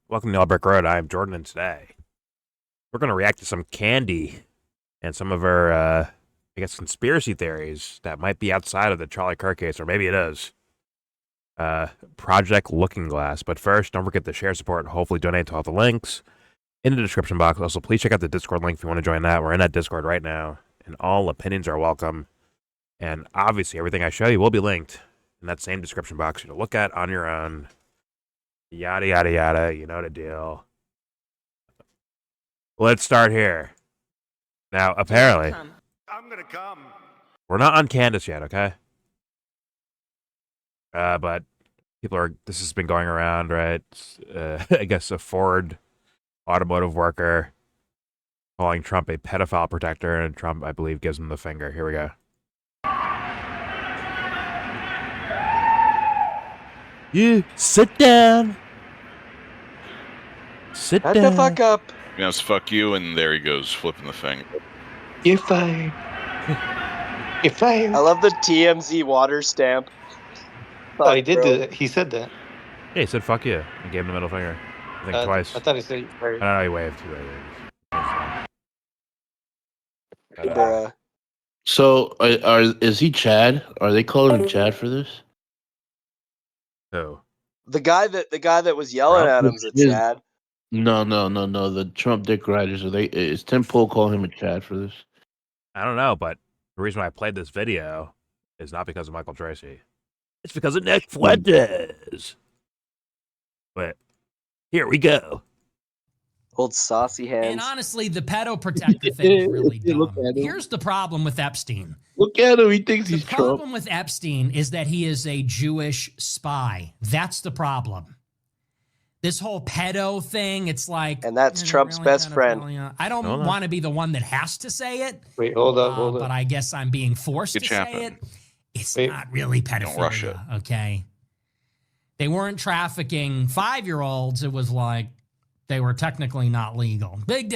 Welcome to Brick Road. I'm Jordan, and today we're going to react to some candy and some of our, conspiracy theories that might be outside of the Charlie Kirk case, or maybe it is. Project Looking Glass. But first, don't forget to share, support, and hopefully donate to all the links in the description box. Also, please check out the Discord link if you want to join that. We're in that Discord right now, and all opinions are welcome. And obviously, everything I show you will be linked in that same description box for you to look at on your own. Yada, yada, yada. You know the deal. Let's start here. Now, apparently, I'm gonna come. we're not on Candace yet, okay? But this has been going around, right? I guess a Ford automotive worker calling Trump a pedophile protector, and Trump, I believe, gives him the finger. Here we go. You sit down. Sit Shut down. the fuck up. Yes, fuck you, and there he goes, flipping the finger. You're fired. You're fired. I love the TMZ water stamp. Oh, he did bro. do that. He said that. Yeah, he said fuck you. He gave him the middle finger. I think twice. I thought he said you're fired. I don't know, he waved. Bruh. So, is he Chad? Are they calling him Chad for this? Who? The guy that was yelling at him's a Chad. No. The Trump dick riders. Is Tim Pool calling him a Chad for this? I don't know, but the reason why I played this video is not because of Michael Tracy. It's because of Nick Fuentes. But here we go. Old saucy hands. And honestly, the pedo protector thing is really dumb. Here's the problem with Epstein. Look at him. He thinks he's The Trump. problem with Epstein is that he is a Jewish spy. That's the problem. This whole pedo thing, it's like... And that's Trump's best friend. I don't want to be the one that has to say it. Wait, hold up. But I guess I'm being forced to say it. It's not really pedophilia, Don't rush it. okay? They weren't trafficking 5-year-olds. It was like they were technically not legal. Big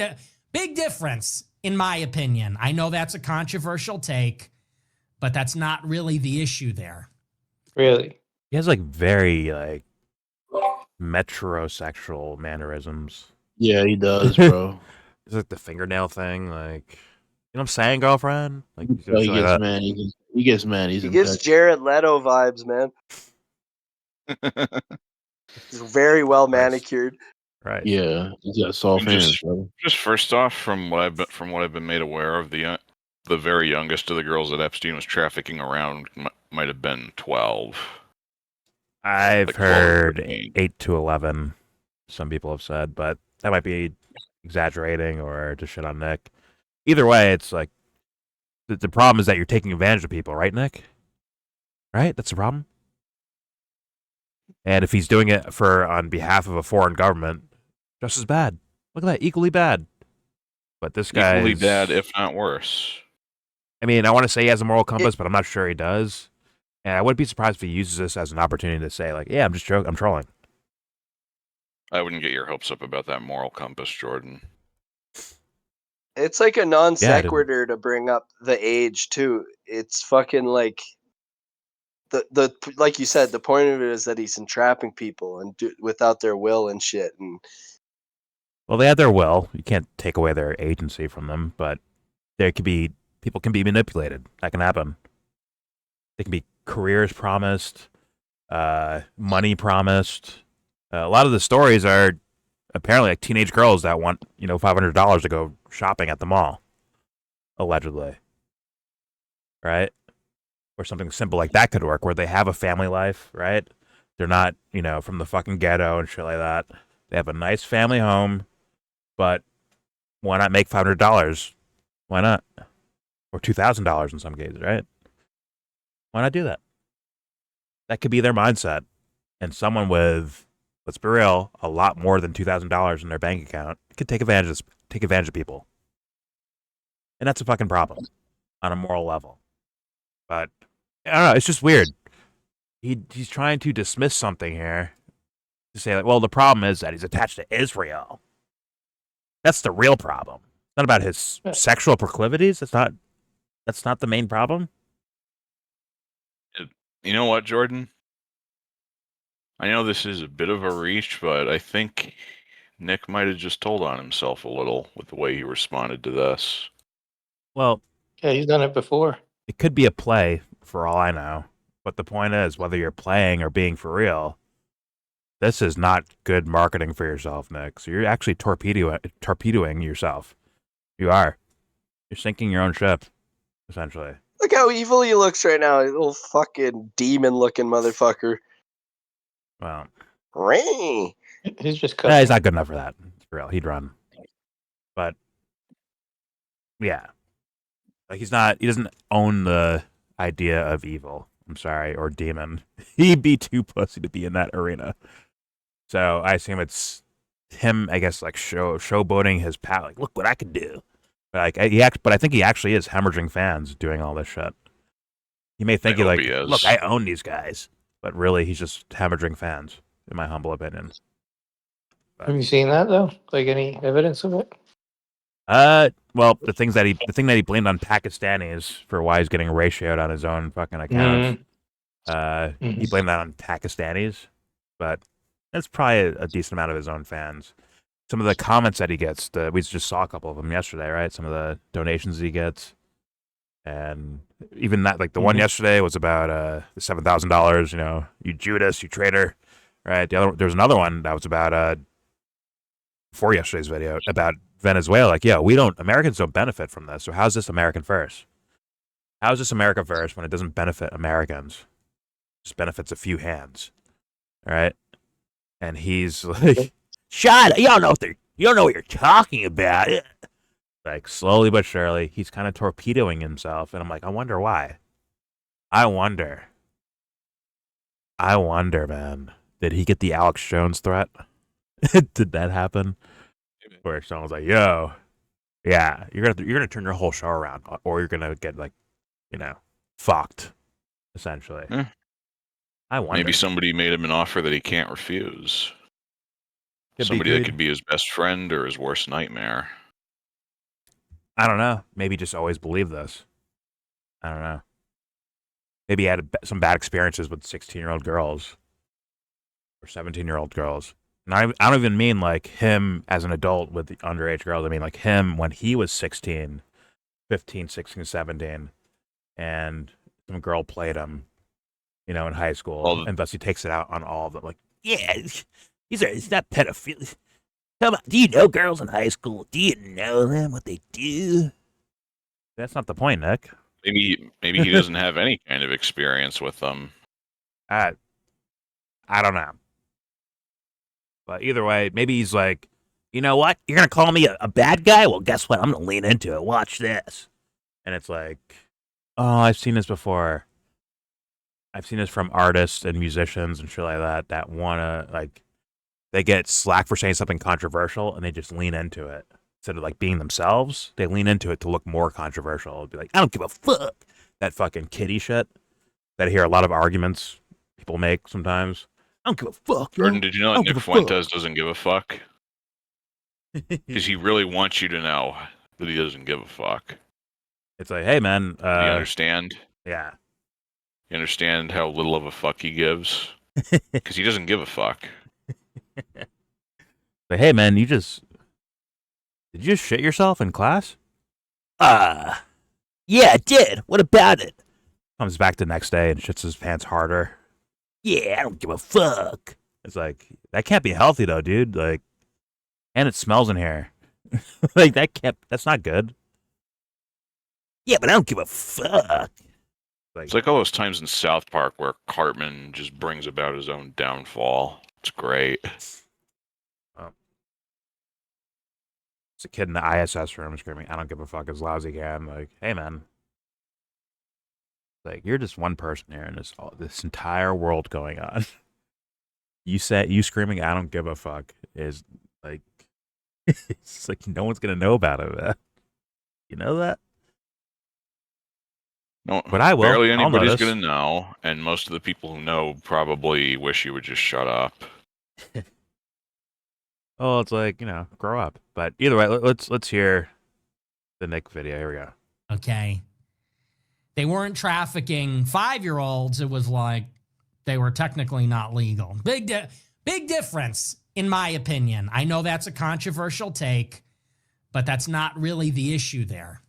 difference, in my opinion. I know that's a controversial take, but that's not really the issue there. Really? He has very metrosexual mannerisms. Yeah, he does, bro. It's like the fingernail thing, you know what I'm saying, girlfriend? He gets mad. He gets mad. He gives Jared Leto vibes, man. He's very well manicured. Right. Yeah, he's got soft hands, bro. Just first off, from what I've been made aware of, the very youngest of the girls that Epstein was trafficking around might have been 12. I've heard 8 to 11, some people have said, but that might be exaggerating or to shit on Nick. Either way, it's like, the problem is that you're taking advantage of people, right, Nick? Right? That's the problem? And if he's doing it on behalf of a foreign government, just as bad. Look at that, equally bad. But this guy equally bad, if not worse. I mean, I want to say he has a moral compass, but I'm not sure he does. And I wouldn't be surprised if he uses this as an opportunity to say, yeah, I'm just joking, I'm trolling. I wouldn't get your hopes up about that moral compass, Jordan. It's like a non sequitur to bring up the age too. It's fucking like the like you said. The point of it is that he's entrapping people and without their will and shit. And well, they have their will. You can't take away their agency from them, but people can be manipulated. That can happen. They can be careers promised, money promised. A lot of the stories are apparently like teenage girls that want, $500 to go shopping at the mall, allegedly. Right? Or something simple like that could work, where they have a family life, right? They're not, from the fucking ghetto and shit like that. They have a nice family home, but why not make $500? Why not? Or $2,000 in some cases, right? Why not do that? That could be their mindset. And someone with, let's be real, a lot more than $2,000 in their bank account could take advantage of people. And that's a fucking problem on a moral level. But I don't know, it's just weird. He's trying to dismiss something here to say well, the problem is that he's attached to Israel. That's the real problem. It's not about his sexual proclivities. That's not the main problem. You know what, Jordan? I know this is a bit of a reach, but I think Nick might have just told on himself a little with the way he responded to this. Well, Yeah, he's done it before. it could be a play for all I know. But the point is, whether you're playing or being for real, this is not good marketing for yourself, Nick. So you're actually torpedoing yourself. You are. You're sinking your own ship, essentially. Look how evil he looks right now. Little fucking demon-looking motherfucker. Well, He's just he's cussing. not good enough for that. For real, he'd run. But yeah, like he doesn't own the idea of evil. I'm sorry, or demon. He'd be too pussy to be in that arena. So I assume it's him, I guess, like showboating his power. Like, look what I can do. But I think he actually is hemorrhaging fans doing all this shit. He may think I hope he is. look, I own these guys, but really he's just hemorrhaging fans, in my humble opinion. Have you seen that though? Like any evidence of it? Well, the thing that he blamed on Pakistanis for why he's getting ratioed on his own fucking accounts. He blamed that on Pakistanis, but that's probably a decent amount of his own fans. Some of the comments that he gets, we just saw a couple of them yesterday, right? Some of the donations he gets, and even that, like the one yesterday was about the $7,000. You know, you Judas, you traitor, right? There's another one that was about before yesterday's video about Venezuela. Like, yeah, Americans don't benefit from this. So how's this American first? How is this America first when it doesn't benefit Americans? It just benefits a few hands, all right? And he's like, "Shut! You don't know what you're talking about." Like slowly but surely, he's kind of torpedoing himself, and I'm like, I wonder why. I wonder, man. Did he get the Alex Jones threat? Did that happen? Where someone was like, "Yo, yeah, you're gonna turn your whole show around, or you're gonna get like, fucked." Essentially, I wonder. Maybe somebody made him an offer that he can't refuse. Could be Somebody good. that could be his best friend or his worst nightmare. I don't know. Maybe just always believe this. I don't know. Maybe he had some bad experiences with 16-year-old girls or 17-year-old girls. And I don't even mean like him as an adult with the underage girls. I mean like him when he was 16, 15, 16, 17, and some girl played him, in high school, and thus he takes it out on all of them. Like, yeah, it's not pedophilia. Come on, do you know girls in high school? Do you know them, what they do? That's not the point, Nick. Maybe he doesn't have any kind of experience with them. I don't know. But either way, maybe he's like, you know what? You're going to call me a bad guy? Well, guess what? I'm going to lean into it. Watch this. And it's like, oh, I've seen this before. I've seen this from artists and musicians and shit like that want to, like, they get slack for saying something controversial and they just lean into it. Instead of, like, being themselves, they lean into it to look more controversial. It'd be like, I don't give a fuck. That fucking kiddie shit that I hear a lot of arguments people make sometimes. I don't give a fuck. Jordan, did you know that Nick Fuentes doesn't give a fuck? Because he really wants you to know that he doesn't give a fuck. It's like, hey, man. Do you understand? Yeah. You understand how little of a fuck he gives? Because he doesn't give a fuck. But hey, man, did you just shit yourself in class? Yeah, I did. What about it? Comes back the next day and shits his pants harder. Yeah, I don't give a fuck. It's like, that can't be healthy though, dude. Like, and it smells in here. Like, that's not good. Yeah, but I don't give a fuck. It's like all those times in South Park where Cartman just brings about his own downfall. It's great. It's a kid in the ISS room screaming, I don't give a fuck, as loud as he can. Like, hey, man. Like, you're just one person here in this entire world going on. You screaming, I don't give a fuck, is like, it's like no one's going to know about it, man. You know that? No, but I will. Barely anybody's going to know, and most of the people who know probably wish you would just shut up. Oh, it's like, grow up. But either way, let's hear the Nick video. Here we go. Okay. They weren't trafficking 5-year-olds. It was like they were technically not legal. Big difference in my opinion. I know that's a controversial take, but that's not really the issue there.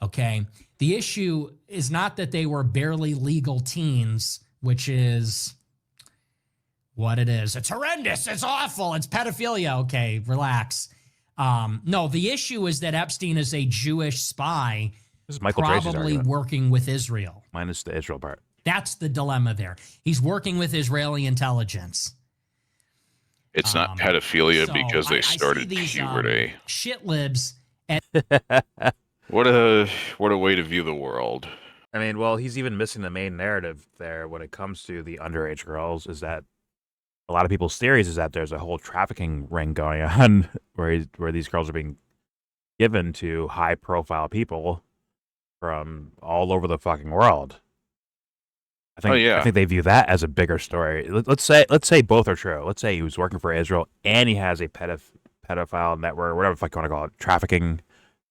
Okay? The issue is not that they were barely legal teens, which is what it is. It's horrendous. It's awful. It's pedophilia. Okay, relax. No, the issue is that Epstein is a Jewish spy, This is Michael Tracy's probably argument. working with Israel. Minus the Israel part. That's the dilemma there. He's working with Israeli intelligence. It's not pedophilia So because they I see started these, puberty. shit libs. What a way to view the world. I mean, well, he's even missing the main narrative there when it comes to the underage girls. Is that a lot of people's theories is that there's a whole trafficking ring going on where these girls are being given to high-profile people from all over the fucking world. I think they view that as a bigger story. Let's say both are true. Let's say he was working for Israel and he has a pedophile network, whatever the fuck you want to call it, trafficking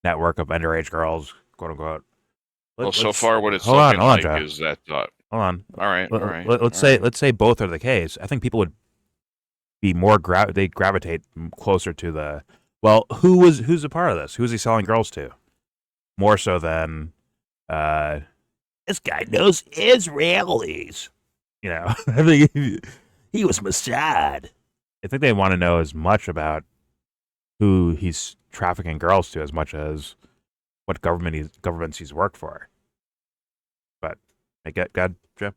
network of underage girls, quote unquote. Well, so far what it's hold on, looking hold on, like Joe. is that Hold on. all right. Let's say both are the case. I think people would be more they gravitate closer to the who's a part of this? Who's he selling girls to? More so than this guy knows Israelis. You know, I think he was Mossad. I think they want to know as much about who he's trafficking girls to as much as what governments he's worked for. But I get God, Jeff.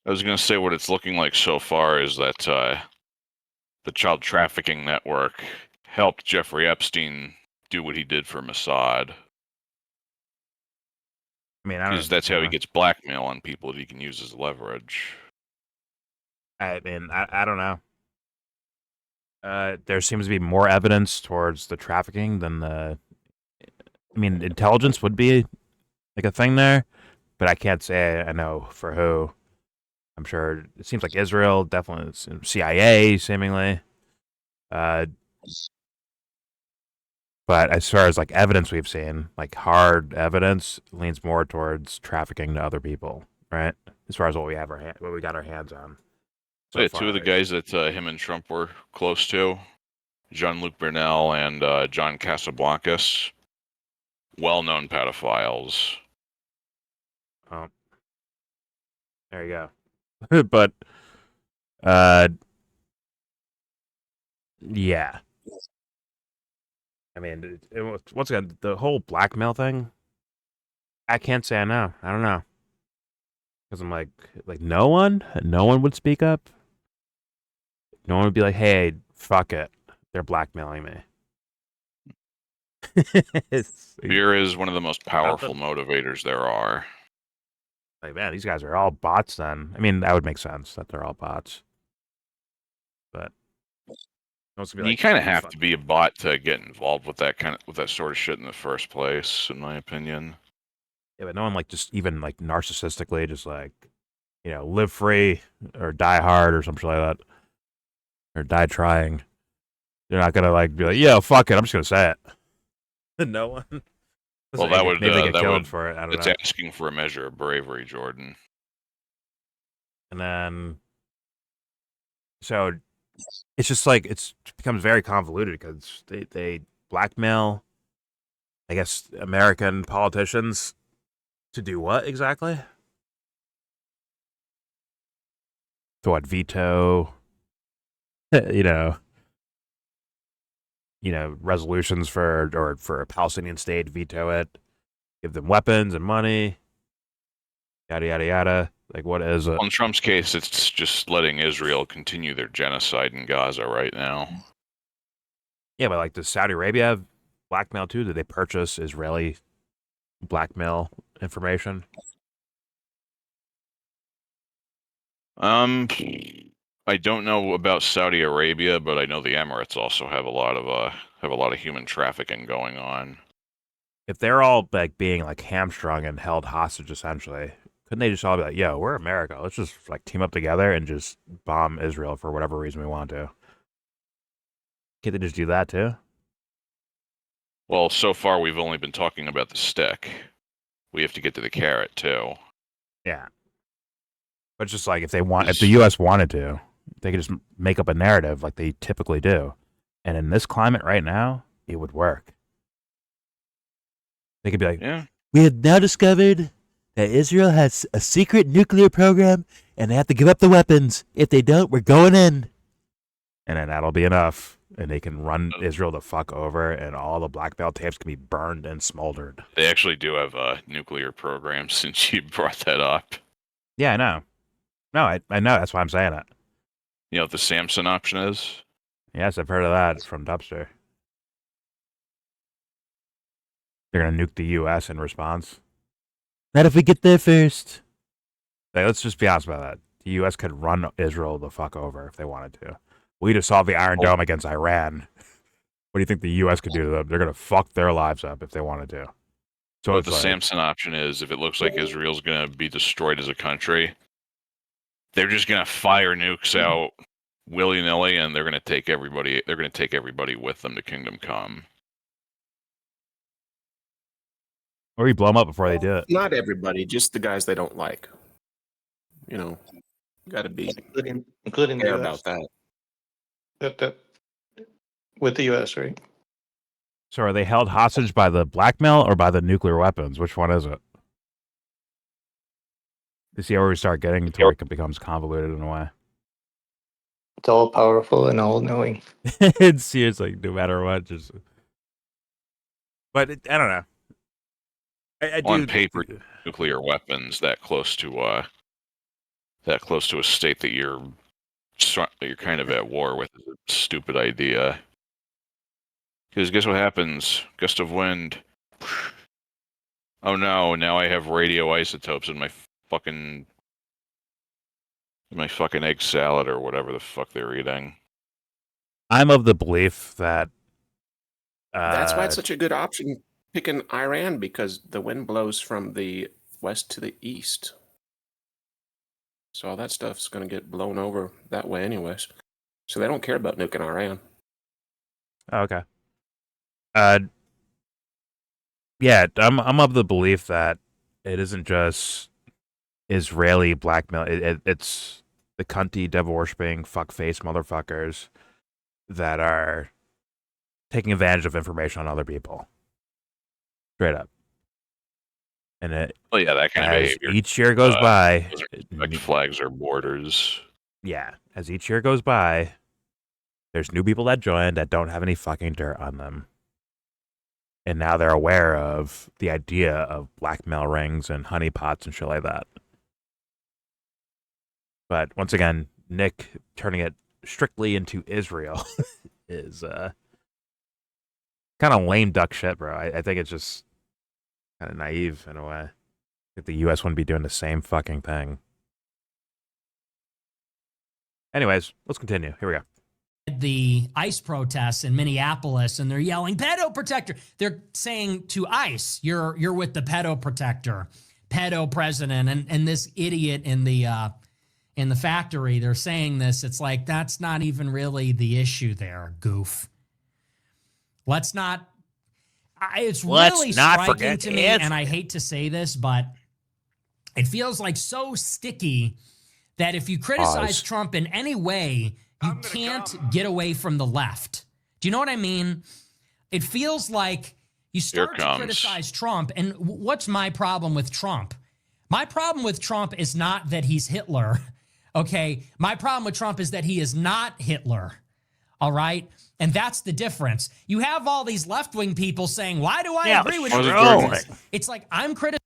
I was going to say what it's looking like so far is that the child trafficking network helped Jeffrey Epstein do what he did for Mossad. I mean, I don't Because that's how he gets blackmail on people that he can use as leverage. I mean, I don't know. There seems to be more evidence towards the trafficking than the. I mean, intelligence would be like a thing there, but I can't say I know for who. I'm sure it seems like Israel, definitely CIA, seemingly. But as far as like evidence we've seen, like hard evidence, leans more towards trafficking to other people, right? As far as what we have what we got our hands on. So yeah, two of the guys that him and Trump were close to, Jean-Luc Brunel and John Casablancas, well-known pedophiles. Oh, there you go. But, yeah. I mean, once again, the whole blackmail thing, I can't say I know. I don't know. Because I'm like no one would speak up. No one would be like, hey, fuck it. They're blackmailing me. Fear is one of the most powerful motivators there are. Like, man, these guys are all bots then. I mean, that would make sense that they're all bots. But You kind of have to be a bot to get involved with that sort of shit in the first place, in my opinion. Yeah, but no one just even narcissistically just live free or die hard or something like that. Or die trying. They're not gonna be like, yeah, fuck it, I'm just gonna say it. No one. Well, that would maybe they get killed for it. I don't know. It's asking for a measure of bravery, Jordan. And then, so it's just it becomes very convoluted because they blackmail, I guess, American politicians to do what exactly? To what, veto? Resolutions for a Palestinian state, veto it, give them weapons and money, yada yada yada. Like, what is it? Well, in Trump's case, it's just letting Israel continue their genocide in Gaza right now. Yeah, but does Saudi Arabia have blackmail too? Did they purchase Israeli blackmail information? I don't know about Saudi Arabia, but I know the Emirates also have a lot of human trafficking going on. If they're all being hamstrung and held hostage, essentially, couldn't they just all be like, "Yo, we're America. Let's just team up together and just bomb Israel for whatever reason we want to"? Can't they just do that too? Well, so far we've only been talking about the stick. We have to get to the carrot too. Yeah, but just if the U.S. wanted to, They could just make up a narrative like they typically do. And in this climate right now, it would work. They could be like, Yeah. we have now discovered that Israel has a secret nuclear program and they have to give up the weapons. If they don't, we're going in. And then that'll be enough. And they can run Israel the fuck over and all the blackmail tapes can be burned and smoldered. They actually do have a nuclear program since you brought that up. Yeah, I know. No, I know. That's why I'm saying it. You know what the Samson option is? Yes, I've heard of that from Dubster. They're going to nuke the U.S. in response. Not if we get there first. Like, let's just be honest about that. The U.S. could run Israel the fuck over if they wanted to. We just saw the Iron Dome against Iran. What do you think the U.S. could do to them? They're going to fuck their lives up if they wanted to. So What the Samson option is, if it looks like Israel's going to be destroyed as a country, they're just going to fire nukes out willy-nilly, and they're going to take everybody. They're going to take everybody with them to Kingdom Come. Or you blow them up before they do it. Not everybody, just the guys they don't like. You know, got to be including the fair US. about that. That with the US, right? So are they held hostage by the blackmail or by the nuclear weapons? Which one is it? You see where we start getting to where it becomes convoluted in a way. It's all powerful and all knowing. It's seriously, no matter what, just. But I don't know. I On do paper, nuclear weapons that close to a state that you're kind of at war with is a stupid idea. Because guess what happens? Gust of wind. Oh no! Now I have radioisotopes in my fucking egg salad or whatever the fuck they're eating. I'm of the belief that That's why it's such a good option picking Iran, because the wind blows from the west to the east. So all that stuff's going to get blown over that way anyways. So they don't care about nuking Iran. Oh, okay. Yeah, I'm of the belief that it isn't just Israeli blackmail. It's the cunty, devil worshipping, fuckface motherfuckers that are taking advantage of information on other people. Straight up. And it, Well, yeah, that kind of as behavior. each year goes by, Like flags or borders. yeah, as each year goes by, there's new people that join that don't have any fucking dirt on them. And now they're aware of the idea of blackmail rings and honeypots and shit like that. But once again, Nick turning it strictly into Israel is kind of lame duck shit, bro. I think it's just kind of naive in a way. That the U.S. wouldn't be doing the same fucking thing. Anyways, let's continue. Here we go. The ICE protests in Minneapolis, and they're yelling pedo protector. They're saying to ICE, you're with the pedo protector, pedo president, and this idiot in the factory, they're saying this. It's like, that's not even really the issue there, goof. Let's not it's really striking to me, and I hate to say this, but it feels like so sticky that if you criticize Trump in any way, you can't get away from the left. Do you know what I mean? It feels like you start to criticize Trump, and what's my problem with Trump? My problem with Trump is not that he's Hitler, okay? My problem with Trump is that he is not Hitler, all right? And that's the difference. You have all these left-wing people saying, why do I agree with Trump? It's like, I'm criticizing.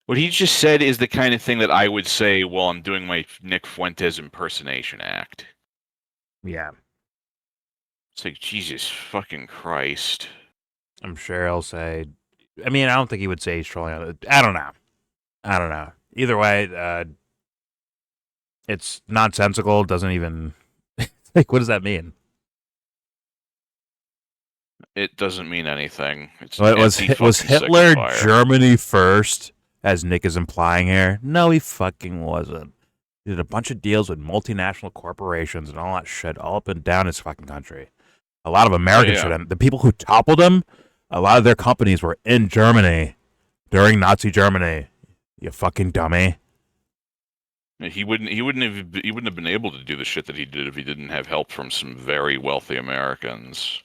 What he just said is the kind of thing that I would say while I'm doing my Nick Fuentes impersonation act. Yeah. It's like, Jesus fucking Christ. I'm sure he'll say, I mean, I don't think he would say he's trolling on it. I don't know. Either way, it's nonsensical. Doesn't even, like, what does that mean? It doesn't mean anything. Was Hitler Germany first, as Nick is implying here? No, he fucking wasn't. He did a bunch of deals with multinational corporations and all that shit all up and down his fucking country. A lot of American shit. And the people who toppled him, a lot of their companies were in Germany during Nazi Germany. You fucking dummy. He wouldn't have been able to do the shit that he did if he didn't have help from some very wealthy Americans.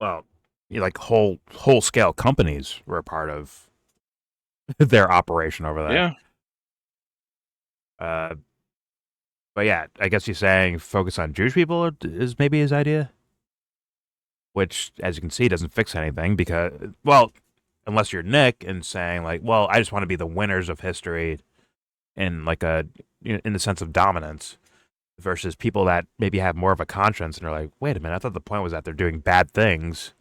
Well, like whole scale companies were a part of their operation over there. Yeah. But yeah, I guess he's saying focus on Jewish people is maybe his idea, which, as you can see, doesn't fix anything because, well, unless you're Nick and saying like, well, I just want to be the winners of history in like in the sense of dominance, versus people that maybe have more of a conscience and are like, wait a minute, I thought the point was that they're doing bad things.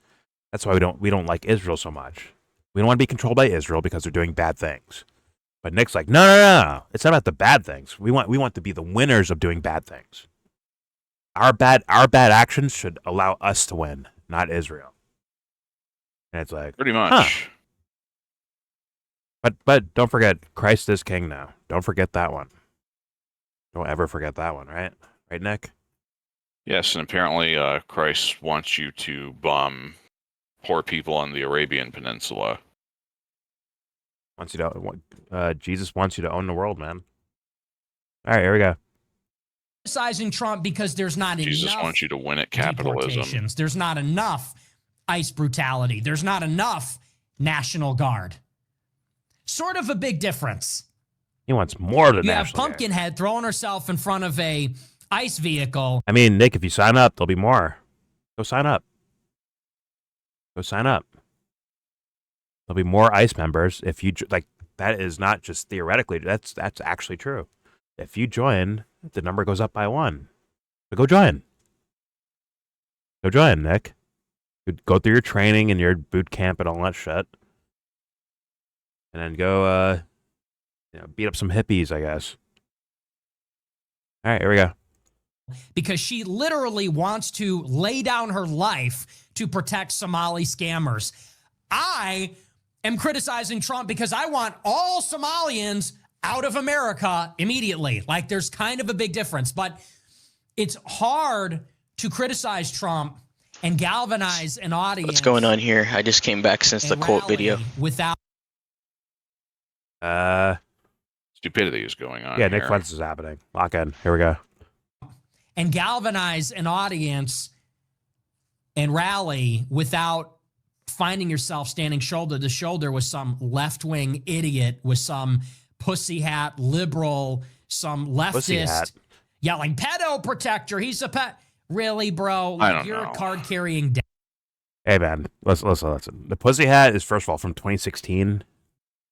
That's why we don't like Israel so much. We don't want to be controlled by Israel because they're doing bad things. But Nick's like, no. It's not about the bad things. We want to be the winners of doing bad things. Our bad actions should allow us to win, not Israel. And it's like, pretty much. Huh. But don't forget, Christ is king now. Don't forget that one. Don't ever forget that one, right? Right, Nick? Yes, and apparently Christ wants you to bomb poor people on the Arabian Peninsula. Jesus wants you to own the world, man. All right, here we go. Criticizing Trump because there's not enough. Jesus wants you to win at capitalism. There's not enough ICE brutality. There's not enough National Guard. Sort of a big difference. He wants more than that. You have Pumpkinhead throwing herself in front of a ICE vehicle. I mean, Nick, if you sign up, there'll be more. Go sign up. There'll be more ICE members if you like. That is not just theoretically. That's actually true. If you join, the number goes up by 1. So go join. Go join, Nick. Go through your training and your boot camp and all that shit, and then go, beat up some hippies, I guess. All right, here we go. Because she literally wants to lay down her life to protect Somali scammers. I am criticizing Trump because I want all Somalians out of America immediately. Like, there's kind of a big difference, but it's hard to criticize Trump and galvanize an audience. What's going on here? I just came back since the quote video. Without stupidity is going on. Yeah, Nick Fuentes is happening. Lock in. Here we go. And galvanize an audience and rally without finding yourself standing shoulder to shoulder with some left-wing idiot, with some pussy hat liberal, some leftist. Yeah, like pedo protector. He's a pet. Really, bro? Like, you're a card-carrying. Hey, man, listen. The pussy hat is, first of all, from 2016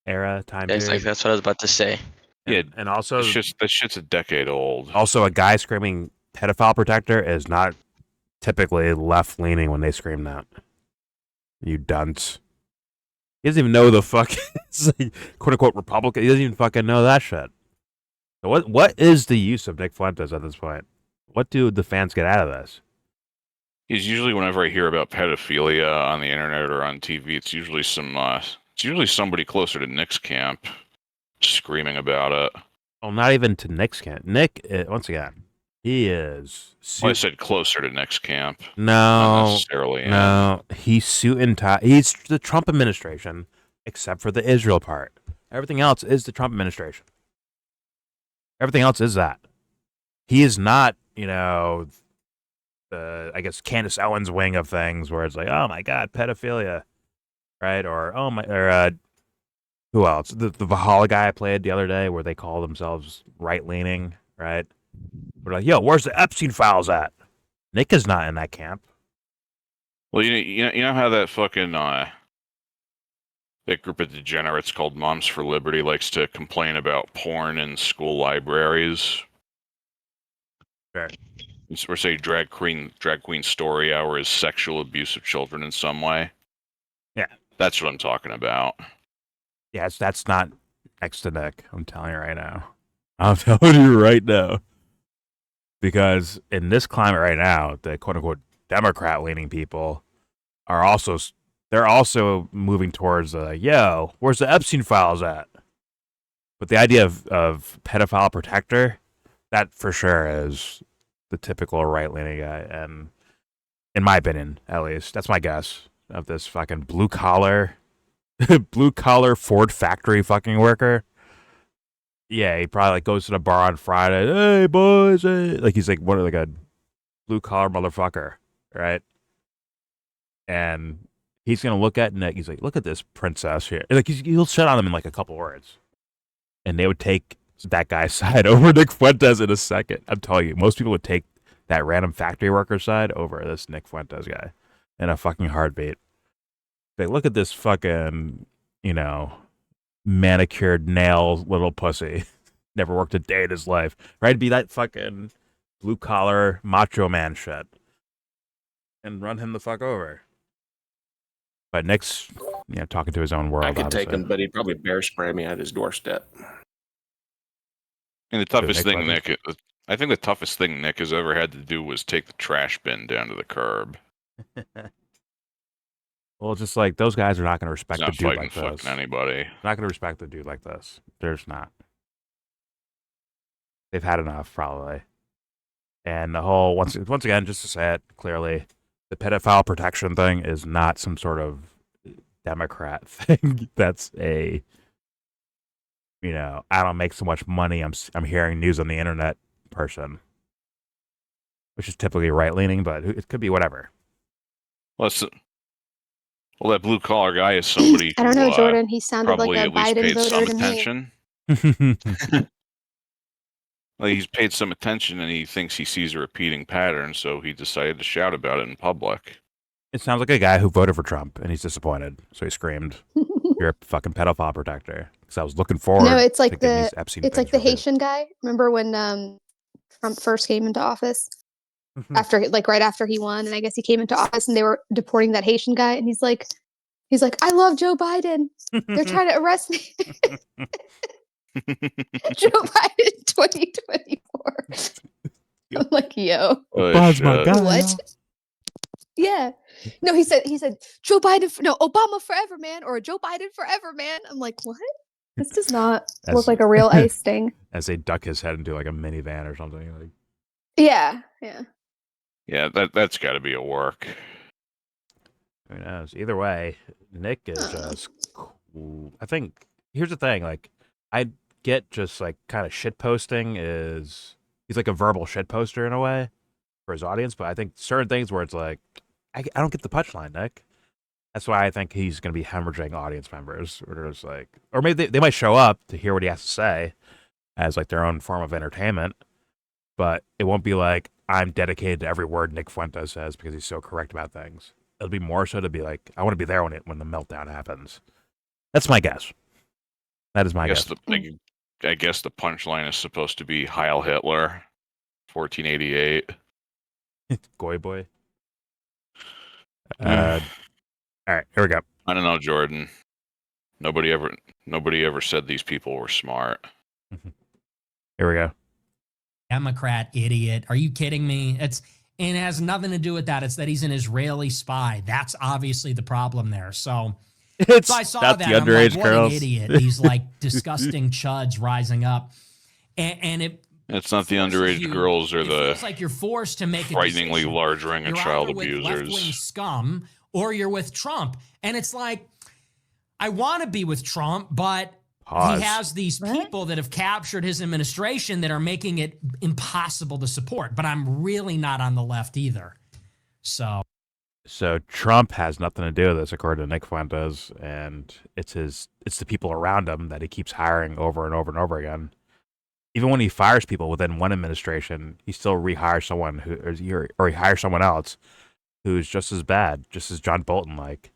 era time period. Like, that's what I was about to say. And also, that shit's a decade old. Also, a guy screaming pedophile protector is not typically left-leaning when they scream that. You dunce. He doesn't even know the fuck quote-unquote Republican. He doesn't even fucking know that shit. So what is the use of Nick Fuentes at this point? What do the fans get out of this? Is usually whenever I hear about pedophilia on the internet or on TV, it's usually somebody closer to Nick's camp screaming about it. Well, not even to Nick's camp. Nick, once again, he is. I said closer to Nick's camp. No, not necessarily. No, he's suit and tie. He's the Trump administration, except for the Israel part. Everything else is the Trump administration. Everything else is that. He is not, I guess Candace Owens wing of things, where it's like, oh my god, pedophilia, right? Or who else? The Valhalla guy I played the other day, where they call themselves right leaning, right? We're like, yo, where's the Epstein files at? Nick is not in that camp. Well, you know how that fucking that group of degenerates called Moms for Liberty likes to complain about porn in school libraries. Sure. Or say drag queen story hour is sexual abuse of children in some way. Yeah, that's what I'm talking about. Yeah, that's not next to Nick. I'm telling you right now. Because in this climate right now, the quote unquote Democrat leaning people are also moving towards yo, where's the Epstein files at? But the idea of pedophile protector, that for sure is the typical right leaning guy, and in my opinion, at least, that's my guess of this fucking blue collar Ford factory fucking worker. Yeah, he probably like goes to the bar on Friday. Hey boys, hey. Like he's like like a blue collar motherfucker, right? And he's gonna look at Nick. He's like, look at this princess here. Like he'll shut on him in like a couple words, and they would take that guy's side over Nick Fuentes in a second. I'm telling you, most people would take that random factory worker side over this Nick Fuentes guy in a fucking heartbeat. Like, look at this fucking, manicured nail little pussy. Never worked a day in his life. Right? It'd be that fucking blue collar macho man shit. And run him the fuck over. But Nick's, talking to his own world. I could obviously. take him, but he'd probably bear spray me at his doorstep. And the toughest thing, Nick, I think the toughest thing Nick has ever had to do was take the trash bin down to the curb. Well, just like those guys are not going to respect the dude like this. Fucking anybody. Not going to respect the dude like this. There's not. They've had enough, probably. And the whole once again, just to say it clearly, the pedophile protection thing is not some sort of Democrat thing. That's a, I don't make so much money. I'm hearing news on the internet person, which is typically right leaning, but it could be whatever. Well, that blue collar guy is somebody. I don't know, Jordan. He sounded like a at least Biden paid voter some to attention. Well, he's paid some attention, and he thinks he sees a repeating pattern, so he decided to shout about it in public. It sounds like a guy who voted for Trump, and he's disappointed, so he screamed, "You're a fucking pedophile protector." Because I was looking forward. No, it's like to Epstein. It's like the Haitian guy. Remember when Trump first came into office? right after he won, and I guess he came into office, and they were deporting that Haitian guy, and he's like, I love Joe Biden. They're trying to arrest me. Joe Biden 2024. I'm like, yo. What? Yeah. No, he said Joe Biden, Obama forever, man, or Joe Biden forever, man. I'm like, what? This does not look like a real ice sting. As they duck his head into like a minivan or something. Like, yeah. Yeah, that's got to be a work. Who knows? Either way, Nick is just cool. I think here's the thing. Like, I get just like kind of shit posting he's like a verbal shit poster in a way for his audience, but I think certain things where it's like I don't get the punchline, Nick. That's why I think he's going to be hemorrhaging audience members, or maybe they might show up to hear what he has to say as like their own form of entertainment, but it won't be like I'm dedicated to every word Nick Fuentes says because he's so correct about things. It'll be more so to be like I want to be there when the meltdown happens. That's my guess. That is my guess. I guess the punchline is supposed to be Heil Hitler, 1488. Goy boy. All right, here we go. I don't know, Jordan. Nobody ever said these people were smart. Here we go. Democrat idiot. Are you kidding me? And it has nothing to do with that. It's that he's an Israeli spy. That's obviously the problem there. So I saw that. The underage what girls. An idiot. These like disgusting chuds rising up. And it's not the underage girls or the like you're forced to make frighteningly large ring of child abusers. Left-wing scum, or you're with Trump. And it's like, I want to be with Trump, but he has these people that have captured his administration that are making it impossible to support. But I'm really not on the left either. So Trump has nothing to do with this, according to Nick Fuentes, and it's the people around him that he keeps hiring over and over and over again. Even when he fires people within one administration, he still rehires someone or he hires someone else who's just as bad, just as John Bolton like.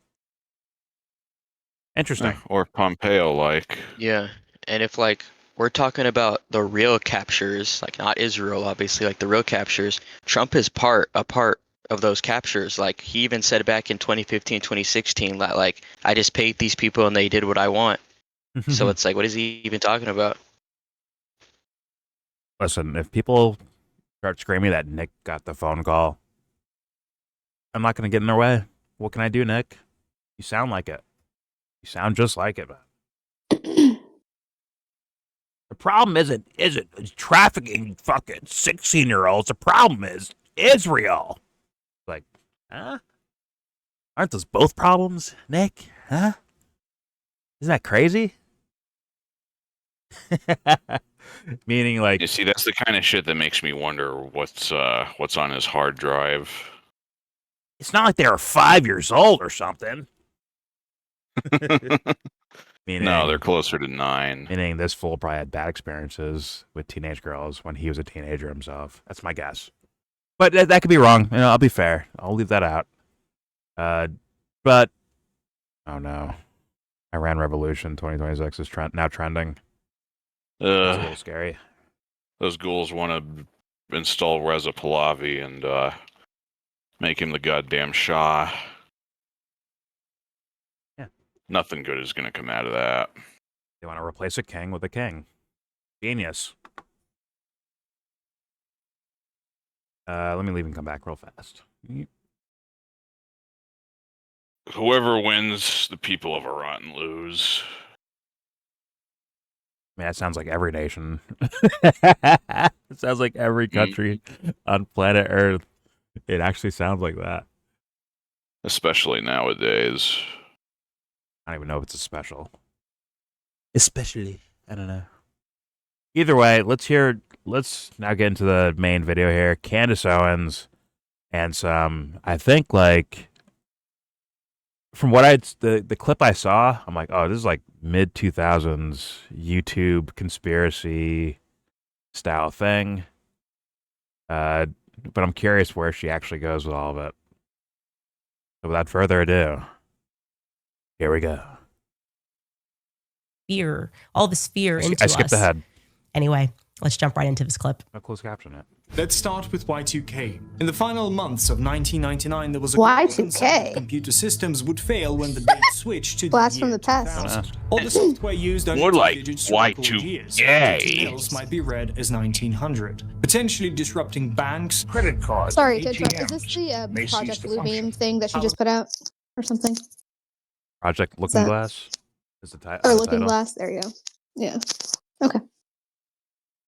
Interesting. Or Pompeo like. Yeah. And if like we're talking about the real captures, like not Israel, obviously, like the real captures, Trump is a part of those captures. Like he even said back in 2015, 2016, that like I just paid these people and they did what I want. So it's like, what is he even talking about? Listen, if people start screaming that Nick got the phone call, I'm not going to get in their way. What can I do, Nick? You sound like it. You sound just like it, man. The problem isn't trafficking fucking 16-year-olds. The problem is Israel. Like, huh? Aren't those both problems, Nick? Huh? Isn't that crazy? Meaning, like, You see, that's the kind of shit that makes me wonder what's on his hard drive. it's not like they were 5 years old or something. Meaning, No, they're closer to 9. Meaning this fool probably had bad experiences with teenage girls when he was a teenager himself. That's my guess. But that could be wrong. You know, I'll be fair. I'll leave that out. But, oh no. Iran Revolution 2026 is now trending. It's a little scary. Those ghouls want to install Reza Pahlavi and make him the goddamn Shah. Yeah. Nothing good is going to come out of that. They want to replace a king with a king. Genius. Let me leave and come back real fast. Whoever wins, the people of Iran lose. I mean, that sounds like every nation. It sounds like every country on planet Earth. It actually sounds like that. Especially nowadays. I don't even know if it's a special. Especially. I don't know. Either way, let's now get into the main video here. Candace Owens and some, I think, like, from what the clip I saw, I'm like, oh, this is like mid-2000s YouTube conspiracy style thing. But I'm curious where she actually goes with all of it. So without further ado, here we go. Fear, all this fear into us. I skipped ahead. Anyway, let's jump right into this clip. No closed caption it. Let's start with Y2K. In the final months of 1999, there was a Y2K. computer systems would fail when the date switched to Blast the from year the past. 2000. All the software used only More two like digits to record Y2K. years. Everything else might be read as 1900, potentially disrupting banks, credit cards. Sorry to interrupt. Is this the Project Bluebeam thing that she just put out or something? Project Looking Glass is the title. Or Looking Glass. There you go. Yeah. Okay.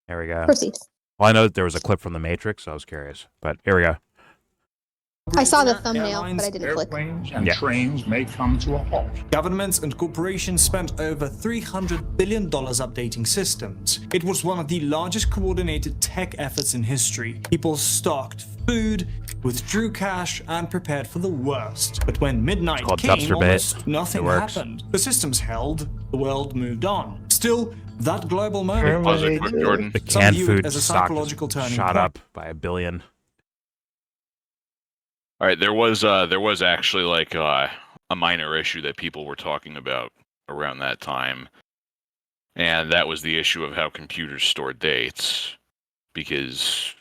There we go. Proceed. Well, I know that there was a clip from The Matrix, so I was curious. But here we go. I saw the thumbnail, but I didn't click. Airplanes and trains may come to a halt. Governments and corporations spent over $300 billion updating systems. It was one of the largest coordinated tech efforts in history. People stocked food, withdrew cash, and prepared for the worst. But when midnight came, almost nothing happened. The systems held, the world moved on. Still, that global moment was it quick, Jordan? The canned food as a stock psychological turning shot point. up by 1 billion. All right, there was actually like a minor issue that people were talking about around that time, and that was the issue of how computers store dates, because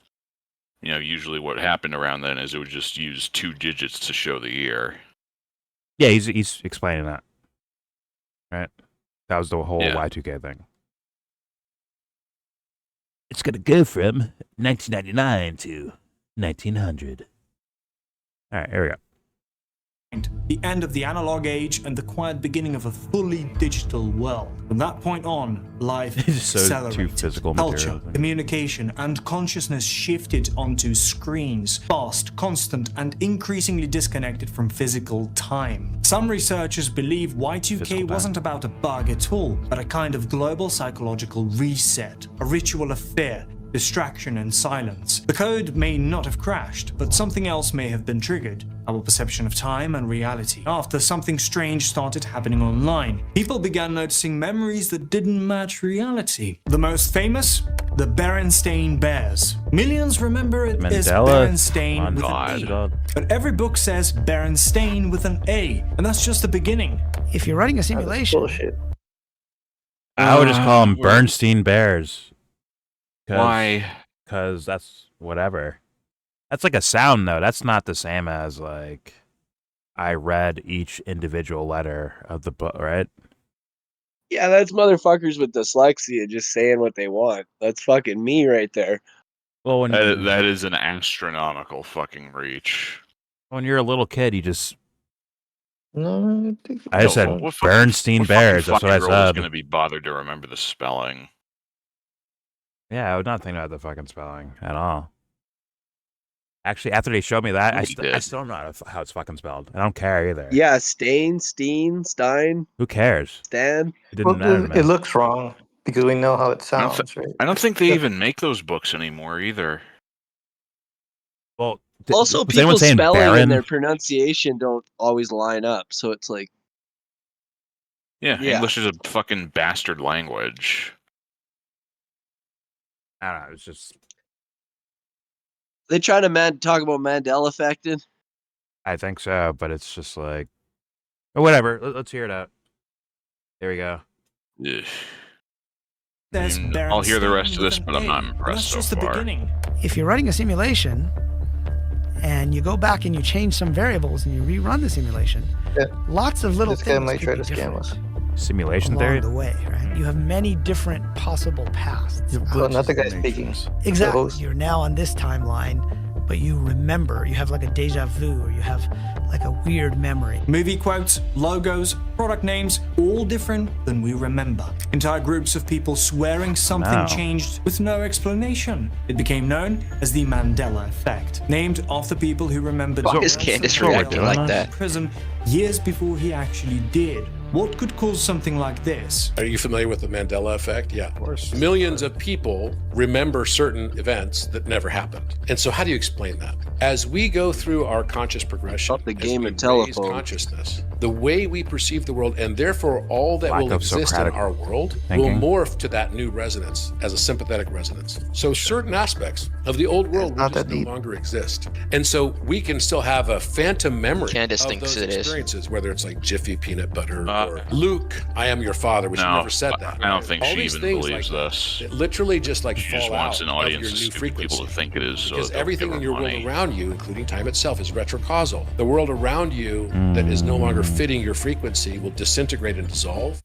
usually what happened around then is it would just use 2 digits to show the year. Yeah, he's explaining that. Right, that was the whole Y2K thing. It's gonna go from 1999 to 1900. All right, here we go. The end of the analog age and the quiet beginning of a fully digital world. From that point on, life accelerated. Too physical Culture, material. communication, and consciousness shifted onto screens, fast, constant, and increasingly disconnected from physical time. Some researchers believe Y2K wasn't about a bug at all, but a kind of global psychological reset, a ritual of fear, distraction, and silence. The code may not have crashed, but something else may have been triggered. Our perception of time and reality. After something strange started happening online, people began noticing memories that didn't match reality. The most famous? The Berenstain Bears. Millions remember it as Berenstain with an E. But every book says Berenstain with an A, and that's just the beginning. If you're running a simulation... Bullshit. I would just call them Bernstein Bears. Why? Because that's whatever. That's like a sound, though. That's not the same as, like, I read each individual letter of the book, right? Yeah, that's motherfuckers with dyslexia just saying what they want. That's fucking me right there. Well, that is an astronomical fucking reach. When you're a little kid, you just... No, I said Bernstein Bears. That's what I said. Going to be bothered to remember the spelling. Yeah, I was not thinking about the fucking spelling at all. Actually, after they showed me that, I still don't know how it's fucking spelled. I don't care either. Yeah, Stein. Who cares? Stan. It didn't matter to me. It looks wrong. Because we know how it sounds, right? I don't think they even make those books anymore either. Well, Also, was anyone people's saying spelling Baron? and their pronunciation don't always line up, so it's like, Yeah, English is a fucking bastard language. I don't know. It's just they trying to talk about Mandela effected. I think so, but it's just like, oh, whatever. Let's hear it out. There we go. Ugh. There's I'll hear the rest of this, Berenstain but I'm not with an A. impressed That's so just the far. beginning. If you're running a simulation and you go back and you change some variables and you rerun the simulation, lots of little This guy things might try could to be scam different us. Simulation along theory. the way, right? You have many different possible paths. Well, not the guy speaking. Exactly. host. You're now on this timeline, but you remember. You have like a deja vu, or you have like a weird memory. Movie quotes, logos, product names, all different than we remember. Entire groups of people swearing something changed with no explanation. It became known as the Mandela effect, named after people who remembered Why is Nelson Candace Mandela reacting like in that? prison years before he actually did. What could cause something like this? Are you familiar with the Mandela effect? Yeah. Of course. Millions of people remember certain events that never happened. And so how do you explain that? As we go through our conscious progression, Up the game as of we telephone. raise consciousness, the way we perceive the world, and therefore all that Lack will of exist in Socratic our world, thinking. will morph to that new resonance as a sympathetic resonance. So certain aspects of the old world will not just that no deep. longer exist. And so we can still have a phantom memory Candace of thinks those it is. experiences, whether it's like Jiffy peanut butter or Luke, I am your father, which No, never said that. I don't think All she these even things believes like this. It literally just like She fall just wants out an of audience your of new stupid frequency. people to think it is, so Because that they'll everything give her in your world money. around you, including time itself, is retrocasal. The world around you that is no longer fitting your frequency will disintegrate and dissolve.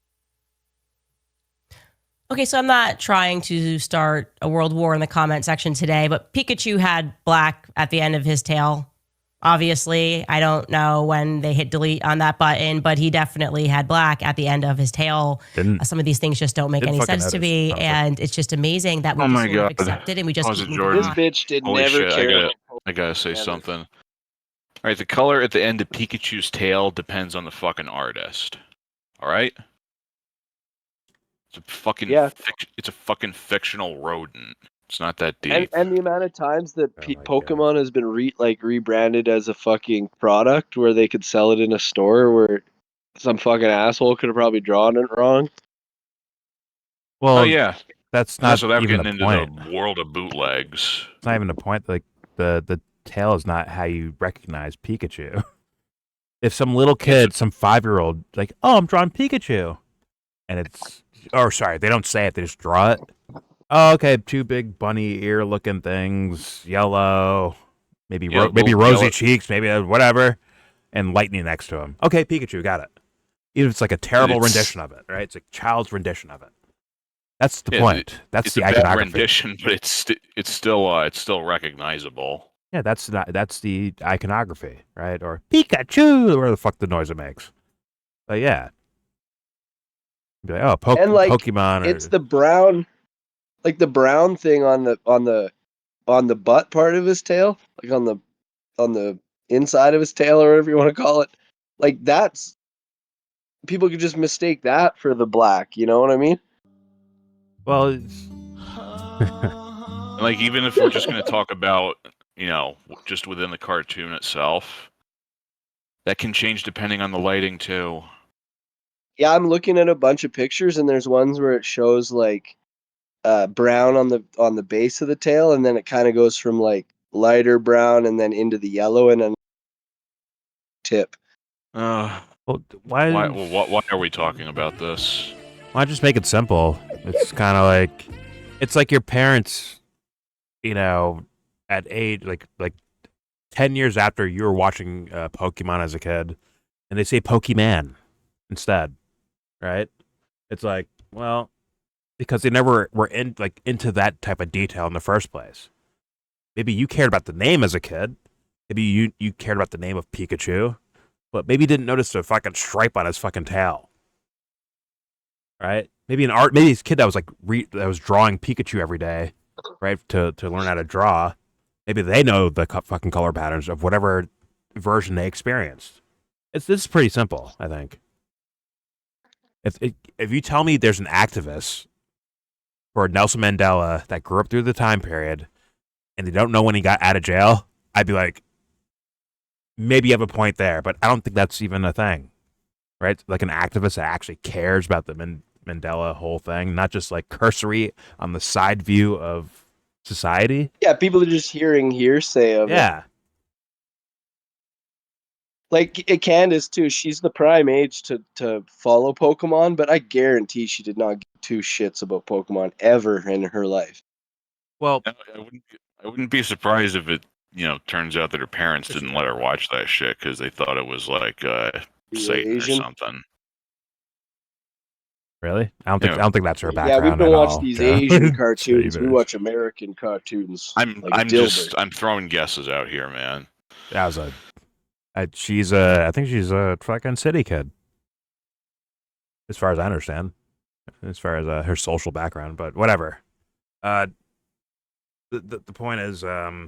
Okay, so I'm not trying to start a world war in the comment section today, but Pikachu had black at the end of his tail. Obviously, I don't know when they hit delete on that button, but he definitely had black at the end of his tail. Some of these things just don't make didn't any fucking sense to notice, me, honestly. and it's just amazing that we Oh just my sort of God. accept it and we just Pause keep it, moving Jordan. This on. bitch did Holy never shit, care. I gotta say Candace. something. All right, the color at the end of Pikachu's tail depends on the fucking artist. All right? It's a fucking it's a fucking fictional rodent. It's not that deep. And the amount of times that Oh my Pokemon has been rebranded as a fucking product where they could sell it in a store where some fucking asshole could have probably drawn it wrong. Well, Oh yeah, that's And not that's without even getting the into point. the world of bootlegs. It's not even the point. Like the tail is not how you recognize Pikachu. If some little kid, some 5-year-old, like, oh, I'm drawing Pikachu, and it's, or sorry, they don't say it; they just draw it. Oh, okay, two big bunny ear looking things, yellow, maybe Yeah, maybe little rosy yellow- cheeks, maybe whatever, and lightning next to him. Okay, Pikachu, got it. Even if it's like a terrible It's- rendition of it, right? It's a child's rendition of it. That's the Yeah, point. That's It's the a bad iconography. rendition, but it's still recognizable. Yeah, that's the iconography, right? Or Pikachu, where the fuck the noise it makes. But yeah, be like, oh, And like Pokemon. it's the brown, like the brown thing on the butt part of his tail, like on the inside of his tail or whatever you want to call it. Like that's people could just mistake that for the black. You know what I mean? Well, it's, Like even if we're just going to talk about, just within the cartoon itself, that can change depending on the lighting too. Yeah, I'm looking at a bunch of pictures, and there's ones where it shows like brown on the base of the tail, and then it kind of goes from like lighter brown and then into the yellow and then tip. well, why are we talking about this? Why just make it simple? It's kind of like, it's like your parents, at age like 10 years after you were watching Pokemon as a kid, and they say Pokemon instead, right? It's like, well, because they never were into that type of detail in the first place. Maybe you cared about the name as a kid. Maybe you cared about the name of Pikachu, but maybe you didn't notice the fucking stripe on his fucking tail. Right? Maybe this kid that was that was drawing Pikachu every day, right? To learn how to draw. Maybe they know the fucking color patterns of whatever version they experienced. This is pretty simple, I think. If you tell me there's an activist for Nelson Mandela that grew up through the time period and they don't know when he got out of jail, I'd be like, maybe you have a point there, but I don't think that's even a thing, right? Like an activist that actually cares about the Mandela whole thing, not just like cursory on the side view of society. Yeah, people are just hearing hearsay of it. Yeah. Like Candace too, she's the prime age to follow Pokemon, but I guarantee she did not give two shits about Pokemon ever in her life. Well, I wouldn't be surprised if it, turns out that her parents didn't let her watch that shit because they thought it was like Satan Asian? or something. Really? I don't think that's her Yeah, background. we don't at watch all, these Joe. Asian cartoons. We Jeebus. watch American cartoons. I'm Dilbert. I'm throwing guesses out here, man. That was I think she's a fucking city kid, as far as I understand, as far as her social background. But whatever. The point is, fuck,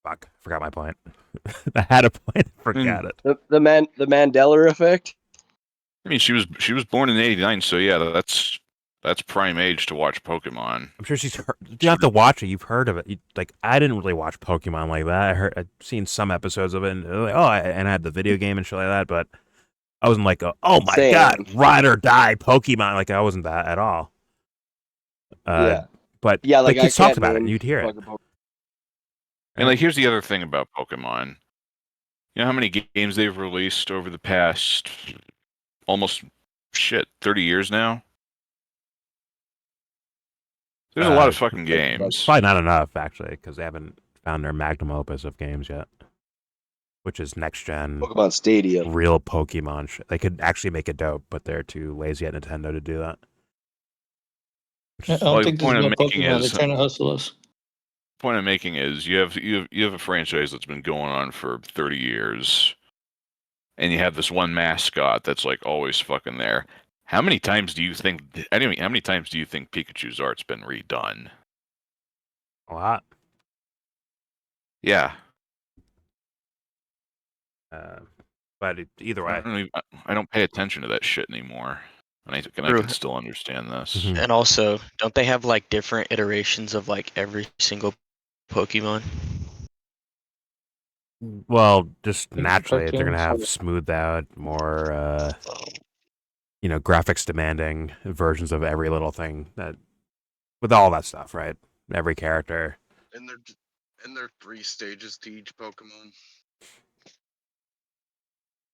I forgot my point. I had a point, forgot it. The Mandela effect. I mean, she was born in '89, so yeah, that's prime age to watch Pokemon. I'm sure she's heard. You don't have to watch it. You've heard of it. Like I didn't really watch Pokemon like that. I've seen some episodes of it, and and I had the video game and shit like that. But I wasn't like, oh my god, ride or die Pokemon. Like I wasn't that at all. Yeah. But yeah, like kids talked can't about it, name and you'd hear it. And like, here's the other thing about Pokemon. You know how many games they've released over the past almost 30 years now? There's a lot of fucking games. Probably not enough, actually, because they haven't found their magnum opus of games yet, which is next gen Pokemon Stadium. Real Pokemon shit. They could actually make it dope, but they're too lazy at Nintendo to do that. I don't think this is about Pokemon. They're trying to hustle us. The point I'm making is you have a franchise that's been going on for 30 years, and you have this one mascot that's like always fucking there. How many times do you think? Anyway, how many times do you think Pikachu's art's been redone? A lot. Yeah. But either way, I don't pay attention to that shit anymore, and I can still understand this. And also, don't they have like different iterations of like every single Pokemon? Well, just naturally, they're gonna have smoothed out, more, graphics demanding versions of every little thing with all that stuff, right? Every character. And there are 3 stages to each Pokemon.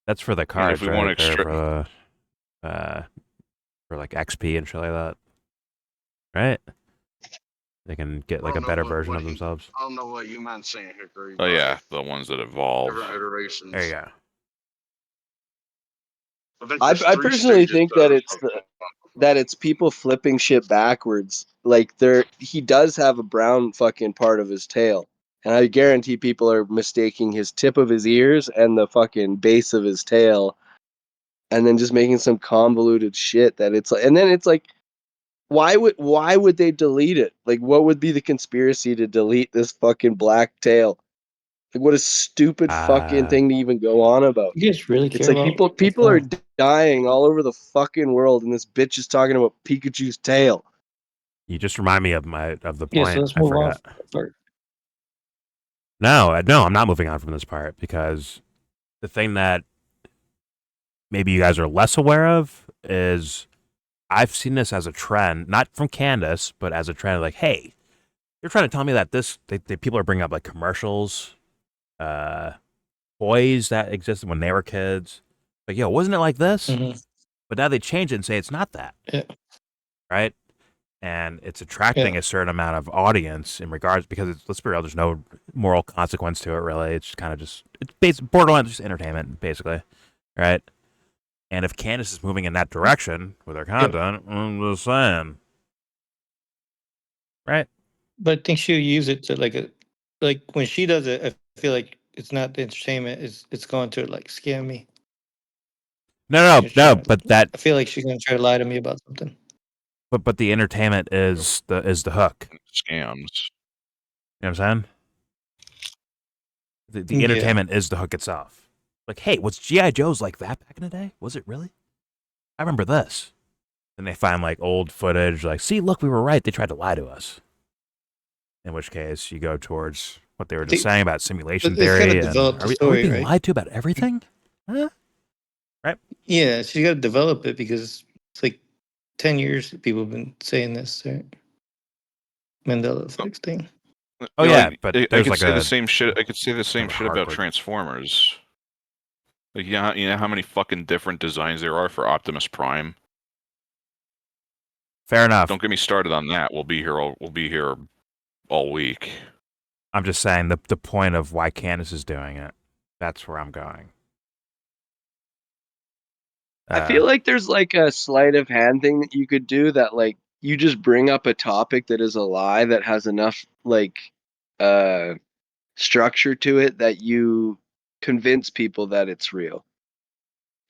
That's for the cards, if we right? want to for like XP and shit like that, right? They can get like a better version of themselves. I don't know what you meant saying, Hickory. Oh yeah, the ones that evolve. Different iterations. There you go. I personally think that it's people flipping shit backwards. Like he does have a brown fucking part of his tail. And I guarantee people are mistaking his tip of his ears and the fucking base of his tail, and then just making some convoluted shit that it's like. And then it's like, why would they delete it? Like, what would be the conspiracy to delete this fucking black tail? Like, what a stupid fucking thing to even go on about. You guys really care It's like about people are dying all over the fucking world, and this bitch is talking about Pikachu's tail. You just remind me of the point. Yeah, so let's move on. No, I'm not moving on from this part, because the thing that maybe you guys are less aware of is I've seen this as a trend, not from Candace, but as a trend. Like, hey, you're trying to tell me that people are bringing up like commercials, toys that existed when they were kids. Like, yo, wasn't it like this? Mm-hmm. But now they change it and say it's not that. Yeah. Right? And it's attracting a certain amount of audience in regards, because let's be real, there's no moral consequence to it, really. It's kind of it's borderline just entertainment, basically, right? And if Candace is moving in that direction with her content, I'm just saying, right? But I think she'll use it to like when she does it, I feel like it's not the entertainment; it's going to like scare me. No, but that I feel like she's gonna try to lie to me about something. But the entertainment is the hook. Scams. You know what I'm saying? The entertainment is the hook itself. Like, hey, was G.I. Joe's like that back in the day? Was it really? I remember this. and they find like old footage, like, see, look, we were right. They tried to lie to us. In which case, you go towards what they were just saying about simulation theory. And are we being lied to about everything? Huh? Right? Yeah, so you got to develop it because it's like 10 years that people have been saying this, right? Mandela effect thing. Oh, yeah, but I there's could like say the same shit. I could say the same shit about hardcore. Transformers. Like, you know how many fucking different designs there are for Optimus Prime. Fair enough. Don't get me started on that. We'll be here all week. I'm just saying the point of why Candace is doing it. That's where I'm going. I feel like there's like a sleight of hand thing that you could do that like you just bring up a topic that is a lie that has enough like structure to it that you convince people that it's real.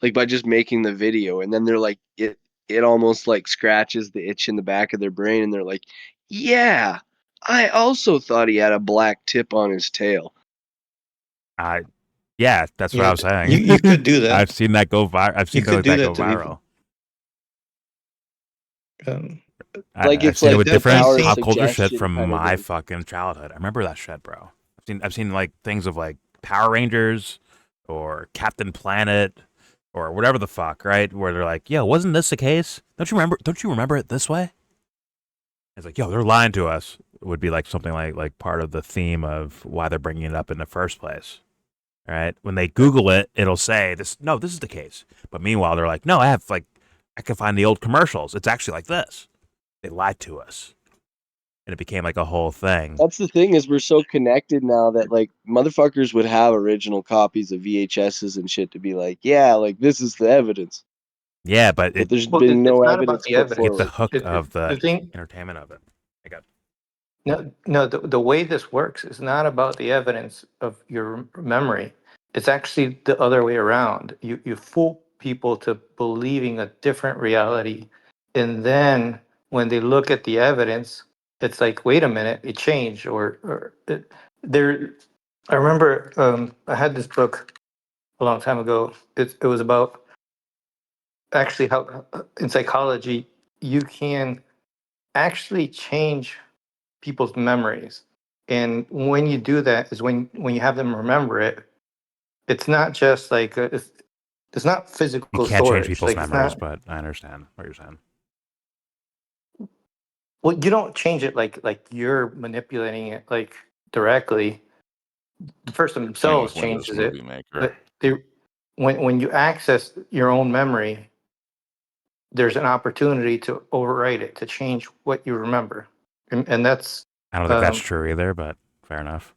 Like by just making the video, and then they're like it almost like scratches the itch in the back of their brain, and they're like, yeah, I also thought he had a black tip on his tail. Yeah, that's what I was saying. You could do that. I've seen that go viral. I've seen that go viral. Like I've it's seen like it with the different power pop culture shit suggestion from kind of my thing. fucking childhood. I remember that shit, bro. I've seen like things of like Power Rangers or Captain Planet or whatever the fuck, right? Where they're like, "Yo, wasn't this the case? Don't you remember it this way?" It's like, "Yo, they're lying to us." It would be like something like part of the theme of why they're bringing it up in the first place. Right? When they Google it, it'll say this. No, this is the case. But meanwhile, they're like, no, I can find the old commercials. It's actually like this. They lied to us, and it became like a whole thing. That's the thing is we're so connected now that like motherfuckers would have original copies of VHSs and shit to be like, yeah, like this is the evidence. Yeah, but there's been no evidence put Get the forward. hook of the thing, entertainment of it. I got. No. The way this works is not about the evidence of your memory. It's actually the other way around. You fool people to believing a different reality, and then when they look at the evidence, it's like, wait a minute, it changed. There. I remember I had this book a long time ago. It was about actually how in psychology you can actually change people's memories, and when you do that is when you have them remember it. It's not just like it's not physical You can't storage. change people's Like, memories, but I understand what you're saying. Well, you don't change it like you're manipulating it like directly. The person themselves changes it. But when you access your own memory, there's an opportunity to overwrite it, to change what you remember, and that's. I don't think that's true either, but fair enough.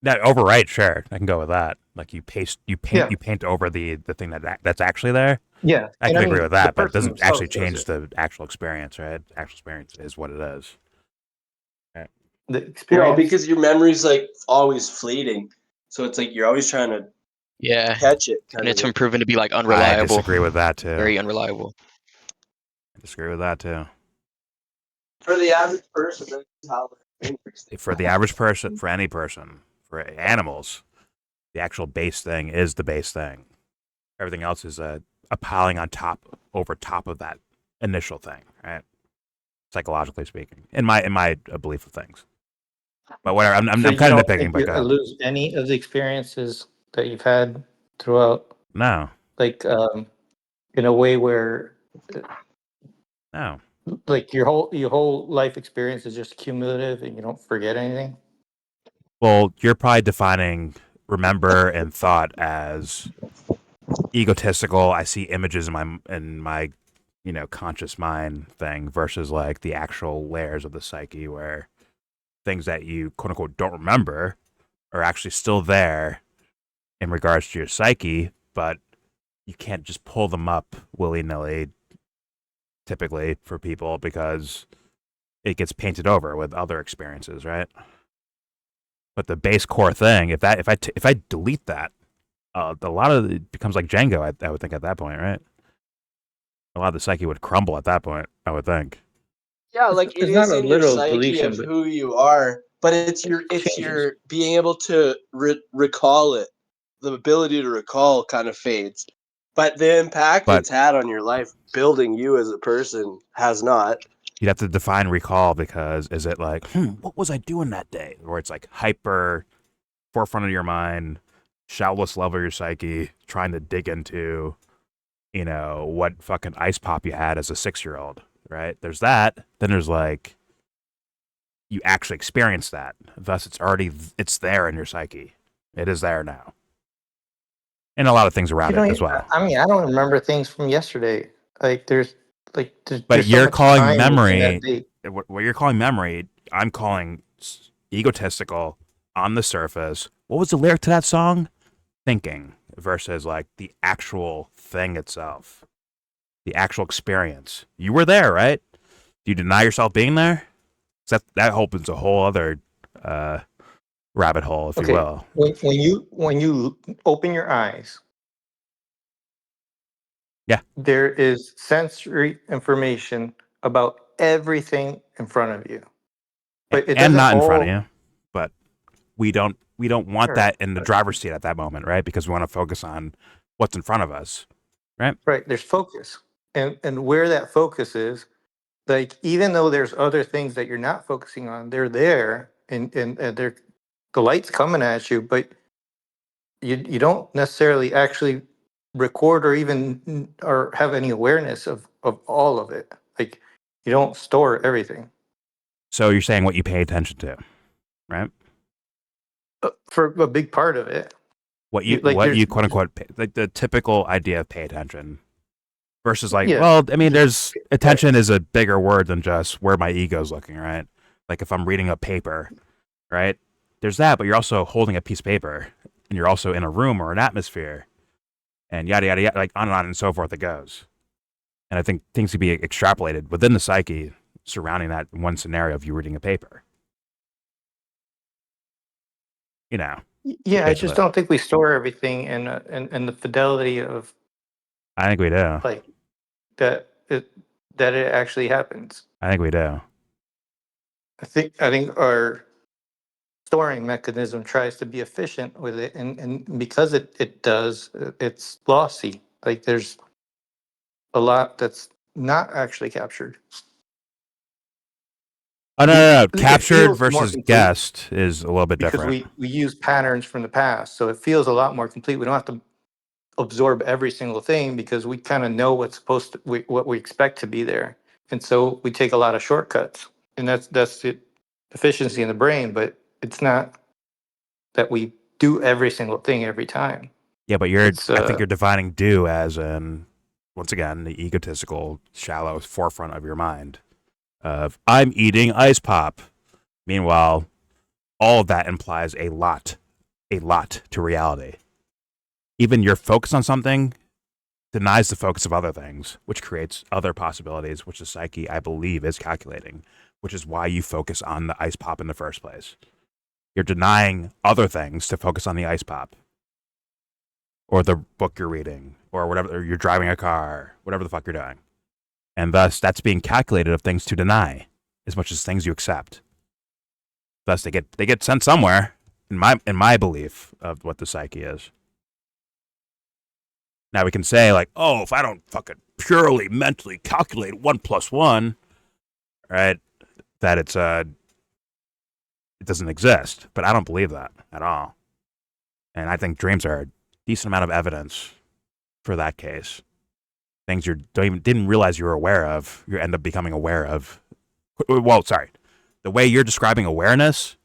That overwrite, sure, I can go with that. Like you paint over the thing that's actually there. Yeah, I can agree with that, but it doesn't actually change the actual experience, right? The actual experience is what it is. Right. The experience, because your memory's like always fleeting, so it's like you're always trying to catch it. And it's been proven to be like unreliable. I disagree with that too. Very unreliable. I disagree with that too. For the average person, that's how for the average person, for any person, for animals, the actual base thing is the base thing. Everything else is a piling on top, over top of that initial thing, right? Psychologically speaking, in my belief of things. But whatever, I'm kind of nitpicking. But you lose any of the experiences that you've had throughout. No. Like in a way where. No. Like your whole life experience is just cumulative, and you don't forget anything. Well, you're probably defining remember and thought as egotistical. I see images in my conscious mind thing versus like the actual layers of the psyche where things that you quote unquote don't remember are actually still there in regards to your psyche, but you can't just pull them up willy-nilly typically for people because it gets painted over with other experiences, right? But the base core thing, if I delete that, a lot of it becomes like Django. I would think at that point, right? A lot of the psyche would crumble at that point, I would think. Yeah, like it is in your psyche of who you are, but it's your being able to recall it. The ability to recall kind of fades. But the impact But- it's had on your life, building you as a person, has not. You'd have to define recall, because is it like, what was I doing that day? Or it's like hyper forefront of your mind, shallowest level of your psyche, trying to dig into, what fucking ice pop you had as a 6-year-old, right? There's that. Then there's like, you actually experience that. Thus, it's there in your psyche. It is there now. And a lot of things around it as well. I mean, I don't remember things from yesterday. Like there's But there's so you're much calling time within memory, that day. what you're calling memory, I'm calling egotistical on the surface. What was the lyric to that song? Thinking versus like the actual thing itself, the actual experience. You were there, right? Do you deny yourself being there? That opens a whole other rabbit hole, if you will. When you open your eyes, yeah, there is sensory information about everything in front of you, but it and doesn't not in all, front of you. But we don't want Sure. that in the driver's seat at that moment, right? Because we want to focus on what's in front of us, right? Right. There's focus, and where that focus is, like even though there's other things that you're not focusing on, they're there, and they're the light's coming at you, but you don't necessarily actually record or even or have any awareness of all of it. Like you don't store everything. So you're saying what you pay attention to, right? For a big part of it. What you quote unquote pay, like the typical idea of pay attention versus like, well, I mean, there's attention is a bigger word than just where my ego's looking, right? Like if I'm reading a paper, right? There's that, but you're also holding a piece of paper, and you're also in a room or an atmosphere, and yada yada yada, like on and so forth it goes. And I think things can be extrapolated within the psyche surrounding that one scenario of you reading a paper. Yeah, I just don't think we store everything in the fidelity of. I think we do. Like that it actually happens. I think we do. I think our storing mechanism tries to be efficient with it, and because it does, it's lossy. Like there's a lot that's not actually captured. Oh no! Captured versus guessed is a little bit different. Because we use patterns from the past, so it feels a lot more complete. We don't have to absorb every single thing because we kind of know what's what we expect to be there, and so we take a lot of shortcuts, and that's the efficiency in the brain. But it's not that we do every single thing every time. Yeah, but I think you're defining do as in, once again, the egotistical, shallow forefront of your mind of I'm eating ice pop. Meanwhile, all of that implies a lot to reality. Even your focus on something denies the focus of other things, which creates other possibilities, which the psyche, I believe, is calculating, which is why you focus on the ice pop in the first place. You're denying other things to focus on the ice pop, or the book you're reading, or whatever, or you're driving a car, whatever the fuck you're doing. And thus, that's being calculated of things to deny as much as things you accept. Thus, they get sent somewhere, in my belief of what the psyche is. Now we can say like, oh, if I don't fucking purely mentally calculate 1 + 1, right, that it doesn't exist. But I don't believe that at all. And I think dreams are a decent amount of evidence for that case. Things you didn't realize you were aware of, you end up becoming aware of. Well, sorry, the way you're describing awareness,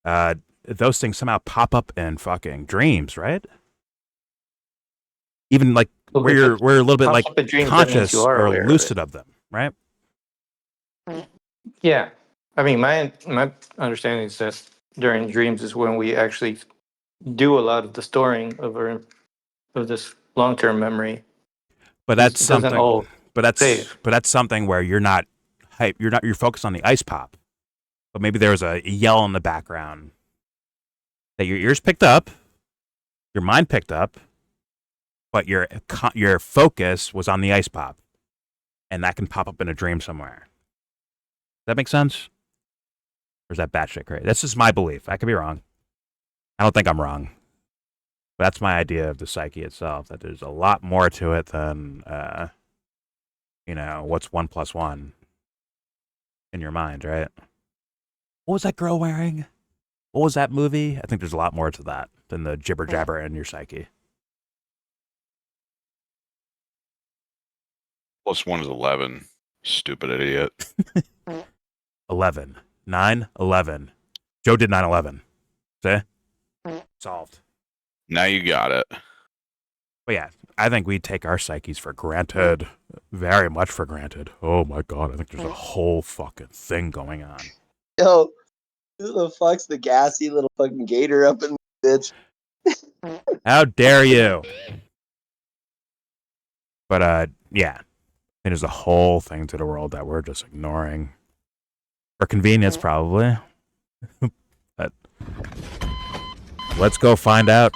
those things somehow pop up in fucking dreams, right? Even like we're a little bit like conscious or lucid of them, right? Yeah, I mean, my understanding is that during dreams is when we actually do a lot of the storing of this long-term memory. But that's something. But that's something where you're not hype. You're focused on the ice pop. But maybe there was a yell in the background that your ears picked up, your mind picked up, but your focus was on the ice pop, and that can pop up in a dream somewhere. Does that make sense? Or is that batshit crazy? That's just my belief. I could be wrong. I don't think I'm wrong. But that's my idea of the psyche itself, that there's a lot more to it than, what's 1 + 1 in your mind, right? What was that girl wearing? What was that movie? I think there's a lot more to that than the jibber jabber in your psyche. +1 is 11. Stupid idiot. 11. 9/11. Joe did 9/11. See? Solved. Now you got it. But yeah, I think we take our psyches for granted. Very much for granted. Oh my god, I think there's a whole fucking thing going on. Yo, who the fuck's the gassy little fucking gator up in the bitch? How dare you? But yeah. There's a whole thing to the world that we're just ignoring. For convenience, probably. But let's go find out.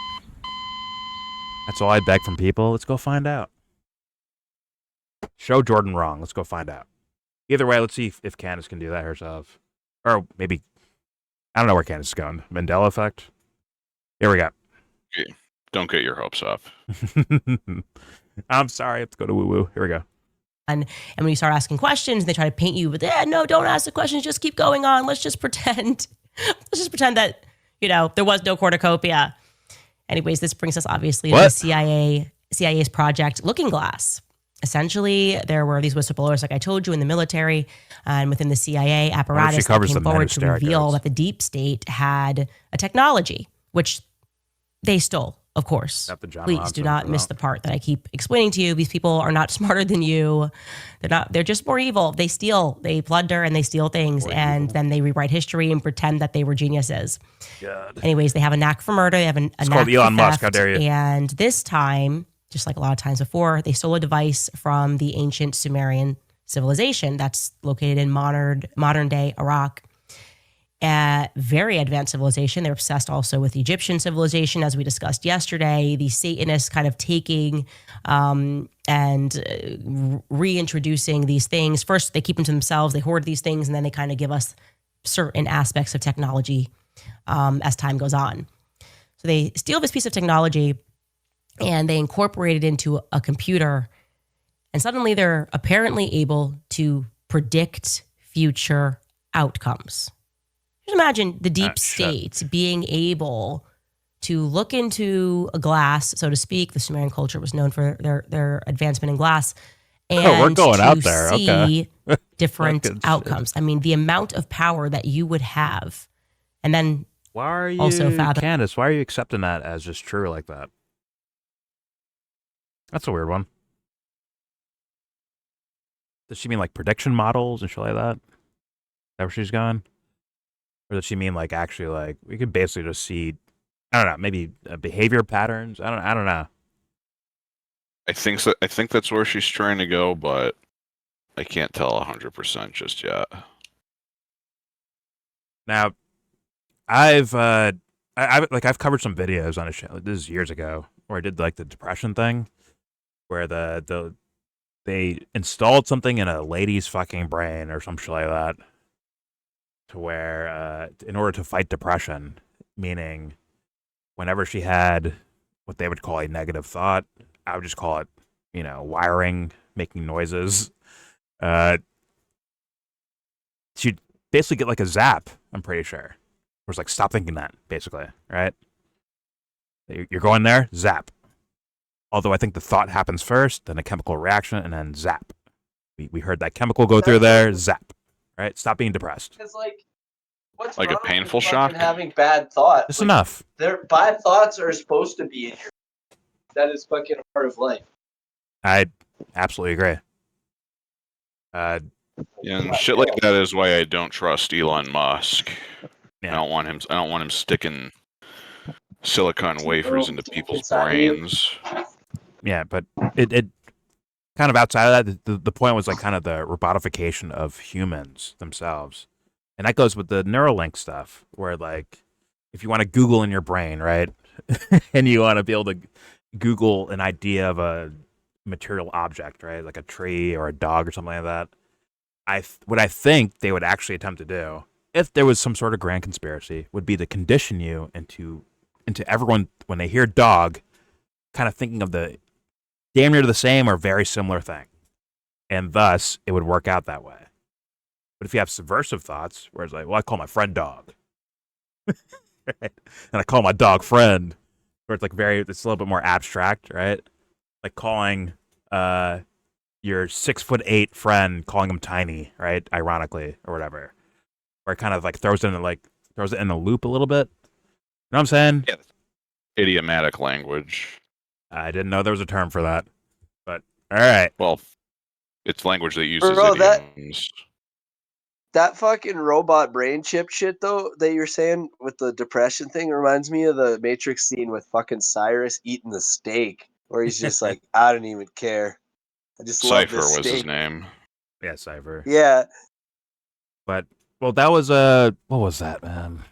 That's all I beg from people. Let's go find out. Show Jordan wrong. Let's go find out. Either way, let's see if Candace can do that herself. Or maybe, I don't know where Candace is going. Mandela effect? Here we go. Okay. Don't get your hopes up. I'm sorry. I have to go to woo-woo. Here we go. And when you start asking questions, they try to paint you with, no, don't ask the questions. Just keep going on. Let's just pretend. Let's just pretend that, there was no cornucopia. Anyways, this brings us obviously to the CIA's project Looking Glass. Essentially, there were these whistleblowers, like I told you, in the military and within the CIA apparatus that came forward to reveal that the deep state had a technology, which they stole, of course. Please do not miss the part that I keep explaining to you. These people are not smarter than you. They're just more evil. They steal, they plunder, and they steal things, and then they rewrite history and pretend that they were geniuses. God. Anyways, they have a knack for murder. They have a knack called for Elon theft, Musk. How dare you? And this time, just like a lot of times before, they stole a device from the ancient Sumerian civilization that's located in modern day Iraq. Very advanced civilization. They're obsessed also with Egyptian civilization, as we discussed yesterday. The Satanists kind of taking and reintroducing these things. First, they keep them to themselves. They hoard these things, and then they kind of give us certain aspects of technology as time goes on. So they steal this piece of technology, and they incorporate it into a computer, and suddenly they're apparently able to predict future outcomes. Just imagine the deep state being able to look into a glass, so to speak. The Sumerian culture was known for their advancement in glass. And we're going to out there. See Okay. different outcomes. I mean, the amount of power that you would have. And then why are you, also fathom. Candace, why are you accepting that as just true like that? That's a weird one. Does she mean like prediction models and shit like that? Is that where she's going? Or does she mean like actually like we could basically just see, I don't know, maybe behavior patterns? I don't know. I think that's where she's trying to go, but I can't tell 100% just yet. Now, I've covered some videos on a show. This is years ago, where I did like the depression thing, where they installed something in a lady's fucking brain or some shit like that, to where in order to fight depression, meaning whenever she had what they would call a negative thought, I would just call it, wiring, making noises. She'd basically get like a zap, I'm pretty sure. It was like, stop thinking that, basically, right? You're going there, zap. Although I think the thought happens first, then a chemical reaction, and then zap. We heard that chemical go through there, zap. Right? Stop being depressed. It's like, what's like a wrong painful with shock? having bad thoughts. Just enough. Bad thoughts are supposed to be in your. That is fucking a part of life. I absolutely agree. And shit like that is why I don't trust Elon Musk. Yeah. I don't want him sticking silicon wafers into people's brains. Yeah, but it kind of outside of that, the point was like kind of the robotification of humans themselves. And that goes with the Neuralink stuff, where like if you want to Google in your brain, right? And you want to be able to Google an idea of a material object, right? Like a tree or a dog or something like that. What I think they would actually attempt to do, if there was some sort of grand conspiracy, would be to condition you into into everyone when they hear dog, kind of thinking of the damn near the same or very similar thing. And thus, it would work out that way. But if you have subversive thoughts, where it's like, well, I call my friend dog. Right? And I call my dog friend, where it's like it's a little bit more abstract, right? Like calling your 6'8" friend, calling him tiny, right? Ironically, or whatever. Where it kind of like throws it in a loop a little bit. You know what I'm saying? Yeah. Idiomatic language. I didn't know there was a term for that. But all right. Well, it's language that uses Bro, idioms. That fucking robot brain chip shit though that you're saying with the depression thing reminds me of the Matrix scene with fucking Cyrus eating the steak, where he's just like, I don't even care. I just love Cypher this was steak. his name. Yeah, Cypher. Yeah. But well, that was what was that, man?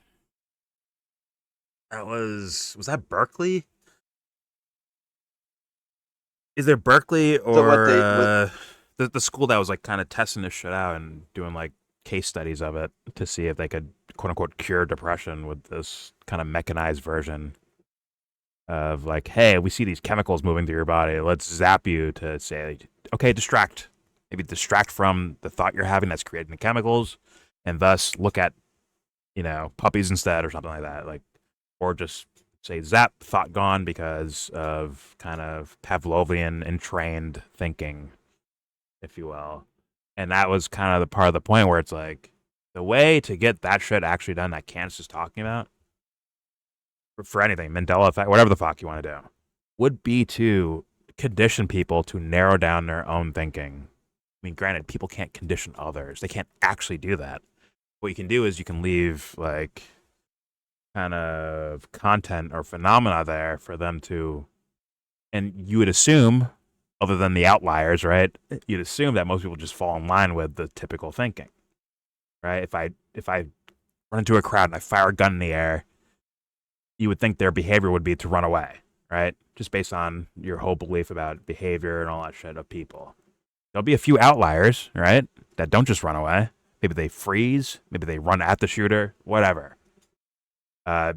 That was that Berkeley? Is there Berkeley or the school that was like kind of testing this shit out and doing like case studies of it to see if they could quote unquote cure depression with this kind of mechanized version of like, hey, we see these chemicals moving through your body. Let's zap you to say, okay, distract. Maybe distract from the thought you're having that's creating the chemicals, and thus look at, puppies instead or something like that. Like, or just say zap, thought gone because of kind of Pavlovian entrained thinking, if you will. And that was kind of the part of the point where it's like the way to get that shit actually done that Candace is talking about for anything, Mandela effect, whatever the fuck you want to do, would be to condition people to narrow down their own thinking. I mean, granted, people can't condition others. They can't actually do that. What you can do is you can leave like kind of content or phenomena there for them to, and you would assume, other than the outliers, right? You'd assume that most people just fall in line with the typical thinking, right? If I run into a crowd and I fire a gun in the air, you would think their behavior would be to run away, right? Just based on your whole belief about behavior and all that shit of people. There'll be a few outliers, right, that don't just run away. Maybe they freeze. Maybe they run at the shooter. Whatever. But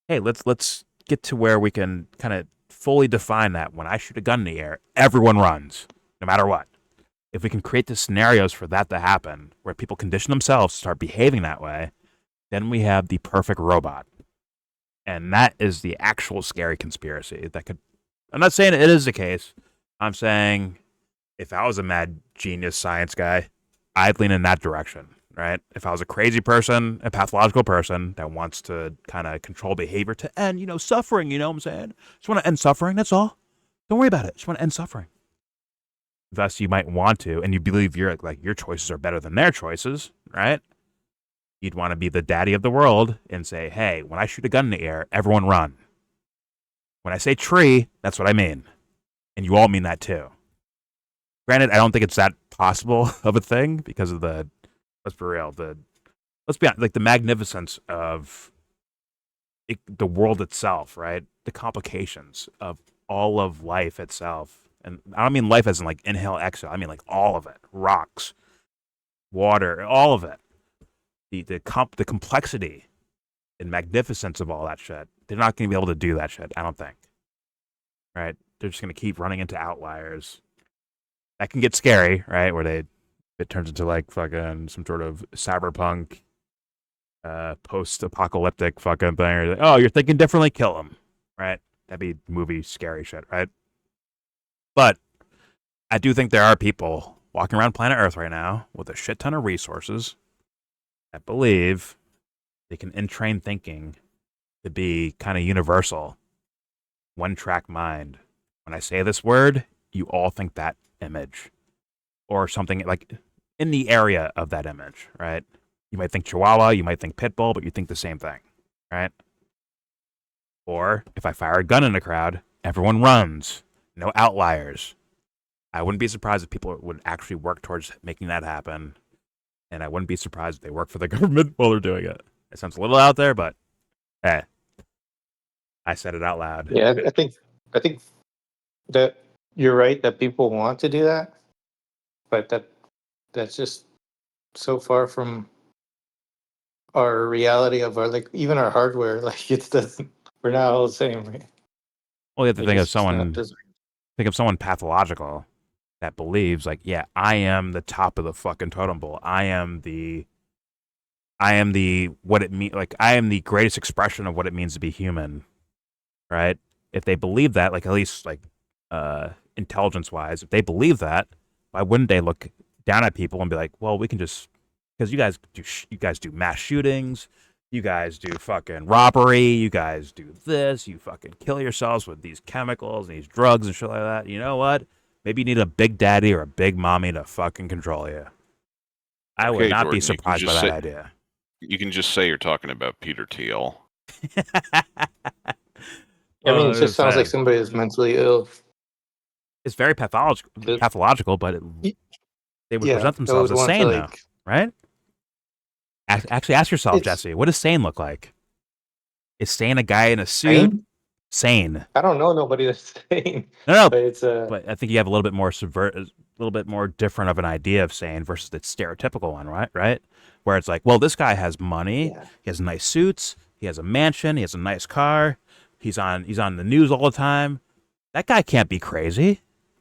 hey, let's get to where we can kind of fully define that. When I shoot a gun in the air, everyone runs, no matter what. If we can create the scenarios for that to happen, where people condition themselves to start behaving that way, then we have the perfect robot. And that is the actual scary conspiracy that could. I'm not saying it is the case. I'm saying if I was a mad genius science guy, I'd lean in that direction, right? If I was a crazy person, a pathological person that wants to kind of control behavior to end, suffering, you know what I'm saying? Just want to end suffering, that's all. Don't worry about it. Just want to end suffering. Thus, you might want to, and you believe your choices are better than their choices, right? You'd want to be the daddy of the world and say, hey, when I shoot a gun in the air, everyone run. When I say tree, that's what I mean. And you all mean that too. Granted, I don't think it's that possible of a thing because of let's be real, let's be honest, like the magnificence of the world itself, right? The complications of all of life itself. And I don't mean life as in like inhale, exhale. I mean like all of it. Rocks, water, all of it. The complexity and magnificence of all that shit. They're not going to be able to do that shit, I don't think. Right? They're just going to keep running into outliers. That can get scary, right? Where it turns into like fucking some sort of cyberpunk, post-apocalyptic fucking thing. Or like, oh, you're thinking differently, kill them, right? That'd be movie scary shit, right? But I do think there are people walking around planet Earth right now with a shit ton of resources that believe they can entrain thinking to be kind of universal, one-track mind. When I say this word, you all think that image or something like in the area of that image, right? You might think Chihuahua, you might think Pitbull, but you think the same thing, right? Or if I fire a gun in a crowd, everyone runs, no outliers. I wouldn't be surprised if people would actually work towards making that happen, and I wouldn't be surprised if they work for the government while they're doing it. It sounds a little out there, but hey, I said it out loud. Yeah, I think that you're right that people want to do that, but that's just so far from our reality of our like even our hardware, like it doesn't. We're not all the same. Right? Well, you have to think of someone pathological that believes like, yeah, I am the top of the fucking totem pole. I am the what it mean, like I am the greatest expression of what it means to be human, right? If they believe that, like at least like intelligence wise, if they believe that, why wouldn't they look down at people and be like, well, we can just, because you guys do mass shootings, you guys do fucking robbery, you guys do this, you fucking kill yourselves with these chemicals and these drugs and shit like that. You know what? Maybe you need a big daddy or a big mommy to fucking control you. I would not be surprised by that idea. You can just say you're talking about Peter Thiel. I mean, it just sounds like somebody is mentally ill. It's very pathological, but they would present themselves as sane, though, right? Actually, ask yourself, Jesse, what does sane look like? Is sane a guy in a suit? Sane. I don't know nobody that's sane. No, but but I think you have a little bit more different of an idea of sane versus the stereotypical one, right? Where it's like, well, this guy has money, he has nice suits, he has a mansion, he has a nice car, he's on the news all the time. That guy can't be crazy,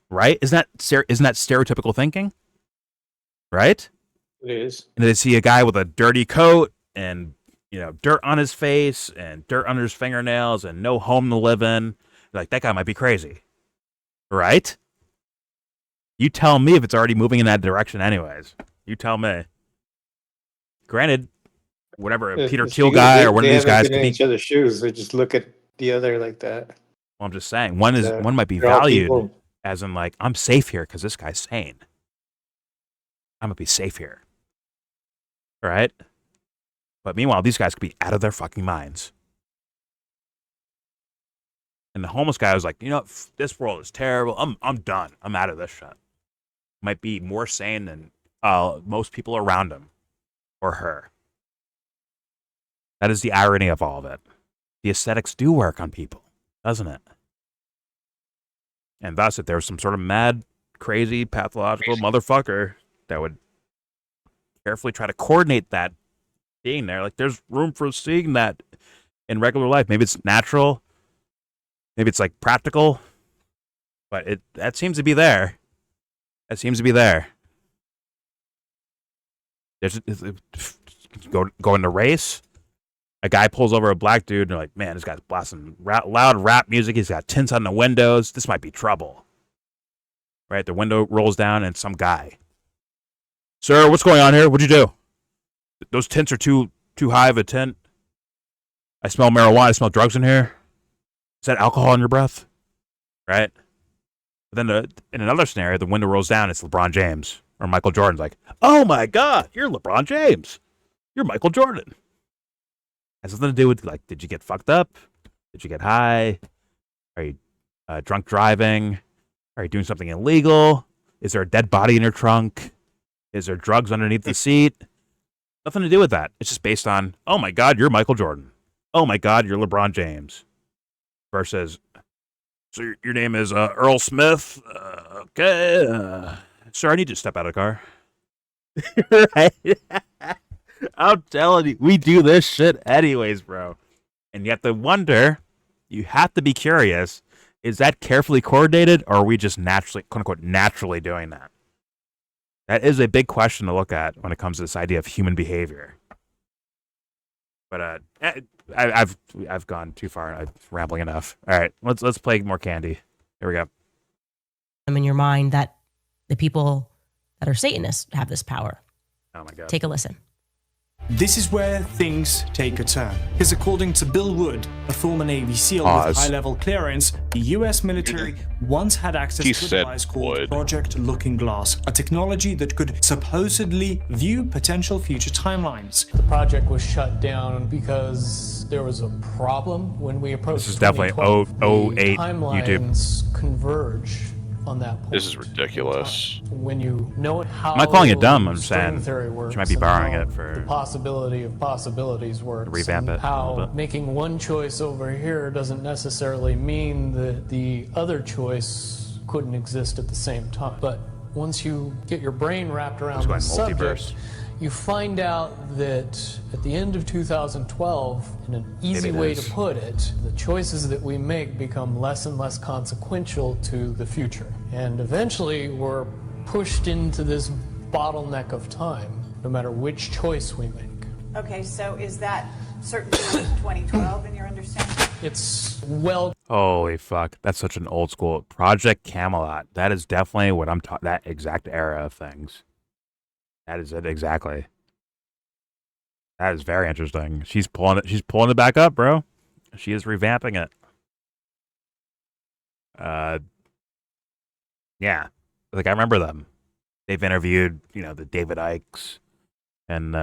right? Isn't that stereotypical thinking? Right? It is. And they see a guy with a dirty coat and, you know, dirt on his face and dirt under his fingernails and no home to live in. Like, that guy might be crazy. Right? You tell me if it's already moving in that direction anyways. You tell me. Granted, whatever, Peter Thiel guy or one of these guys could be in each other's shoes. They just look at the other like that. Well, I'm just saying, one might be valued as in like, I'm safe here because this guy's sane. I'm gonna be safe here. Right? But meanwhile, these guys could be out of their fucking minds. And the homeless guy was like, you know, this world is terrible. I'm done. I'm out of this shit. Might be more sane than most people around him or her. That is the irony of all of it. The aesthetics do work on people, doesn't it? And thus, if there was some sort of mad, crazy, pathological motherfucker that would carefully try to coordinate that being there, like there's room for seeing that in regular life. Maybe it's natural, maybe it's like practical, but that seems to be there. That seems to be there. There's go in the race. A guy pulls over a black dude, and they're like, man, this guy's blasting loud rap music. He's got tints on the windows. This might be trouble. Right? The window rolls down, and some guy. Sir, what's going on here? What'd you do? Those tints are too high of a tint. I smell marijuana. I smell drugs in here. Is that alcohol in your breath? Right? But then in another scenario, the window rolls down. It's LeBron James or Michael Jordan's like, oh my God, you're LeBron James. You're Michael Jordan. Has something to do with, like, did you get fucked up? Did you get high? Are you drunk driving? Are you doing something illegal? Is there a dead body in your trunk? Is there drugs underneath the seat? Nothing to do with that. It's just based on, oh my God, you're Michael Jordan. Oh my God, you're LeBron James. Versus, so your name is Earl Smith? Okay. Sir, I need you to step out of the car. Right? I'm telling you, we do this shit anyways, bro. And you have to wonder, you have to be curious, is that carefully coordinated, or are we just naturally, quote unquote, naturally doing that? That is a big question to look at when it comes to this idea of human behavior. But I've gone too far. I'm rambling enough. All right, let's play more candy. Here we go. In your mind that the people that are Satanists have this power. Oh my God. Take a listen. This is where things take a turn, because according to Bill Wood, a former Navy SEAL with high-level clearance, the US military once had access to a device called Project Looking Glass, a technology that could supposedly view potential future timelines. The project was shut down because there was a problem when we approached. This is definitely 08 timelines converge on that point. This is ridiculous. When you know how I'm not calling it dumb. I'm saying theory works, you might be borrowing it for the possibility of possibilities works. Revamp it. How making one choice over here doesn't necessarily mean that the other choice couldn't exist at the same time. But once you get your brain wrapped around the subject, you find out that at the end of 2012, in an easy way to put it, the choices that we make become less and less consequential to the future. And eventually we're pushed into this bottleneck of time, no matter which choice we make. Okay, so is that certainly 2012 in your understanding? It's well. Holy fuck. That's such an old school. Project Camelot. That is definitely what I'm talking, that exact era of things. That is it exactly. That is very interesting. She's pulling it back up, bro. She is revamping it. Yeah. Like I remember them. They've interviewed, the David Ikes and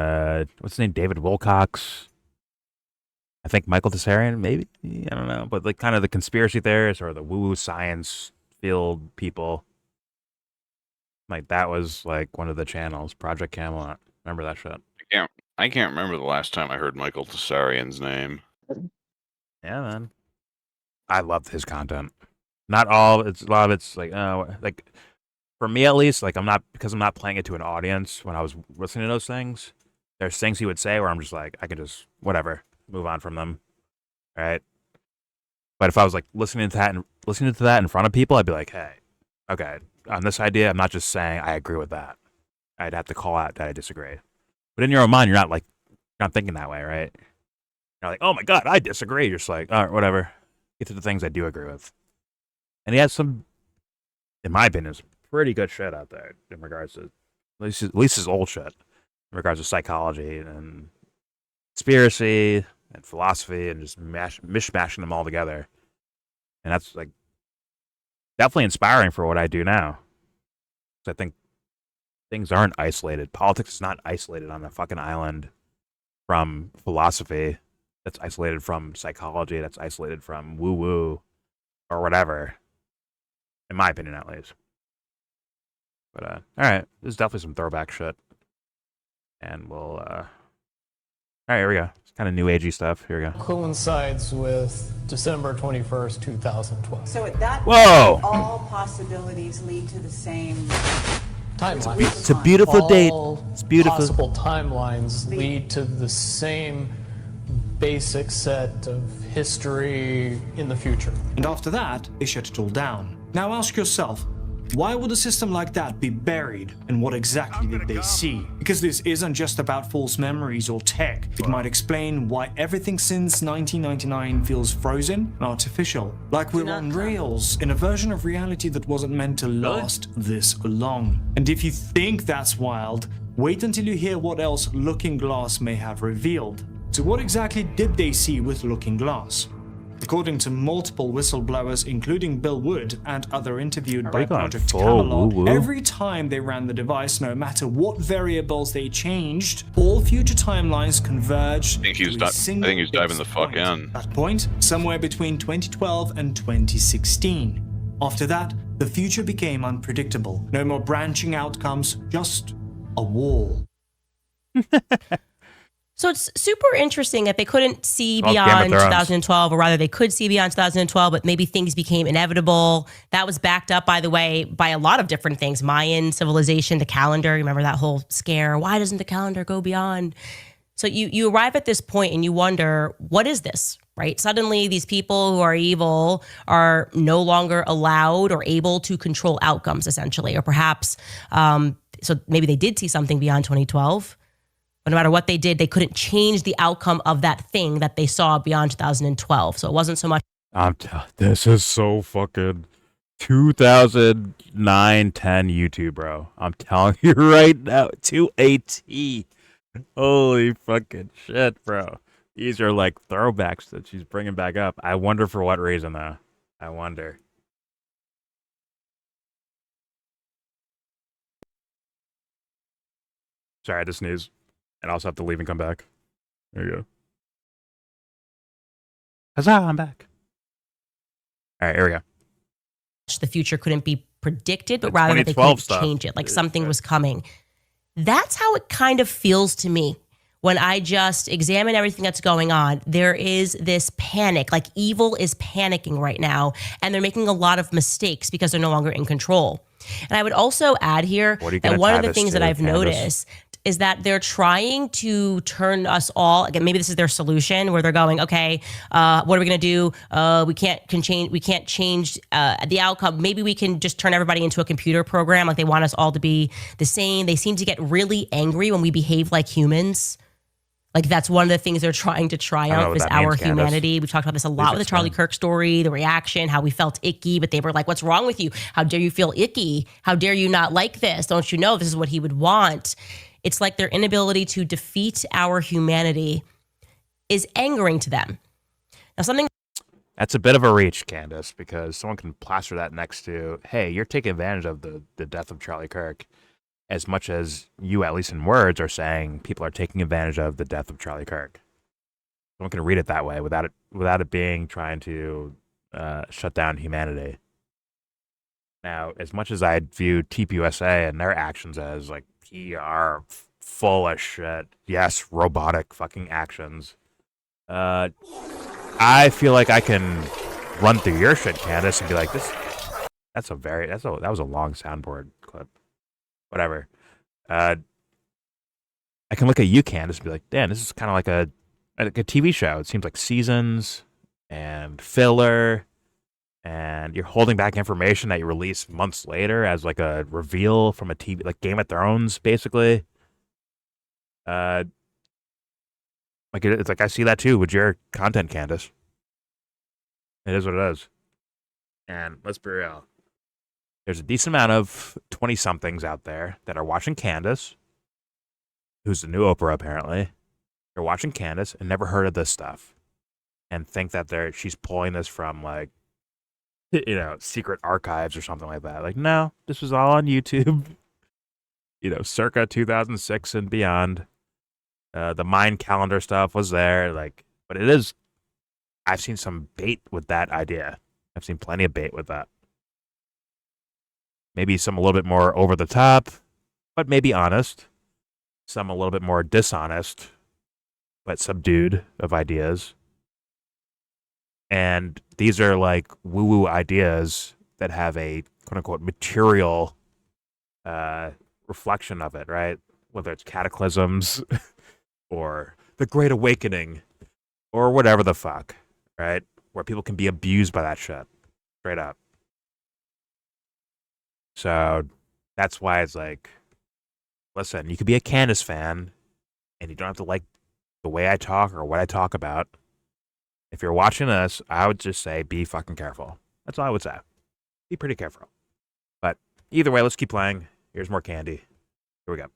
what's his name? David Wilcox. I think Michael Tessarian, maybe? I don't know. But like kind of the conspiracy theorists or the woo-woo science field people. Like that was like one of the channels, Project Camelot. Remember that shit? I can't remember the last time I heard Michael Tessarian's name. Yeah, man. I loved his content. Not all. It's a lot of it's like like for me at least. Like I'm not playing it to an audience. When I was listening to those things, there's things he would say where I'm just like I can just whatever move on from them, right? But if I was like listening to that in front of people, I'd be like, hey, okay, on this idea, I'm not just saying I agree with that. I'd have to call out that I disagree. But in your own mind, you're not thinking that way, right? You're like, oh my God, I disagree. You're just like, all right, whatever. Get to the things I do agree with. And he has some, in my opinion, some pretty good shit out there in regards to, at least his old shit, in regards to psychology and conspiracy and philosophy and just mishmashing them all together. And that's like definitely inspiring for what I do now. So I think things aren't isolated. Politics is not isolated on a fucking island from philosophy. That's isolated from psychology. That's isolated from woo-woo or whatever. In my opinion, at least. But, all right. There's definitely some throwback shit. And we'll, all right, here we go. It's kind of new agey stuff. Here we go. Coincides with December 21st, 2012. So at that Whoa! point, all possibilities lead to the same timeline. It's a beautiful date. It's beautiful. Possible timelines lead to the same basic set of history in the future. And after that, they shut it all down. Now ask yourself, why would a system like that be buried, and what exactly did they see? Because this isn't just about false memories or tech. It might explain why everything since 1999 feels frozen and artificial, like we're on rails in a version of reality that wasn't meant to last this long. And if you think that's wild, wait until you hear what else Looking Glass may have revealed. So what exactly did they see with Looking Glass? According to multiple whistleblowers, including Bill Wood and other interviewed by Project Camelot, every time they ran the device, no matter what variables they changed, all future timelines converged. I think he was diving the fuck in. That point, somewhere between 2012 and 2016. After that, the future became unpredictable. No more branching outcomes, just a wall. So it's super interesting that they couldn't see beyond 2012, or rather they could see beyond 2012, but maybe things became inevitable. That was backed up, by the way, by a lot of different things. Mayan civilization, the calendar, remember that whole scare? Why doesn't the calendar go beyond? So you arrive at this point and you wonder, what is this, right? Suddenly these people who are evil are no longer allowed or able to control outcomes, essentially. Or perhaps, so maybe they did see something beyond 2012. But no matter what they did, they couldn't change the outcome of that thing that they saw beyond 2012. So it wasn't so much. This is so fucking 2009, 10 YouTube, bro. I'm telling you right now, to a T. Holy fucking shit, bro. These are like throwbacks that she's bringing back up. I wonder for what reason, though. I wonder. Sorry, I had to sneeze. And I also have to leave and come back. There you go. Huzzah, I'm back. All right, here we go. The future couldn't be predicted, but rather that they couldn't change it, like something was coming. That's how it kind of feels to me when I just examine everything that's going on. There is this panic, like evil is panicking right now, and they're making a lot of mistakes because they're no longer in control. And I would also add here that one of the things that I've noticed is that they're trying to turn us all, again, maybe this is their solution, where they're going, okay, what are we going to do? We can't change the outcome. Maybe we can just turn everybody into a computer program. Like, they want us all to be the same. They seem to get really angry when we behave like humans. Like, that's one of the things they're trying to triumph is our humanity. We've talked about this a lot with the Charlie Kirk story, the reaction, how we felt icky, but they were like, what's wrong with you? How dare you feel icky? How dare you not like this? Don't you know this is what he would want? It's like their inability to defeat our humanity is angering to them. Now, something that's a bit of a reach, Candace, because someone can plaster that next to, hey, you're taking advantage of the death of Charlie Kirk, as much as you, at least in words, are saying people are taking advantage of the death of Charlie Kirk. Someone can read it that way without it being trying to shut down humanity. Now, as much as I view TPUSA and their actions as like PR full of shit, yes, robotic fucking actions, I feel like I can run through your shit, Candace, and be like, that was a long soundboard clip. Whatever. I can look at you, Candace, and be like, damn, this is kind of like a TV show. It seems like seasons and filler, and you're holding back information that you release months later as like a reveal from a TV, like Game of Thrones, basically. Like it's like I see that too with your content, Candace. It is what it is. And let's be real. There's a decent amount of 20-somethings out there that are watching Candace, who's the new Oprah apparently. They're watching Candace and never heard of this stuff, and think that she's pulling this from like, secret archives or something like that. Like, no, this was all on YouTube. Circa 2006 and beyond. The Mind calendar stuff was there, but it is. I've seen some bait with that idea. I've seen plenty of bait with that. Maybe some a little bit more over the top, but maybe honest. Some a little bit more dishonest, but subdued of ideas. And these are like woo-woo ideas that have a quote-unquote material reflection of it, right? Whether it's cataclysms or the Great Awakening or whatever the fuck, right? Where people can be abused by that shit, straight up. So that's why it's like, listen, you could be a Candace fan and you don't have to like the way I talk or what I talk about. If you're watching this, I would just say be fucking careful. That's all I would say. Be pretty careful. But either way, let's keep playing. Here's more candy. Here we go.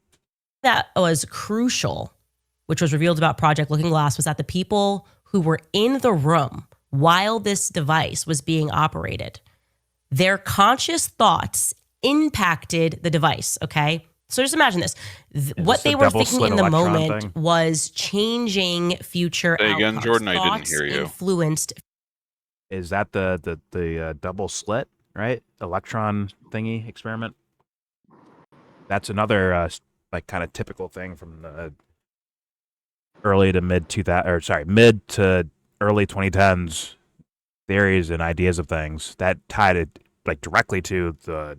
That was crucial, which was revealed about Project Looking Glass, was that the people who were in the room while this device was being operated, their conscious thoughts impacted the device, okay? So just imagine this. What they were thinking in the moment was changing future outcomes. Again, Jordan, I didn't hear you. Influenced. Is that the double slit, right? Electron thingy experiment? That's another kind of typical thing from the mid to early 2010s theories and ideas of things that tied it like directly to the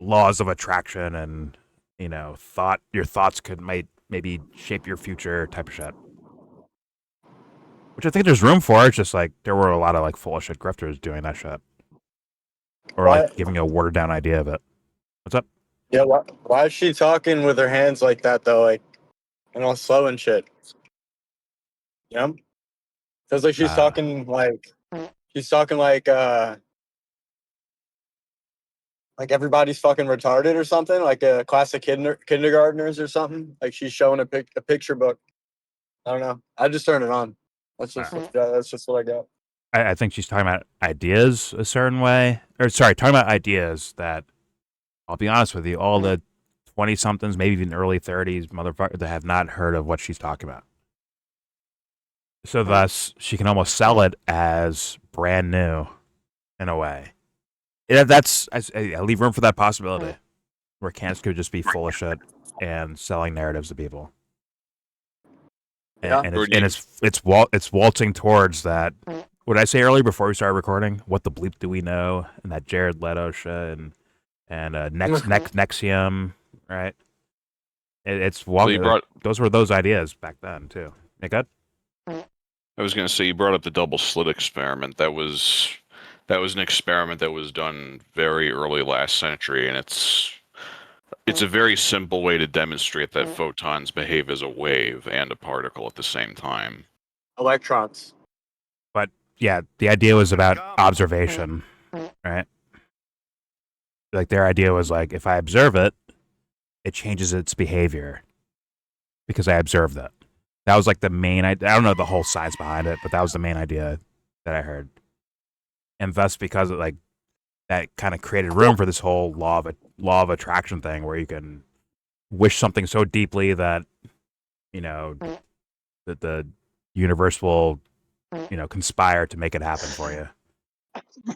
laws of attraction and your thoughts could maybe shape your future type of shit, which I think there's room for. It's just like there were a lot of like full of shit grifters doing that shit, or like giving a watered down idea of it. What's up? Yeah, why is she talking with her hands like that though, like and all slow and shit? Feels like she's talking like everybody's fucking retarded or something, like a class of kindergartners or something. Like she's showing a picture book. I don't know. I just turned it on. That's just what I got. I think she's talking about ideas a certain way, talking about ideas that, I'll be honest with you, all the 20-somethings, maybe even early 30s motherfuckers that have not heard of what she's talking about. So thus, she can almost sell it as brand new, in a way. I leave room for that possibility, where Candace could just be full of shit and selling narratives to people. And it's waltzing towards that. What did I say earlier before we started recording? What the bleep do we know? And that Jared Leto shit and Nexium, right? It's walking. Those were those ideas back then too. Make up. I was going to say, you brought up the double slit experiment. That was an experiment that was done very early last century, and it's a very simple way to demonstrate that photons behave as a wave and a particle at the same time. Electrons. But yeah, the idea was about observation, right? Like their idea was like, if I observe it, it changes its behavior because I observed it. That was like the main idea. I don't know the whole science behind it, but that was the main idea that I heard. And thus, because of like that kind of created room for this whole law of attraction thing, where you can wish something so deeply that that the universe will conspire to make it happen for you.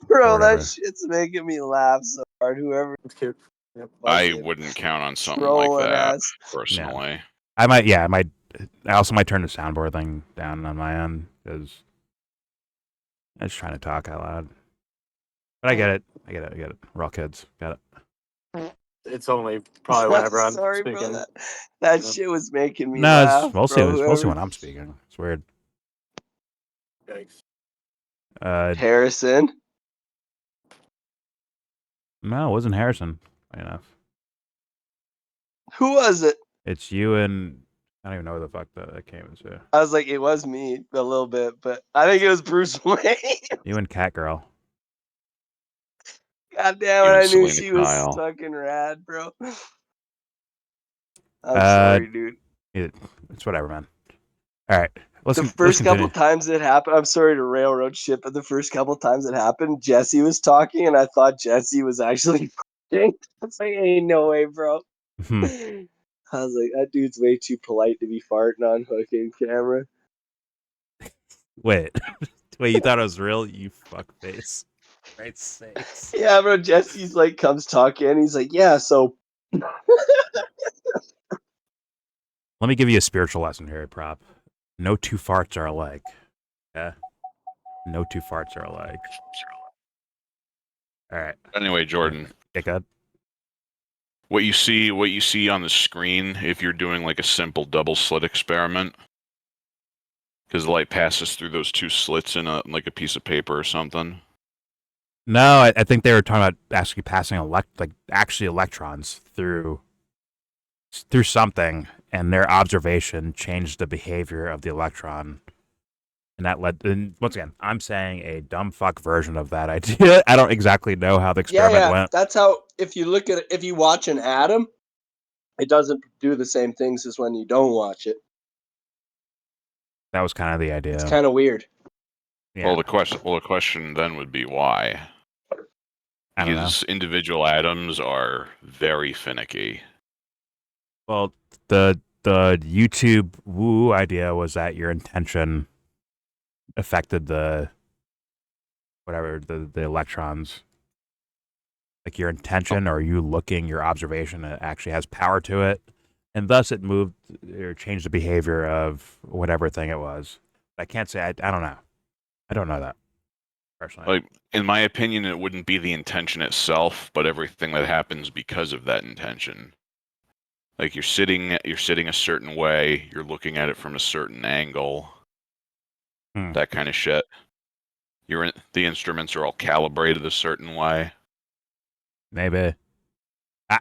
Bro, that shit's making me laugh so hard. Whoever. I wouldn't count on something like that personally. Yeah. I might. I also might turn the soundboard thing down on my end because I'm just trying to talk out loud. But I get it. We're all kids. Got it. It's only probably whenever I'm Sorry, speaking. bro. That shit was making me laugh. It's mostly when I'm speaking. It's weird. Yikes. Harrison? No, it wasn't Harrison. Funny enough. Who was it? It's you and I don't even know who the fuck that came into. I was like, it was me a little bit, but I think it was Bruce Wayne. You and Catgirl. God damn it, I knew she was fucking rad, bro. I'm sorry, dude. It's whatever, man. All right. The first couple times it happened, I'm sorry to railroad shit, but the first couple times it happened, Jesse was talking, and I thought Jesse was actually farting. I was like, ain't no way, bro. I was like, that dude's way too polite to be farting on fucking camera. Wait, you thought it was real? You fuckface. Right sakes. Yeah, bro, Jesse's like, comes talking, he's like, yeah, so. Let me give you a spiritual lesson here, Prop. No two farts are alike. Yeah? No two farts are alike. All right. Anyway, Jordan. Yeah, go ahead. What you see on the screen, if you're doing like a simple double slit experiment, because the light passes through those two slits in like a piece of paper or something. No, I think they were talking about actually passing electrons through something, and their observation changed the behavior of the electron. And that led, and once again, I'm saying a dumb fuck version of that idea. I don't exactly know how the experiment went. That's how, if you look at it, if you watch an atom, it doesn't do the same things as when you don't watch it. That was kind of the idea. It's kind of weird. Yeah. Well, the question then would be why? Because individual atoms are very finicky. Well, the YouTube woo idea was that your intention affected the electrons. Like your intention or you looking, your observation, it actually has power to it. And thus it moved or changed the behavior of whatever thing it was. I can't say, I don't know. I don't know that, personally. Like, in my opinion, it wouldn't be the intention itself, but everything that happens because of that intention. Like you're sitting a certain way, you're looking at it from a certain angle, that kind of shit. The instruments are all calibrated a certain way. Maybe.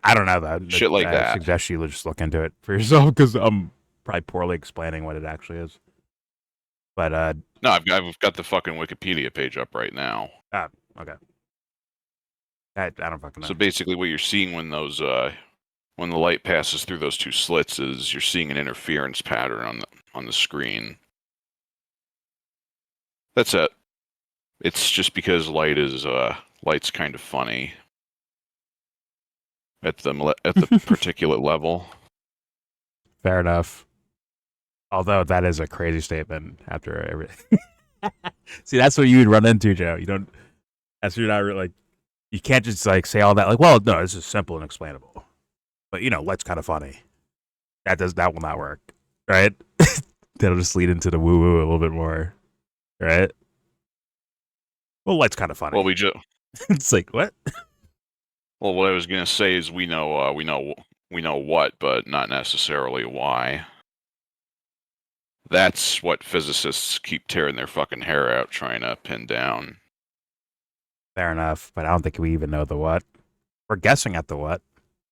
I don't know that. Shit like that. I suggest you just look into it for yourself because I'm probably poorly explaining what it actually is. But no, I've got the fucking Wikipedia page up right now. Okay. I don't fucking know. So basically, what you're seeing when the light passes through those two slits is you're seeing an interference pattern on the screen. That's it. It's just because light's kind of funny at the particulate level. Fair enough. Although that is a crazy statement after everything. See, that's what you would run into, Joe. You don't. That's what you're not really like. You can't just like say all that. Like, well, no, this is simple and explainable. But light's kind of funny. That will not work, right? That'll just lead into the woo woo a little bit more, right? Well, light's kind of funny. Well, it's like what? Well, what I was gonna say is we know We know what, but not necessarily why. That's what physicists keep tearing their fucking hair out trying to pin down. Fair enough, but I don't think we even know the what. We're guessing at the what.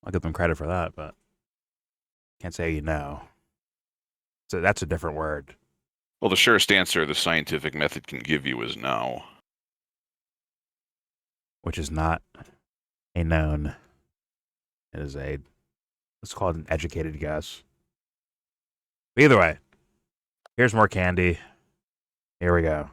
I'll give them credit for that, but can't say you know. So that's a different word. Well, the surest answer the scientific method can give you is no. Which is not a known. It is a, let's call it an educated guess. But either way, here's more candy. Here we go.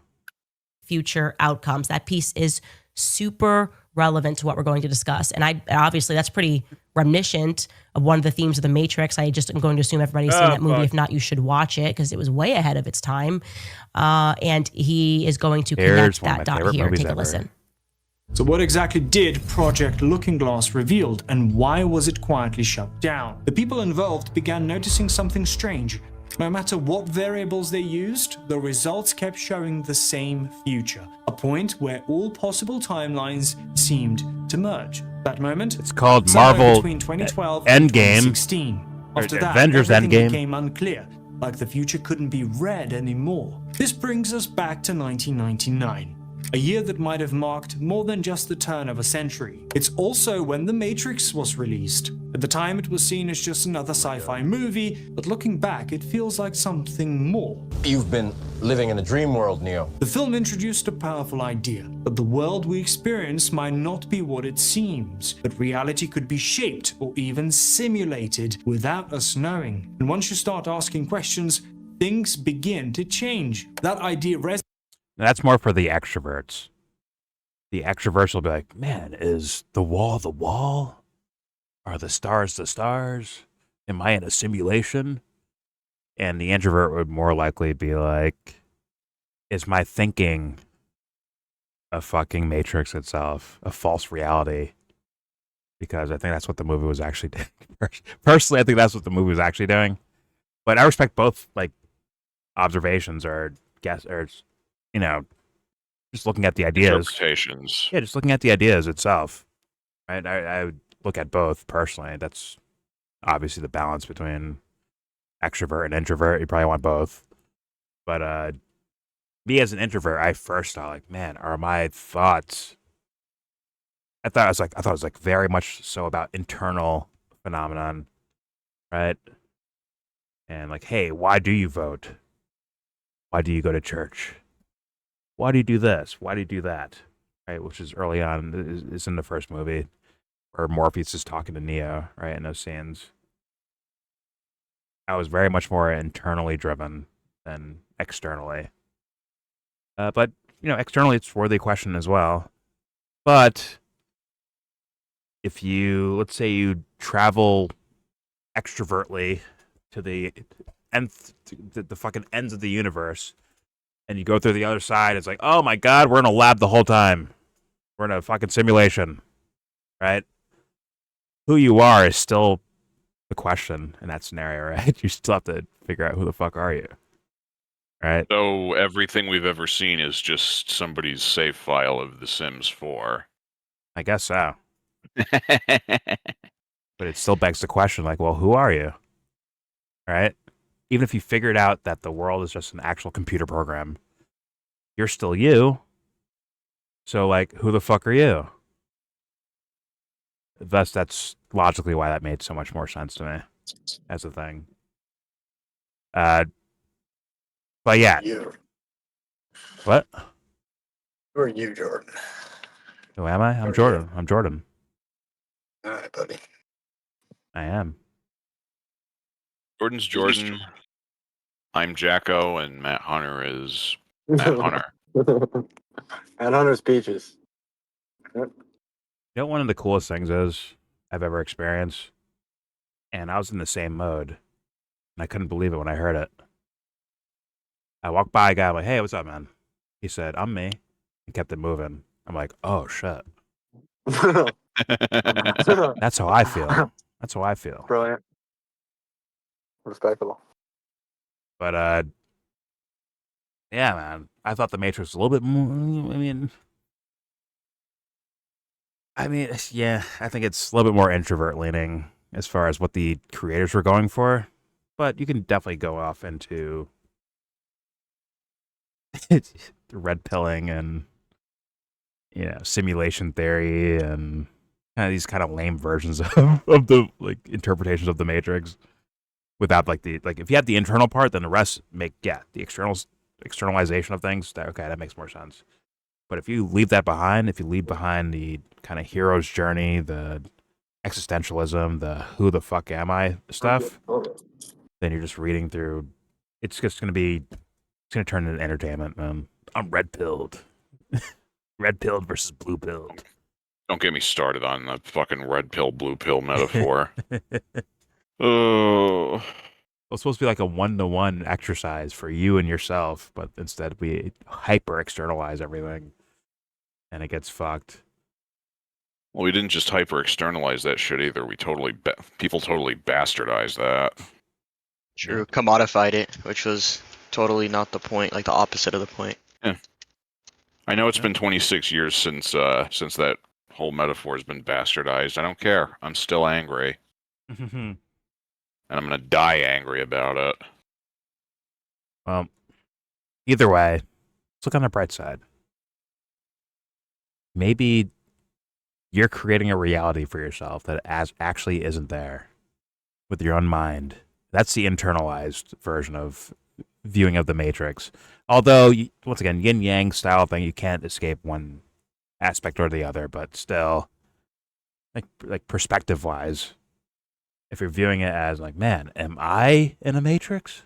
Future outcomes. That piece is super relevant to what we're going to discuss. And obviously that's pretty reminiscent of one of the themes of The Matrix. I just am going to assume everybody's seen that movie. If not, you should watch it because it was way ahead of its time. And he is going to connect that dot here. Take a listen. So what exactly did Project Looking Glass reveal, and why was it quietly shut down? The people involved began noticing something strange. No matter what variables they used, the results kept showing the same future, a point where all possible timelines seemed to merge. That moment, it's called Marvel between 2012 Endgame. and 2016. After that, Avengers everything Endgame became unclear, like the future couldn't be read anymore. This brings us back to 1999. A year that might have marked more than just the turn of a century. It's also when The Matrix was released. At the time, it was seen as just another sci-fi movie, but looking back, it feels like something more. You've been living in a dream world, Neo. The film introduced a powerful idea, that the world we experience might not be what it seems, that reality could be shaped or even simulated without us knowing. And once you start asking questions, things begin to change. That idea That's more for the extroverts. The extroverts will be like, man, is the wall the wall? Are the stars the stars? Am I in a simulation? And the introvert would more likely be like, is my thinking a fucking matrix itself, a false reality? Because I think that's what the movie was actually doing. Personally, I think that's what the movie was actually doing. But I respect both, like, observations or guess or, you know, just looking at the ideas. Interpretations. Yeah, just looking at the ideas itself. Right? I would look at both personally. That's obviously the balance between extrovert and introvert. You probably want both. But me as an introvert, I first thought like, man, are my thoughts? I thought it was like very much so about internal phenomenon, right? And like, hey, why do you vote? Why do you go to church? Why do you do this? Why do you do that? Right, which is early on, is in the first movie, where Morpheus is talking to Neo, right, in those scenes. I was very much more internally driven than externally. But, you know, externally it's worthy question as well. But if you, let's say you travel extrovertly to the fucking ends of the universe, and you go through the other side, it's like, oh my god, we're in a lab the whole time. We're in a fucking simulation, right? Who you are is still the question in that scenario, right? You still have to figure out who the fuck are you, right? So everything we've ever seen is just somebody's save file of The Sims 4. I guess so. But it still begs the question, like, well, who are you? Right? Even if you figured out that the world is just an actual computer program, you're still you. So, like, who the fuck are you? Thus, that's logically why that made so much more sense to me as a thing. But yeah. You. What? Who are you, Jordan? Who am I? I'm Jordan. I'm Jordan. All right, buddy. I am. Jordan's Jordan. I'm Jacko, and Matt Hunter is Matt Hunter. Matt Hunter's Peaches. Yep. You know what one of the coolest things is I've ever experienced? And I was in the same mode, and I couldn't believe it when I heard it. I walked by a guy, I'm like, hey, what's up, man? He said, I'm me. He kept it moving. I'm like, oh, shit. That's how I feel. That's how I feel. Brilliant. Respectable. But, yeah, man. I thought The Matrix was a little bit more, I mean, yeah, I think it's a little bit more introvert leaning. as far as what the creators were going for, but you can definitely go off into red pilling and simulation theory and kind of these kind of lame versions of the like interpretations of the Matrix. Without like if you have the internal part, then the rest the externalization of things. That makes more sense. But if you leave that behind, if you leave behind the kind of hero's journey, the existentialism, the who the fuck am I stuff, then you're just reading through. It's just going to turn into entertainment. I'm red pilled. Red pilled versus blue pilled. Don't get me started on the fucking red pill, blue pill metaphor. Oh. It's supposed to be like a 1-to-1 exercise for you and yourself, but instead we hyper externalize everything, and it gets fucked. Well, we didn't just hyper externalize that shit either. We people totally bastardized that. True, commodified it, which was totally not the point, like the opposite of the point. Yeah. I know it's been 26 years since that whole metaphor has been bastardized. I don't care. I'm still angry. And I'm going to die angry about it. Well, either way, let's look on the bright side. Maybe you're creating a reality for yourself that actually isn't there with your own mind. That's the internalized version of viewing of the Matrix. Although, once again, yin-yang style thing, you can't escape one aspect or the other, but still, like perspective-wise, if you're viewing it as like, man, am I in a Matrix?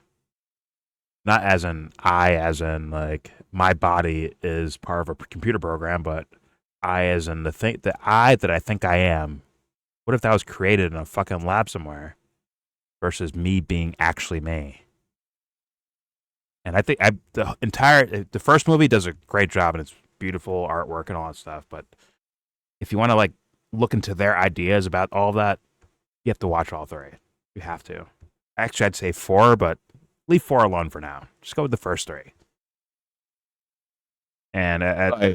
Not as in like my body is part of a computer program, but I as in the I that I think I am. What if that was created in a fucking lab somewhere versus me being actually me? And I think the first movie does a great job, and it's beautiful artwork and all that stuff. But if you want to like look into their ideas about all of that, you have to watch all three. You have to. Actually, I'd say 4, but leave 4 alone for now. Just go with the first 3. And okay.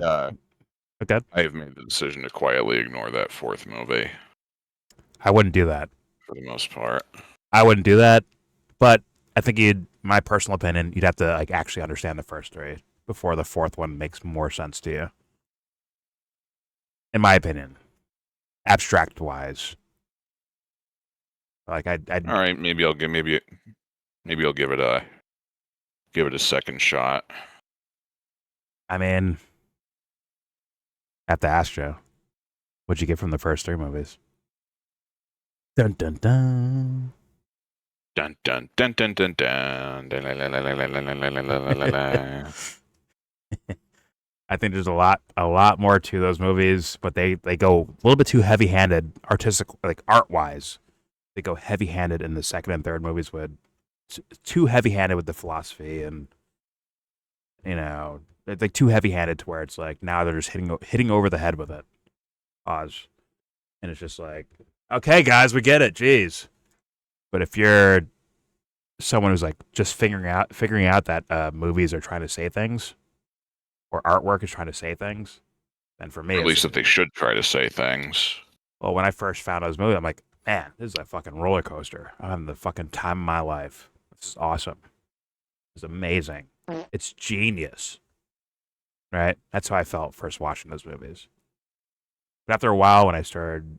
I have made the decision to quietly ignore that 4th movie. I wouldn't do that. For the most part. I wouldn't do that, but I think my personal opinion, you'd have to like actually understand the first 3 before the 4th one makes more sense to you. In my opinion. Abstract wise. Like I'd all right, maybe I'll give it a second shot. I mean, have to ask Joe, what'd you get from the first 3 movies? Dun dun dun. Dun dun dun dun dun dun. I think there's a lot more to those movies, but they go a little bit too heavy-handed, artistic, like art-wise. They go heavy-handed in the second and third movies too heavy-handed with the philosophy, and it's like too heavy-handed to where it's like now they're just hitting over the head with it. Pause, and it's just like, okay, guys, we get it. Jeez, but if you're someone who's like just figuring out that movies are trying to say things, or artwork is trying to say things, then for me, or at least that they should try to say things. Well, when I first found those movies, I'm like, man, this is a fucking roller coaster. I'm having the fucking time of my life. This is awesome. It's amazing. It's genius. Right? That's how I felt first watching those movies. But after a while, when I started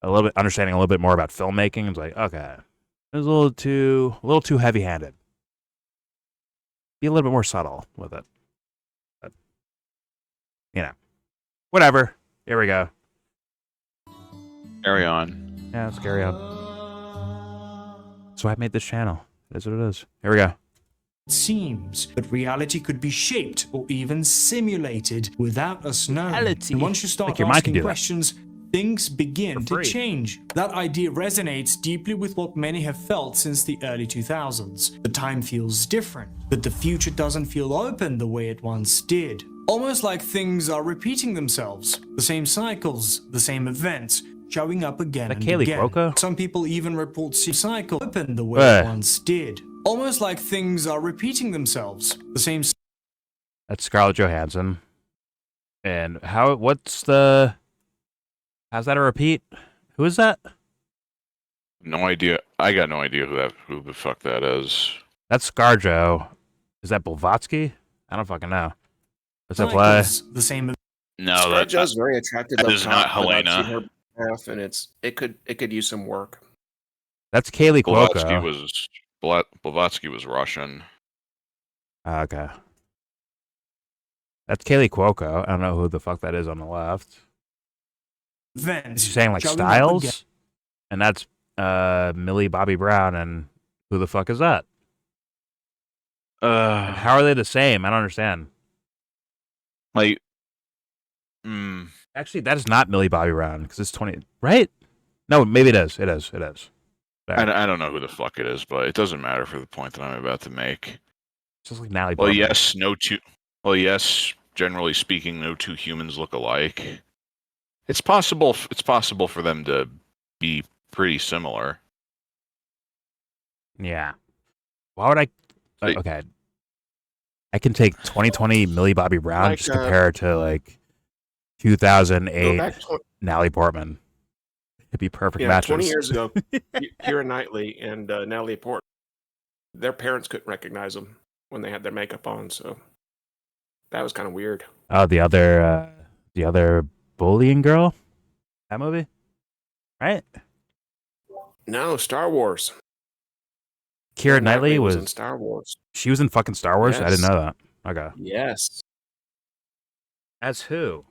understanding a little bit more about filmmaking, I was like, okay, it was a little too heavy-handed. Be a little bit more subtle with it. But, whatever. Here we go. Carry on. Yeah, let's carry on. So I made this channel. It is what it is. Here we go. It seems, but reality could be shaped or even simulated without us knowing. And once you start asking questions, things begin to change. That idea resonates deeply with what many have felt since the early 2000s. The time feels different, but the future doesn't feel open the way it once did. Almost like things are repeating themselves. The same cycles, the same events, showing up again and again. Broca? Some people even report cycle open the way it once did. Almost like things are repeating themselves. The same. That's Scarlett Johansson. And how's that a repeat? Who is that? No idea. I got no idea who the fuck that is. That's ScarJo. Is that Blavatsky? I don't fucking know. What's that play? The same. No, ScarJo's very attractive. that up is not top, but I've Helena. seen her half, and it could use some work. That's Kaylee Blavatsky Cuoco. Blavatsky was Russian. Okay. That's Kaylee Cuoco. I don't know who the fuck that is on the left. Vince, Is she saying like shall we not Styles? forget- And that's Millie Bobby Brown. And who the fuck is that? And how are they the same? I don't understand. Like, Actually, that is not Millie Bobby Brown because it's 20, right? No, maybe it is. It is. I don't know who the fuck it is, but it doesn't matter for the point that I'm about to make. It's just like Natalie Well, Portman. yes, generally speaking, no two humans look alike. It's possible for them to be pretty similar. Yeah. Why would I? Okay. I can take 2020 Millie Bobby Brown, Like, just compare it to like 2008 back to- Natalie Portman. It'd be perfect Yeah, matches. 20 years ago, Keira Knightley and Natalie Portman, their parents couldn't recognize them when they had their makeup on, so that was kind of weird. Oh, the other bullying girl. That movie, right? No, Star Wars. Keira Knightley was was in Star Wars. She was in fucking Star Wars. I didn't Yes. know that. Okay. Yes. As who?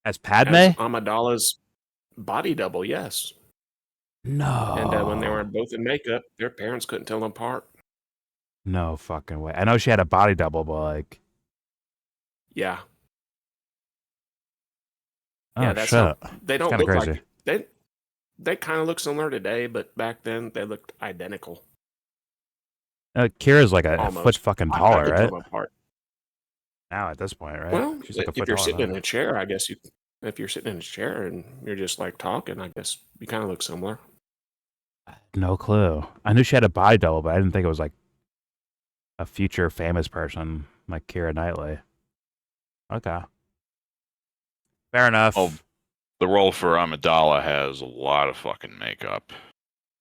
As Padme? As Amidala's body double, yes. No. And when they were both in makeup, their parents couldn't tell them apart. No fucking way. I know she had a body double, but like, Yeah. oh Yeah, that's shit. how they don't Kinda look crazy. like they kind of look similar today, but back then they looked identical. Kira's like a Almost. foot fucking I taller, could tell right? them apart. Now at this point, right? Well, She's like a if foot you're taller sitting in now. a chair, I guess if you're sitting in a chair and you're just like talking, I guess you kind of look similar. No clue. I knew she had a body double, but I didn't think it was like a future famous person like Keira Knightley. Okay. Fair enough. Oh, the role for Amidala has a lot of fucking makeup.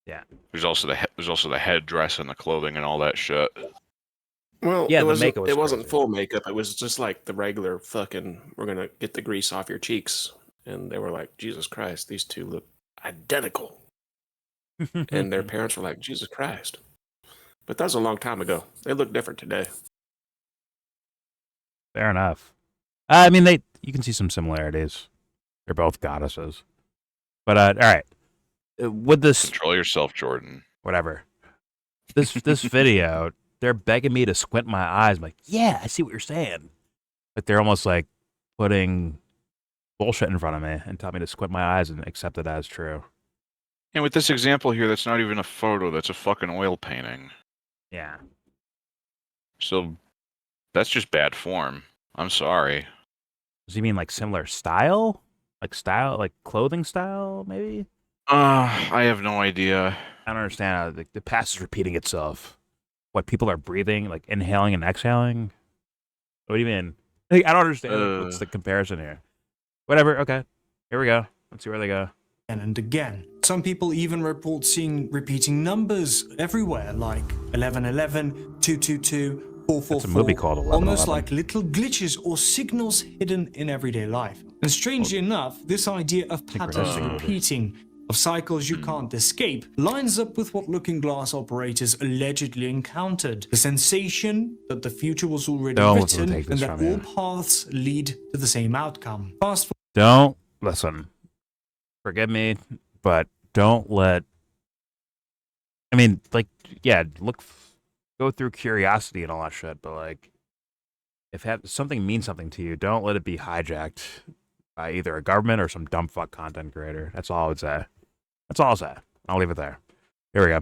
Yeah. There's also the headdress and the clothing and all that shit. Well, Yeah, it the wasn't, makeup was it wasn't crazy. full makeup. It was just like the regular fucking, we're going to get the grease off your cheeks. And they were like, Jesus Christ, these two look identical. And their parents were like, Jesus Christ. But that was a long time ago. They look different today. Fair enough. I mean, you can see some similarities. They're both goddesses. But all right, with this, Control yourself, Jordan. whatever. This video, they're begging me to squint my eyes. I'm like, yeah, I see what you're saying. But they're almost like putting bullshit in front of me and telling me to squint my eyes and accept it as true. And with this example here, that's not even a photo. That's a fucking oil painting. Yeah. So that's just bad form. I'm sorry. Does he mean like similar style? Like clothing style, maybe? I have no idea. I don't understand how the past is repeating itself. What, people are breathing, like inhaling and exhaling? What do you mean? Like, I don't understand. Like, what's the comparison here? Whatever. Okay. Here we go. Let's see where they go. And again. Some people even report seeing repeating numbers everywhere, like 1111, 222, 444. It's a movie called 1111. Almost like little glitches or signals hidden in everyday life. And strangely enough, this idea of patterns repeating, of cycles you can't escape, lines up with what Looking Glass operators allegedly encountered. The sensation that the future was already written and that all paths lead to the same outcome. Don't listen. Forgive me, but don't let. I mean, like, yeah, go through curiosity and all that shit, but like, if something means something to you, don't let it be hijacked by either a government or some dumb fuck content creator. That's all I would say. That's all I'll say. I'll leave it there. Here we go.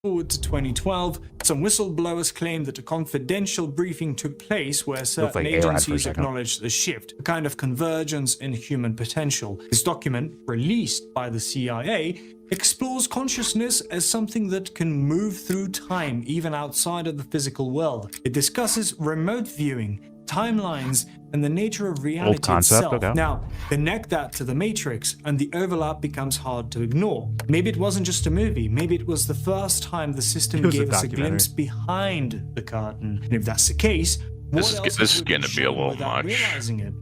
Forward to 2012, some whistleblowers claim that a confidential briefing took place where certain like A-Rod for a agencies second. acknowledged the shift, a kind of convergence in human potential. This document, released by the CIA, explores consciousness as something that can move through time even outside of the physical world. It discusses remote viewing, timelines, and the nature of reality concept, itself. okay. Now, connect that to the Matrix, and the overlap becomes hard to ignore. Maybe it wasn't just a movie. Maybe it was the first time the system It was a gave us a documentary. glimpse behind the curtain. And if that's the case, what else This is have we going been to be a shown little without much. realizing it?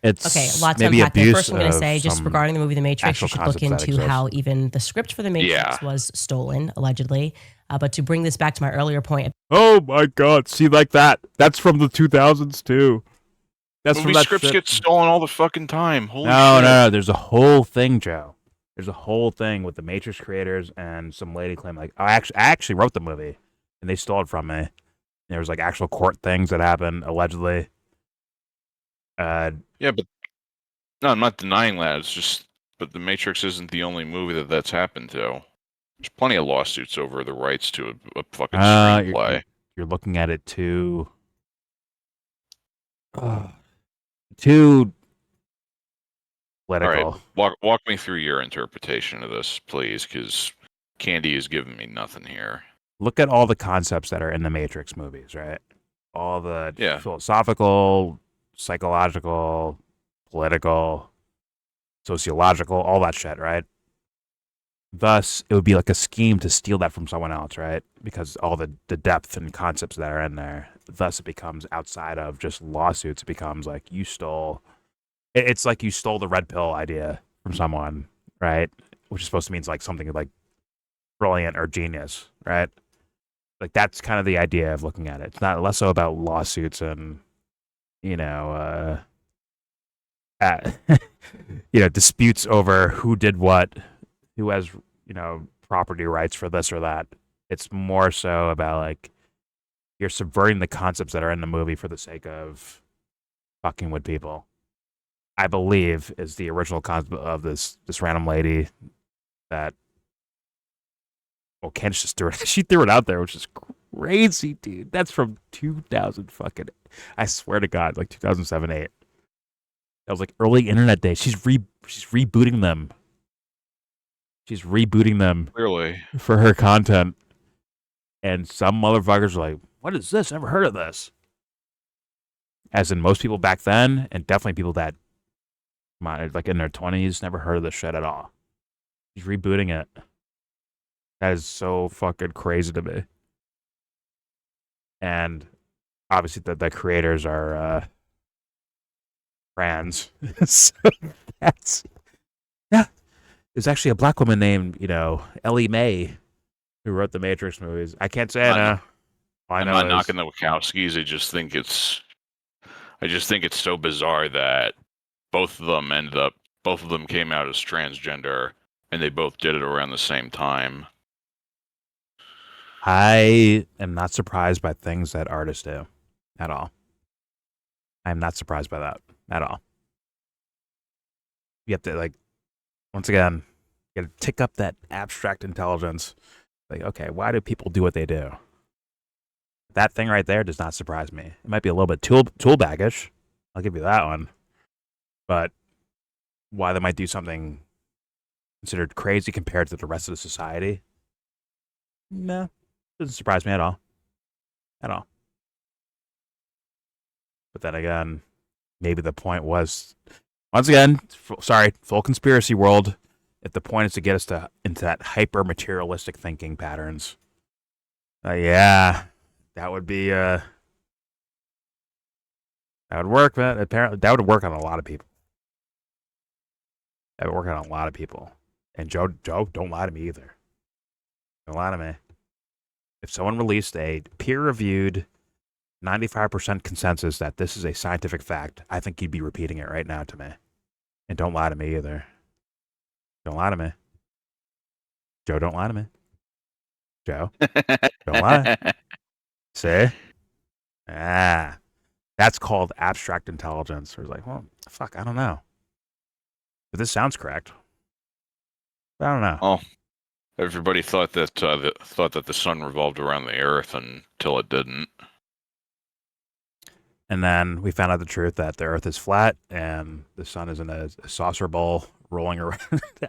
It's Okay, a lot to maybe unpack there. abuse First, I'm going to of say, just some regarding the movie The Matrix, you actual should look concepts that into exist. how even the script for The Matrix was stolen, allegedly. But to bring this back to my earlier point, Oh my God! See, like that. That's from the 2000s too. That's Movie from that scripts shit. get stolen all the fucking time. Holy No, shit. no. There's a whole thing, Joe. There's a whole thing with the Matrix creators and some lady claimed like, I actually wrote the movie, and they stole it from me. There was like actual court things that happened allegedly. Yeah, but no, I'm not denying that. It's just, but The Matrix isn't the only movie that's happened to. There's plenty of lawsuits over the rights to a fucking screenplay. You're looking at it too political. All right, walk me through your interpretation of this, please, because Candy is giving me nothing here. Look at all the concepts that are in the Matrix movies, right? All the philosophical, psychological, political, sociological, all that shit, right? Thus, it would be like a scheme to steal that from someone else, right? Because all the depth and concepts that are in there. Thus, it becomes outside of just lawsuits. It becomes like you stole. It's like you stole the red pill idea from someone, right? Which is supposed to mean like something like brilliant or genius, right? Like that's kind of the idea of looking at it. It's not less so about lawsuits and disputes over who did what, who has property rights for this or that. It's more so about like you're subverting the concepts that are in the movie for the sake of fucking with people. I believe is the original concept of this random lady that. Well, Candace just threw it. She threw it out there, which is crazy, dude. That's from 2000 fucking. I swear to God, like 2007, 8. That was like early internet days. She's rebooting them. She's rebooting them. Clearly. For her content. And some motherfuckers are like, "What is this? Never heard of this." As in most people back then, and definitely people that, like in their 20s, never heard of this shit at all. She's rebooting it. That is so fucking crazy to me. And obviously the creators are trans. So that's there's actually a black woman named, Ellie Mae who wrote the Matrix movies. I can't say I'm not knocking the Wachowskis. I just think it's so bizarre that both of them came out as transgender and they both did it around the same time. I am not surprised by things that artists do at all. I'm not surprised by that at all. You have to, once again, you got to tick up that abstract intelligence. Like, okay, why do people do what they do? That thing right there does not surprise me. It might be a little bit tool baggish. I'll give you that one. But why they might do something considered crazy compared to the rest of the society? No. Doesn't surprise me at all. At all. But then again, maybe the point was, once again, full conspiracy world. If the point is to get us into that hyper materialistic thinking patterns, that would be that would work, man. Apparently, that would work on a lot of people. That would work on a lot of people. And Joe, don't lie to me either. Don't lie to me. If someone released a peer-reviewed 95% consensus that this is a scientific fact, I think you'd be repeating it right now to me. And don't lie to me either. Don't lie to me. Joe, don't lie to me. Joe, don't lie. See? That's called abstract intelligence. Or like, well, fuck, I don't know. But this sounds correct. I don't know. Oh. Everybody thought that the sun revolved around the earth until it didn't. And then we found out the truth that the earth is flat and the sun is in a saucer bowl rolling around.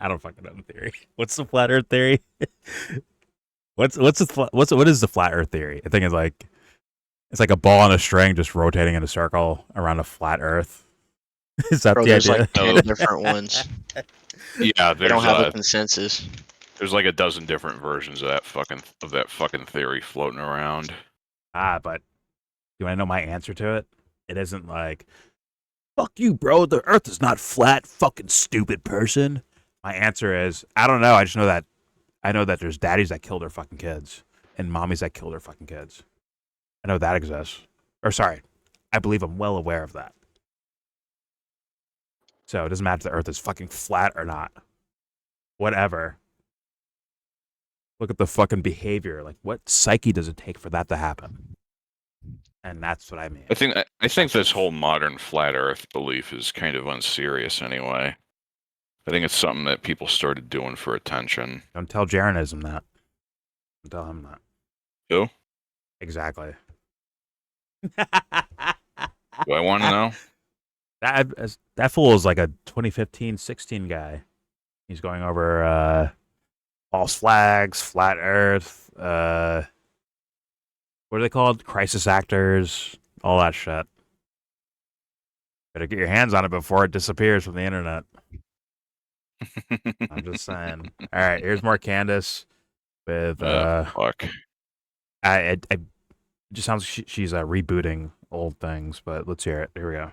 I don't fucking know the theory. What's the flat earth theory? What is the flat earth theory? I think it's like It's like a ball on a string just rotating in a circle around a flat Earth. Is that Bro, the there's idea? like 10 different ones. Yeah, They don't have a consensus. There's like a dozen different versions of that fucking theory floating around. But do I know my answer to it? It isn't like, fuck you, bro. The Earth is not flat. Fucking stupid person. My answer is, I don't know. I know that there's daddies that kill their fucking kids and mommies that kill their fucking kids. I know that exists. Or sorry, I believe I'm well aware of that. So it doesn't matter if the Earth is fucking flat or not. Whatever. Look at the fucking behavior. Like, what psyche does it take for that to happen? And that's what I mean. I think this whole modern flat Earth belief is kind of unserious anyway. I think it's something that people started doing for attention. Don't tell Jaronism that. Don't tell him that. Who? Exactly. Do I want to know? That fool is like a 2015-16 guy. He's going over false flags, flat Earth, what are they called? Crisis actors, all that shit. Better get your hands on it before it disappears from the internet. I'm just saying. All right, here's more Candace with fuck. It just sounds like she's rebooting old things, but let's hear it. Here we go.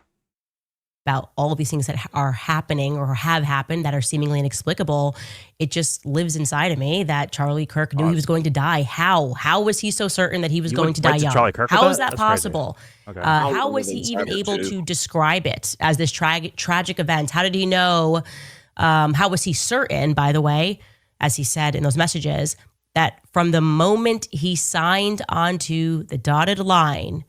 About all of these things that are happening or have happened that are seemingly inexplicable, it just lives inside of me that Charlie Kirk knew he was going to die. How was he so certain that he was going to die young? How is that possible? Okay. How was he even able to describe it as this tragic event? How did he know? How was he certain, by the way, as he said in those messages, that from the moment he signed onto the dotted line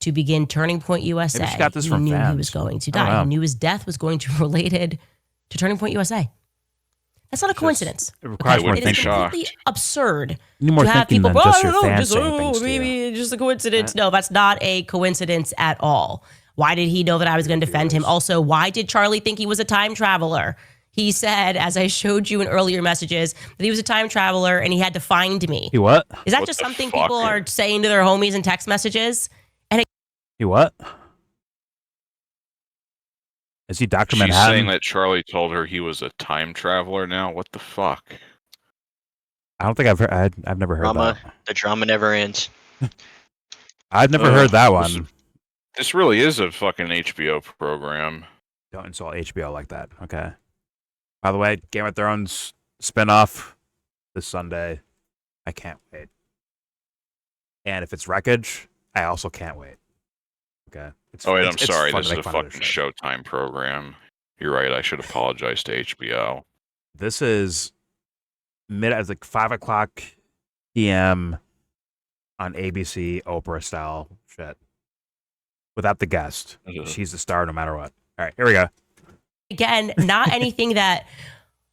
to begin Turning Point USA, he knew he was going to die. He knew his death was going to be related to Turning Point USA. That's not a coincidence. It requires more It is thinking. completely absurd You need more to have thinking people than go, just I your don't know, fans just, saying things to you. maybe just a coincidence. No, that's not a coincidence at all. Why did he know that I was going to defend him? Also, why did Charlie think he was a time traveler? He said, as I showed you in earlier messages, that he was a time traveler and he had to find me. He what? Is that just something people are saying to their homies in text messages? And He what? Is he Dr. She's Manhattan? saying that Charlie told her he was a time traveler now? What the fuck? I don't think I've never heard that. The drama never ends. I've never heard that one. This really is a fucking HBO program. Don't insult HBO like that, okay? By the way, Game of Thrones spinoff this Sunday. I can't wait. And if it's Wreckage, I also can't wait. Okay. I'm sorry. This is a fucking Showtime program. You're right. I should apologize to HBO. This is it's like 5:00 p.m. on ABC, Oprah style shit. Without the guest. She's the star no matter what. All right, here we go. again, not anything that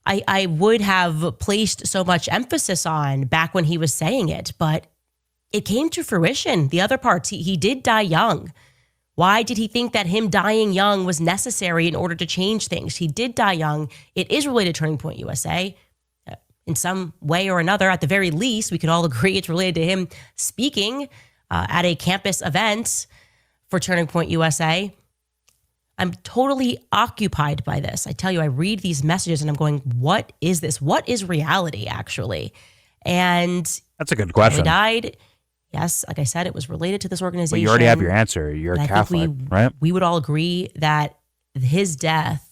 I would have placed so much emphasis on back when he was saying it, but it came to fruition. The other parts, he did die young. Why did he think that him dying young was necessary in order to change things? He did die young. It is related to Turning Point USA in some way or another. At the very least, we could all agree it's related to him speaking at a campus event for Turning Point USA. I'm totally occupied by this. I tell you, I read these messages and I'm going, what is this? What is reality, actually? And that's a good question. He died. Yes, like I said, it was related to this organization. But you already have your answer. You're a Catholic, right? We would all agree that his death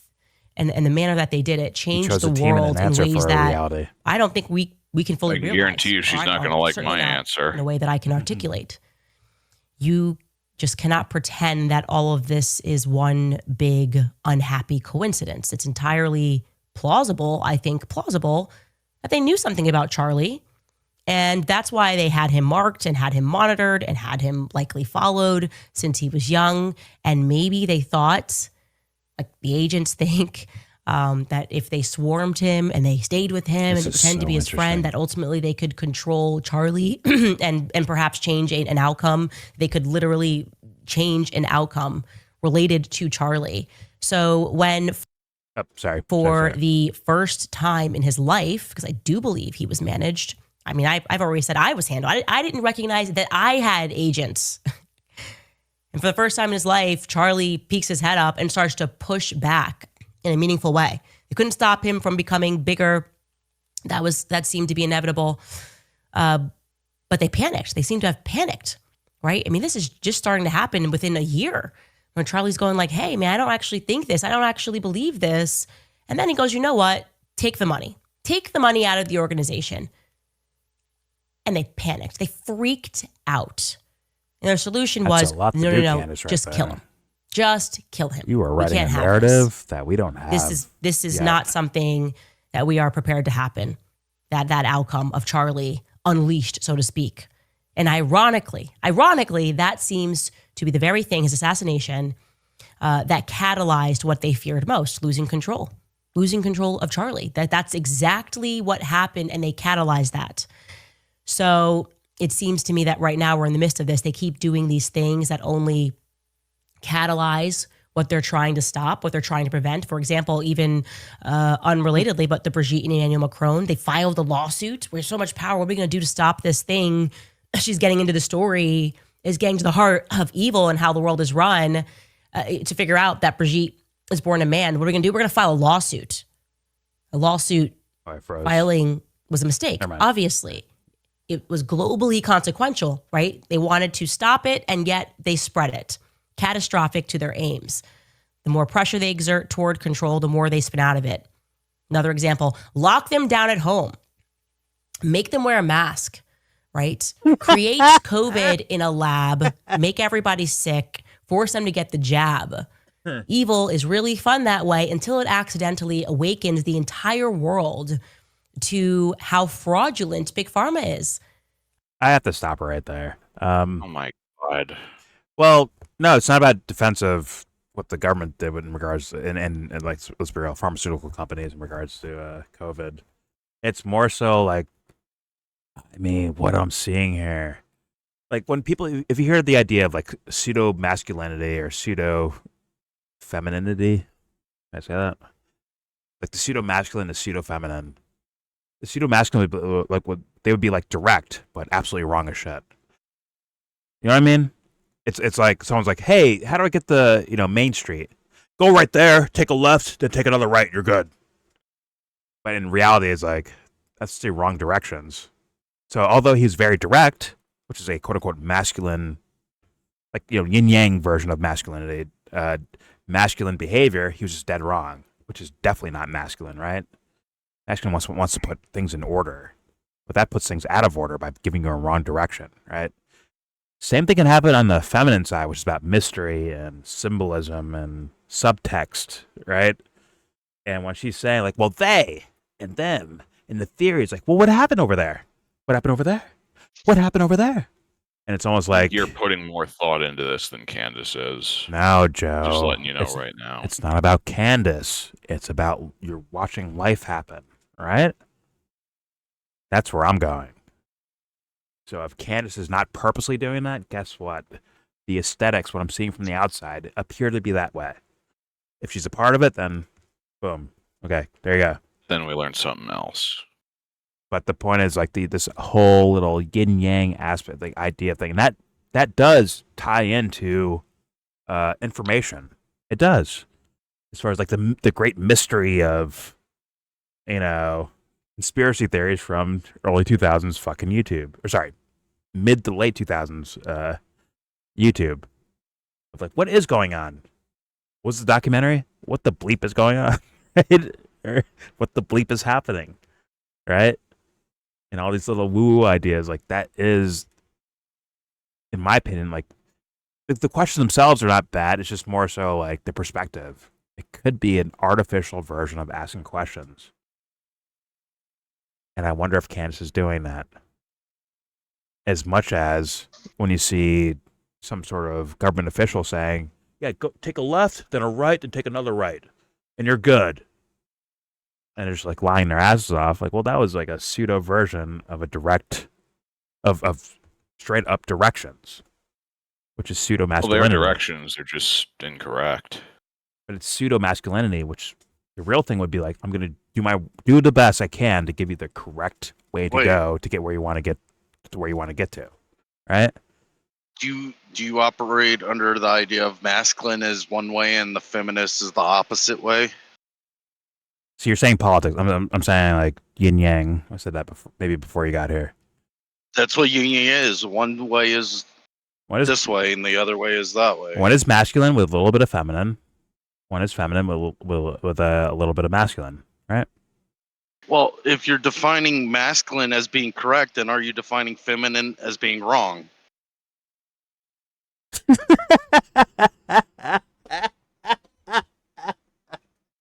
and the manner that they did it changed the world in ways that I don't think we can fully realize. I guarantee you she's not going to like my answer. In a way that I can articulate. You just cannot pretend that all of this is one big unhappy coincidence. It's entirely plausible, I think plausible, that they knew something about Charlie. And that's why they had him marked and had him monitored and had him likely followed since he was young. And maybe they thought, like the agents think, that if they swarmed him and they stayed with him and pretended to be his friend, that ultimately they could control Charlie and perhaps change an outcome. They could literally change an outcome related to Charlie. So when for the first time in his life, because I do believe he was managed. I mean, I've already said I was handled. I didn't recognize that I had agents And for the first time in his life, Charlie peeks his head up and starts to push back in a meaningful way. They couldn't stop him from becoming bigger. That seemed to be inevitable. But they panicked. They seem to have panicked, right? I mean, this is just starting to happen within a year when Charlie's going like, hey, man, I don't actually think this. I don't actually believe this. And then he goes, you know what? Take the money. Take the money out of the organization. And they panicked. They freaked out. And their solution was, no, just kill him. Just kill him. You are writing a narrative that we don't have. This is not something that we are prepared to happen. That outcome of Charlie unleashed, so to speak. And ironically, that seems to be the very thing, his assassination, that catalyzed what they feared most, losing control of Charlie. That's exactly what happened, and they catalyzed that. So it seems to me that right now we're in the midst of this. They keep doing these things that only catalyze what they're trying to stop, what they're trying to prevent. For example, even unrelatedly, but the Brigitte and Emmanuel Macron, they filed a lawsuit. We have so much power. What are we going to do to stop this thing? She's getting into the story, is getting to the heart of evil and how the world is run to figure out that Brigitte is born a man. What are we going to do? We're going to file a lawsuit. A lawsuit filing was a mistake, obviously. It was globally consequential, right? They wanted to stop it, and yet they spread it. Catastrophic to their aims. The more pressure they exert toward control, the more they spin out of it. Another example, lock them down at home. Make them wear a mask, right? Create COVID in a lab, make everybody sick, force them to get the jab. Evil is really fun that way until it accidentally awakens the entire world to how fraudulent Big Pharma is. I have to stop right there. Oh my God. Well, no, it's not about defense of what the government did in regards to, and like, let's be real, pharmaceutical companies in regards to COVID. It's more so like, I mean, what I'm seeing here, like when people, if you hear the idea of like pseudo masculinity or pseudo femininity, can I say that? Like the pseudo masculine, the pseudo feminine. The pseudo masculine would be like what they would be like direct, but absolutely wrong as shit. You know what I mean? It's like someone's like, hey, how do I get the Main Street? Go right there, take a left, then take another right. You're good. But in reality, it's like that's the wrong directions. So although he's very direct, which is a quote unquote masculine, like yin yang version of masculinity, masculine behavior, he was just dead wrong, which is definitely not masculine, right? Masculine wants to put things in order, but that puts things out of order by giving you a wrong direction, right? Same thing can happen on the feminine side, which is about mystery and symbolism and subtext, right? And when she's saying like, well, they and them, and the theory is like, well, what happened over there? What happened over there? What happened over there? And it's almost like you're putting more thought into this than Candace is. No, Joe. Just letting you know right now. It's not about Candace. It's about you're watching life happen, right? That's where I'm going. So if Candace is not purposely doing that, guess what? The aesthetics, what I'm seeing from the outside, appear to be that way. If she's a part of it, then boom. Okay, there you go. Then we learned something else. But the point is, like this whole little yin yang aspect, like idea thing, that does tie into information. It does, as far as like the great mystery of conspiracy theories from early 2000s fucking YouTube, or sorry, mid to late 2000s YouTube. Of like, what is going on? What's the documentary? What the bleep is going on? Right? Or what the bleep is happening? Right? And all these little woo-woo ideas, like that is, in my opinion, like the questions themselves are not bad. It's just more so like the perspective. It could be an artificial version of asking questions. And I wonder if Candace is doing that. As much as when you see some sort of government official saying, yeah, go take a left, then a right, then take another right, and you're good. And they're just like lying their asses off. Like, well, that was like a pseudo version of a direct, of straight up directions, which is pseudo masculinity. Well, their directions are just incorrect. But it's pseudo masculinity, which the real thing would be like, I'm going to do the best I can to give you the correct way to go to get where you want to get to, right? Do you operate under the idea of masculine is one way and the feminist is the opposite way? So you're saying politics. I'm saying like yin yang. I said that before, maybe before you got here. That's what yin yang is. One way is this way, and the other way is that way. One is masculine with a little bit of feminine. One is feminine with a little bit of masculine, right? Well, if you're defining masculine as being correct, then are you defining feminine as being wrong?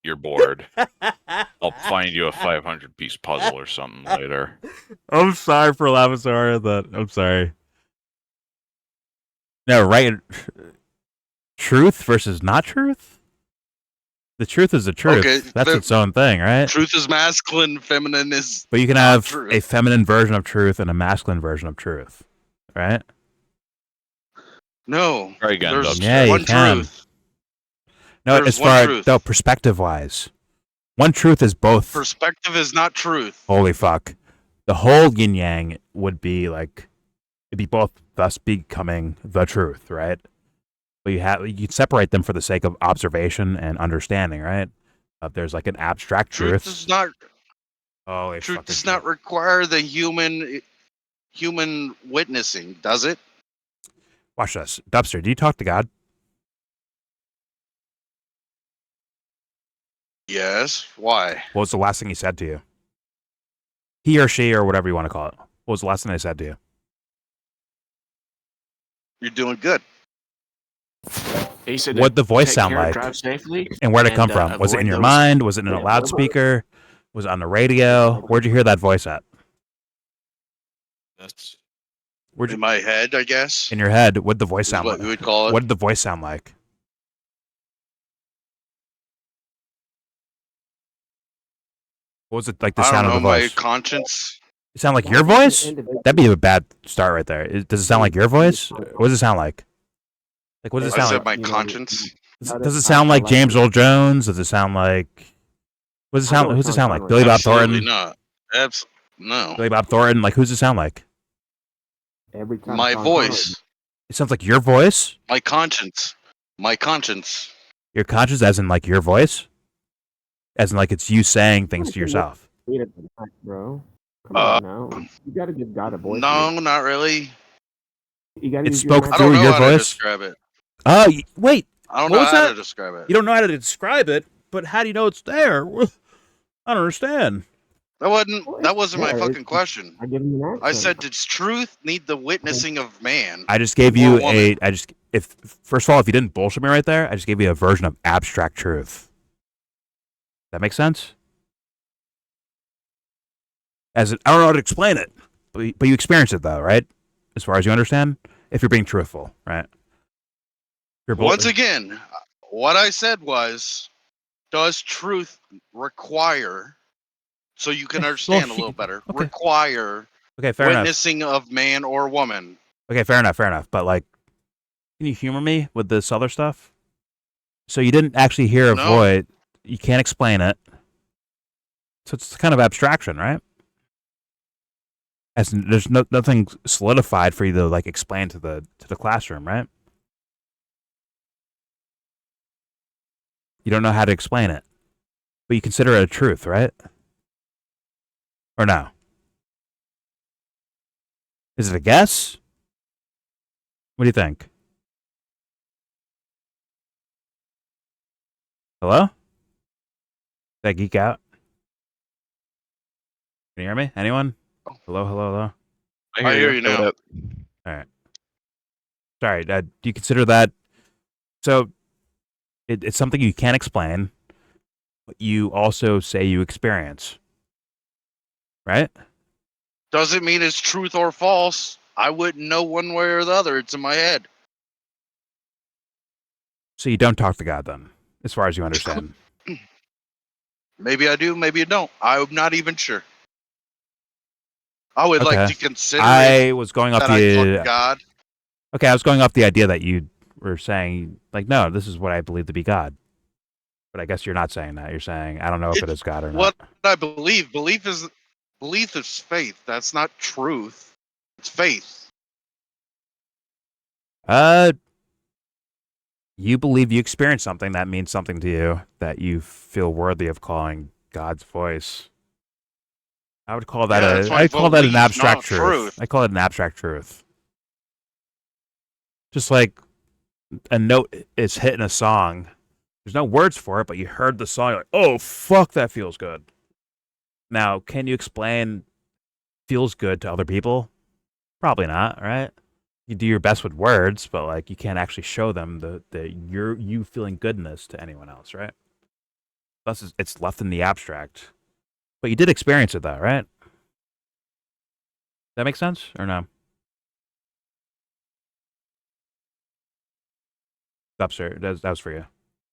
You're bored. I'll find you a 500-piece puzzle or something later. I'm sorry for laughing so hard at that. I'm sorry. No, right. Truth versus not truth? The truth is the truth. Okay, That's its own thing, right? Truth is masculine, feminine is. But you can have a feminine version of truth and a masculine version of truth, right? No. Try again, there's Dubs. Yeah, one you can. truth. No, There's as one far truth. no perspective-wise, one truth is both. Perspective is not truth. Holy fuck! The whole yin yang would be like it'd be both, thus becoming the truth, right? But you separate them for the sake of observation and understanding, right? There's like an abstract Truth truth. does not. Holy Truth fucking does not require the human witnessing, does it? Watch this, Dubster. Do you talk to God? Yes. Why? What was the last thing he said to you? He or she or whatever you want to call it. What was the last thing they said to you? You're doing good. He said, What'd the voice "Take sound care, like? drive safely, And where'd it and, come from? Was it in avoid your those- mind? Was it in a Yeah, loudspeaker? Was it on the radio? Where'd you hear that voice at? That's Where'd you, in my head, I guess. in your head, what'd the voice Is sound what like? we would call it. What did the voice sound like? What was it like? The I sound don't of know. the My voice. conscience. It sound like your voice? That'd be a bad start right there. Does it sound like your voice? What does it sound like? Like what does it I sound said like? my conscience. Does it sound like James Earl Jones? Does it sound like? What does it sound? Who's it sound like? Billy Bob Absolutely Thornton. not. No. Billy Bob Thornton. Like who's it sound like? Every time My Sean voice. It sounds like your voice. My conscience. My conscience. Your conscience, as in like your voice, as in like it's you saying things to yourself. Bro. Come on now. You gotta give God a voice. No, not really. You gotta It use spoke your I don't through know your how to voice. describe it. Oh, wait. I don't What know was how that? to describe it. You don't know how to describe it, but how do you know it's there? I don't understand. That wasn't my Yeah, fucking question. I give him an I accent. said, does truth need the witnessing of man? I just gave or you woman? if first of all, if you didn't bullshit me right there, I just gave you a version of abstract truth. That makes sense? I don't know how to explain it, but you experience it though, right? As far as you understand, if you're being truthful, right? Once again, what I said was, does truth require, so you can understand a little better, require Okay, fair enough. witnessing of man or woman? Okay, fair enough. But like, can you humor me with this other stuff? So you didn't actually hear a voice. You can't explain it. So it's kind of abstraction, right? As there's nothing solidified for you to like explain to the classroom, right? You don't know how to explain it, but you consider it a truth, right? Or no? Is it a guess? What do you think? Hello? Did I geek out? Can you hear me? Anyone? Hello? I hear you now. All right. Sorry. Do you consider that? So, it's something you can't explain, but you also say you experience, right? Doesn't mean it's truth or false. I wouldn't know one way or the other. It's in my head. So you don't talk to God then, as far as you understand. Maybe I do, maybe I don't. I'm not even sure. I would like to consider I was going off that I talk to God. Okay, I was going off the idea that you were saying, like, no, this is what I believe to be God. But I guess you're not saying that. You're saying, I don't know if it is God or not. What I believe. Belief is faith. That's not truth. It's faith. You believe you experienced something that means something to you that you feel worthy of calling God's voice. I would call that I call that an abstract truth. I call it an abstract truth. Just like a note is hitting a song. There's no words for it, but you heard the song, you're like, oh, fuck, that feels good. Now, can you explain feels good to other people? Probably not, right? You do your best with words, but like you can't actually show them you feeling goodness to anyone else, right? Thus, it's left in the abstract. But you did experience it, though, right? That makes sense, or no? Sir, that was for you.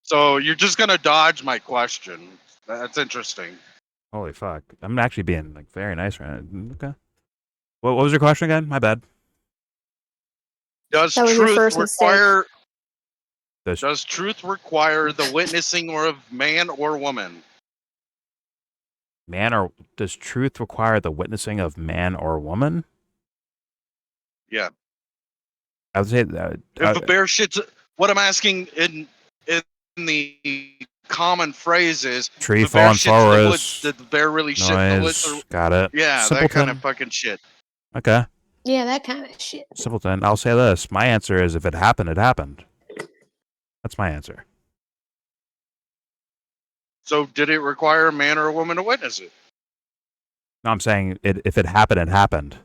So you're just gonna dodge my question. That's interesting. Holy fuck! I'm actually being like very nice right now. Okay. What was your question again? My bad. Does truth require? Does truth require the witnessing of man or woman? Does truth require the witnessing of man or woman? Yeah. I would say that if a bear shits, what I'm asking in the common phrase is, tree if a bear falling shits in the forest, woods, did the bear really shit in the woods? Or, got it. yeah, Simpleton. that kind of fucking shit. Okay. Yeah, that kind of shit. Simpleton. I'll say this. My answer is if it happened, it happened. That's my answer. So did it require a man or a woman to witness it? No, I'm saying if it happened, it happened.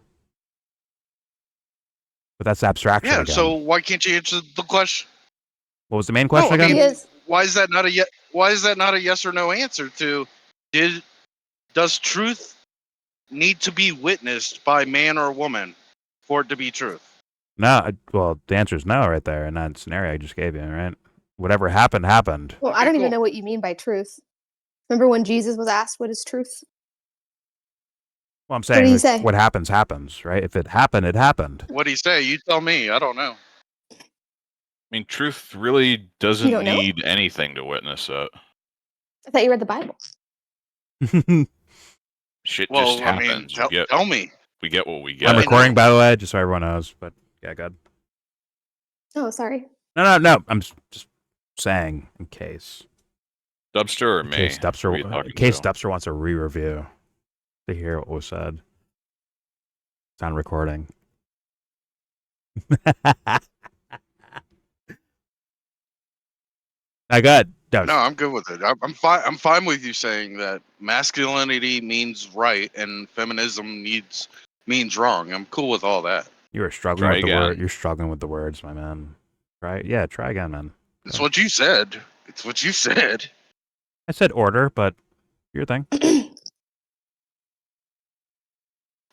But that's abstraction Yeah, again. so why can't you answer the question? What was the main question I again? mean, why is that not a yes or no answer to does truth need to be witnessed by man or woman for it to be truth? No, well, the answer is no right there in that scenario I just gave you, right? Whatever happened, happened. Well, I don't even know what you mean by truth. Remember when Jesus was asked what is truth? Well, I'm saying What did he like, say? what happens, happens, right? If it happened, it happened. What do you say? You tell me. I don't know. I mean, truth really You doesn't don't know? need anything to witness it. I thought you read the Bible. Shit Well, just I mean, happens. tell me. We get what we get. I'm recording, by the way, just so everyone knows. But yeah, good. Oh, sorry. No. I'm just saying in case. Dubster or In me? case Who are you Dubster, talking in case to? Dubster wants a re-review to hear what was said. It's on recording. I got. No, I'm good with it. I'm fine. I'm fine with you saying that masculinity means right and feminism means wrong. I'm cool with all that. You were struggling Try with the again. word. You're struggling with the words, my man. Try again, man. It's what you said. It's what you said. I said order, but your thing.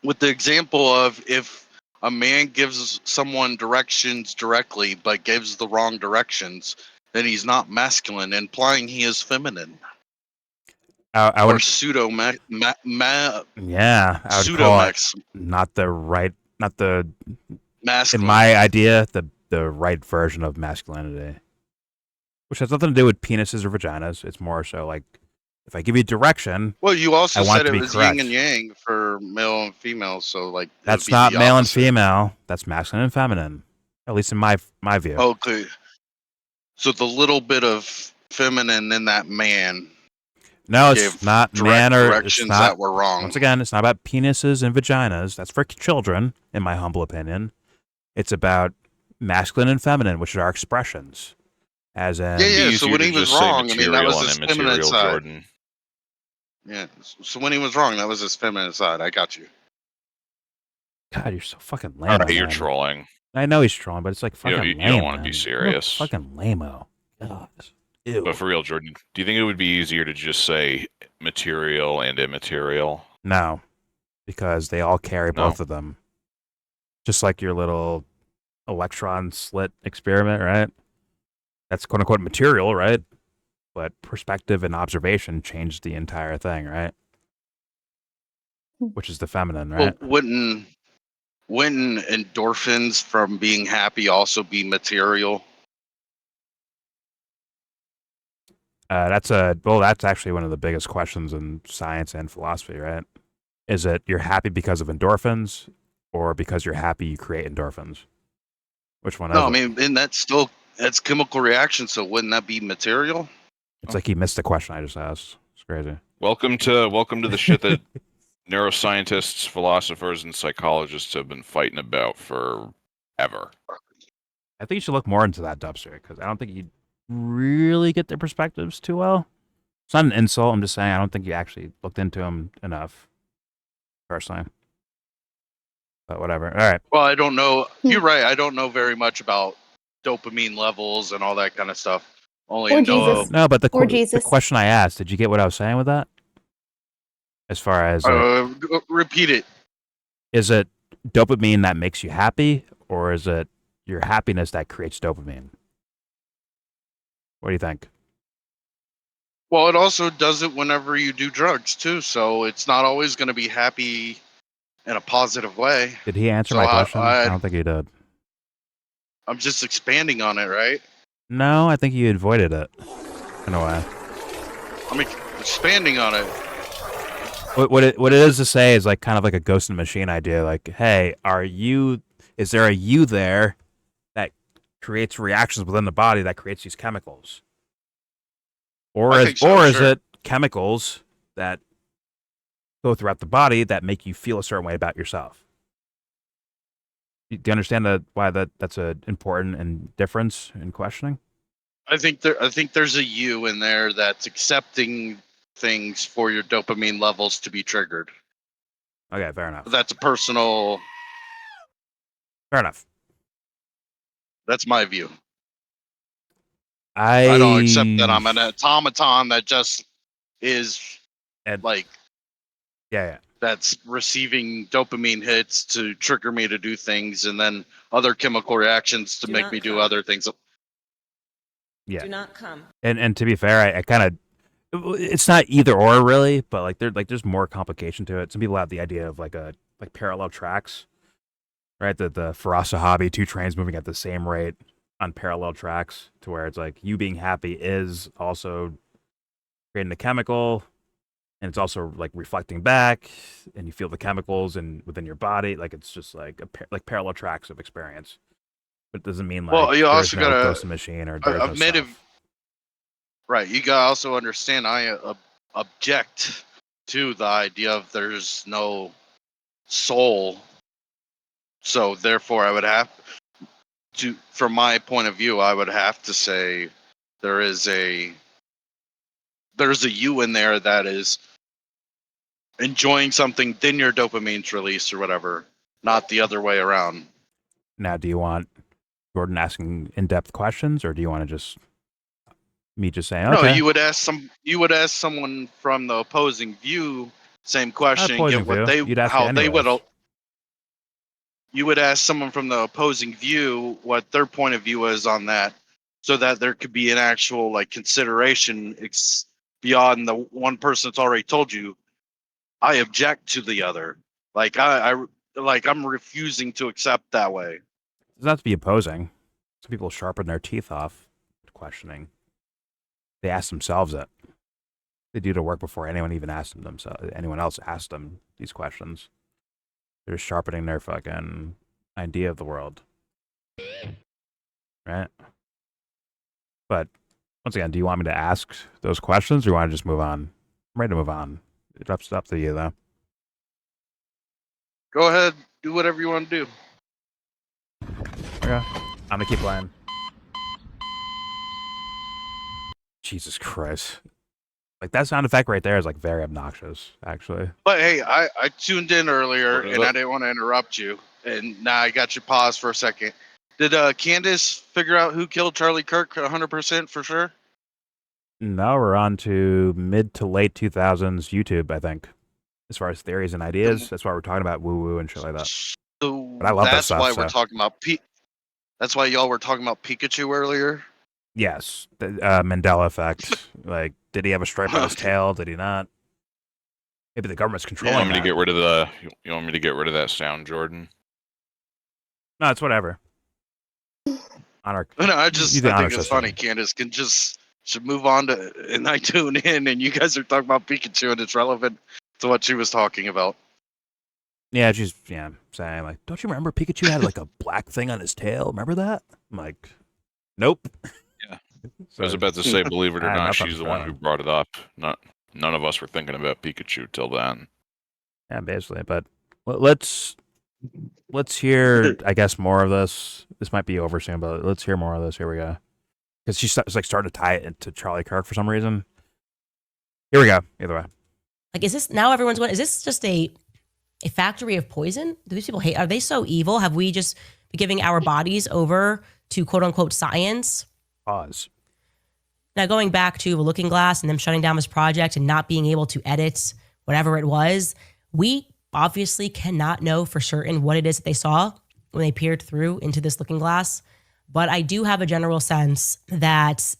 With the example of if a man gives someone directions directly but gives the wrong directions, then he's not masculine, implying he is feminine. I or would pseudo Yeah, I would call it not the masculine. in my idea, the right version of masculinity. Which has nothing to do with penises or vaginas. It's more so like if I give you direction, Well, you also I want said it to it be was correct. yin and yang for male and female, so like it would That's be not the male and opposite. female. That's masculine and feminine. At least in my view. Okay. So the little bit of feminine in that man. No, it's gave not direct man or it's directions not. that were wrong. Once again, it's not about penises and vaginas. That's for children, in my humble opinion. It's about masculine and feminine, which are our expressions. As in, Yeah. So when he was wrong, I mean that was his material, feminine side. Jordan. Yeah. So when he was wrong, that was his feminine side. I got you. God, you're so fucking lame. All right, you're trolling. I know he's trolling, but it's like fucking lame. You don't want to man. be serious. Fucking lame-o. God. Ew. But for real, Jordan, do you think it would be easier to just say material and immaterial? No, because they all carry both of them. Just like your little electron slit experiment, right? That's quote unquote material, right? But perspective and observation changed the entire thing, right? Which is the feminine, right? But wouldn't endorphins from being happy also be material? That's actually one of the biggest questions in science and philosophy, right? Is it you're happy because of endorphins, or because you're happy you create endorphins? Which one? No, I mean, and that's chemical reaction. So wouldn't that be material? It's like he missed the question I just asked. It's crazy. Welcome to the shit that neuroscientists, philosophers, and psychologists have been fighting about forever. I think you should look more into that, Dubster, because I don't think you really get their perspectives too well. It's not an insult. I'm just saying I don't think you actually looked into them enough, personally. But whatever. All right. Well, I don't know. You're right. I don't know very much about dopamine levels and all that kind of stuff. Only know. No, but the question I asked, did you get what I was saying with that? As far as repeat it. Is it dopamine that makes you happy, or is it your happiness that creates dopamine? What do you think? Well, it also does it whenever you do drugs too, so it's not always going to be happy in a positive way. Did he answer my question? I don't think he did. I'm just expanding on it, right? No, I think you avoided it in a way. I'm expanding on it. What it is to say is like kind of like a ghost in the machine idea. Like, hey, is there a you there that creates reactions within the body that creates these chemicals? Or is it chemicals that go throughout the body that make you feel a certain way about yourself? Do you understand why that's an important and difference in questioning? I think there's a you in there that's accepting things for your dopamine levels to be triggered. Okay, fair enough. That's a personal. Fair enough. That's my view. I don't accept that I'm an automaton that just is like. Yeah. That's receiving dopamine hits to trigger me to do things, and then other chemical reactions to make me do other things. Yeah. Do not come. And to be fair, I kind of, it's not either or really, but like there's more complication to it. Some people have the idea of like parallel tracks, right? The Farasa Hobby, 2 trains moving at the same rate on parallel tracks, to where it's like you being happy is also creating the chemical, and it's also like reflecting back, and you feel the chemicals and within your body. Like it's just like parallel tracks of experience. But it doesn't mean like you also no got ghost machine or there's no self. Right, you gotta also understand. I object to the idea of there's no soul. So therefore, I would have to, from my point of view, I would have to say there's a you in there that is enjoying something, then your dopamine's released or whatever, not the other way around. Now, do you want Jordan asking in-depth questions, or do you want to just me just saying, okay? No, you would ask someone from the opposing view same question, get what they how they would. You would ask someone from the opposing view what their point of view is on that, so that there could be an actual like consideration beyond the one person that's already told you, I object to the other. Like I'm refusing to accept that way. It doesn't have to be opposing. Some people sharpen their teeth off questioning. They ask themselves it. They do the work before anyone even asks them themselves. Anyone else asks them these questions. They're sharpening their fucking idea of the world, right? But once again, do you want me to ask those questions, or do you want to just move on? I'm ready to move on. It's up to you, though. Go ahead, do whatever you want to do. Okay, I'm gonna keep playing. Jesus Christ. Like, that sound effect right there is, like, very obnoxious, actually. But hey, I tuned in earlier, and I didn't want to interrupt you. And now I got you paused for a second. Did Candace figure out who killed Charlie Kirk 100% for sure? No, we're on to mid to late 2000s YouTube, I think. As far as theories and ideas, that's why we're talking about woo-woo and shit like that. So but I love that stuff. That's why we're talking about That's why y'all were talking about Pikachu earlier? Yes, the Mandela effect. Like, did he have a stripe on his tail? Did he not? Maybe the government's controlling. You want me to get rid of the? You want me to get rid of that sound, Jordan? No, it's whatever. No, I think it's funny. Candace should move on to, and I tune in, and you guys are talking about Pikachu, and it's relevant to what she was talking about. Yeah, she's saying like, don't you remember Pikachu had like a black thing on his tail? Remember that? I'm like, nope. Yeah. So, I was about to say, believe it or not, nothing, she's the one who brought it up. None of us were thinking about Pikachu till then. Yeah, basically. But let's hear, I guess, more of this. This might be over soon, but let's hear more of this. Here we go. Because she's like starting to tie it into Charlie Kirk for some reason. Here we go. Either way. Like, is this now everyone's going? Is this just a factory of poison? Do these people hate? Are they so evil? Have we just been giving our bodies over to quote unquote science? Pause. Now, going back to the Looking Glass and them shutting down this project and not being able to edit whatever it was, we obviously cannot know for certain what it is that they saw when they peered through into this Looking Glass. But I do have a general sense that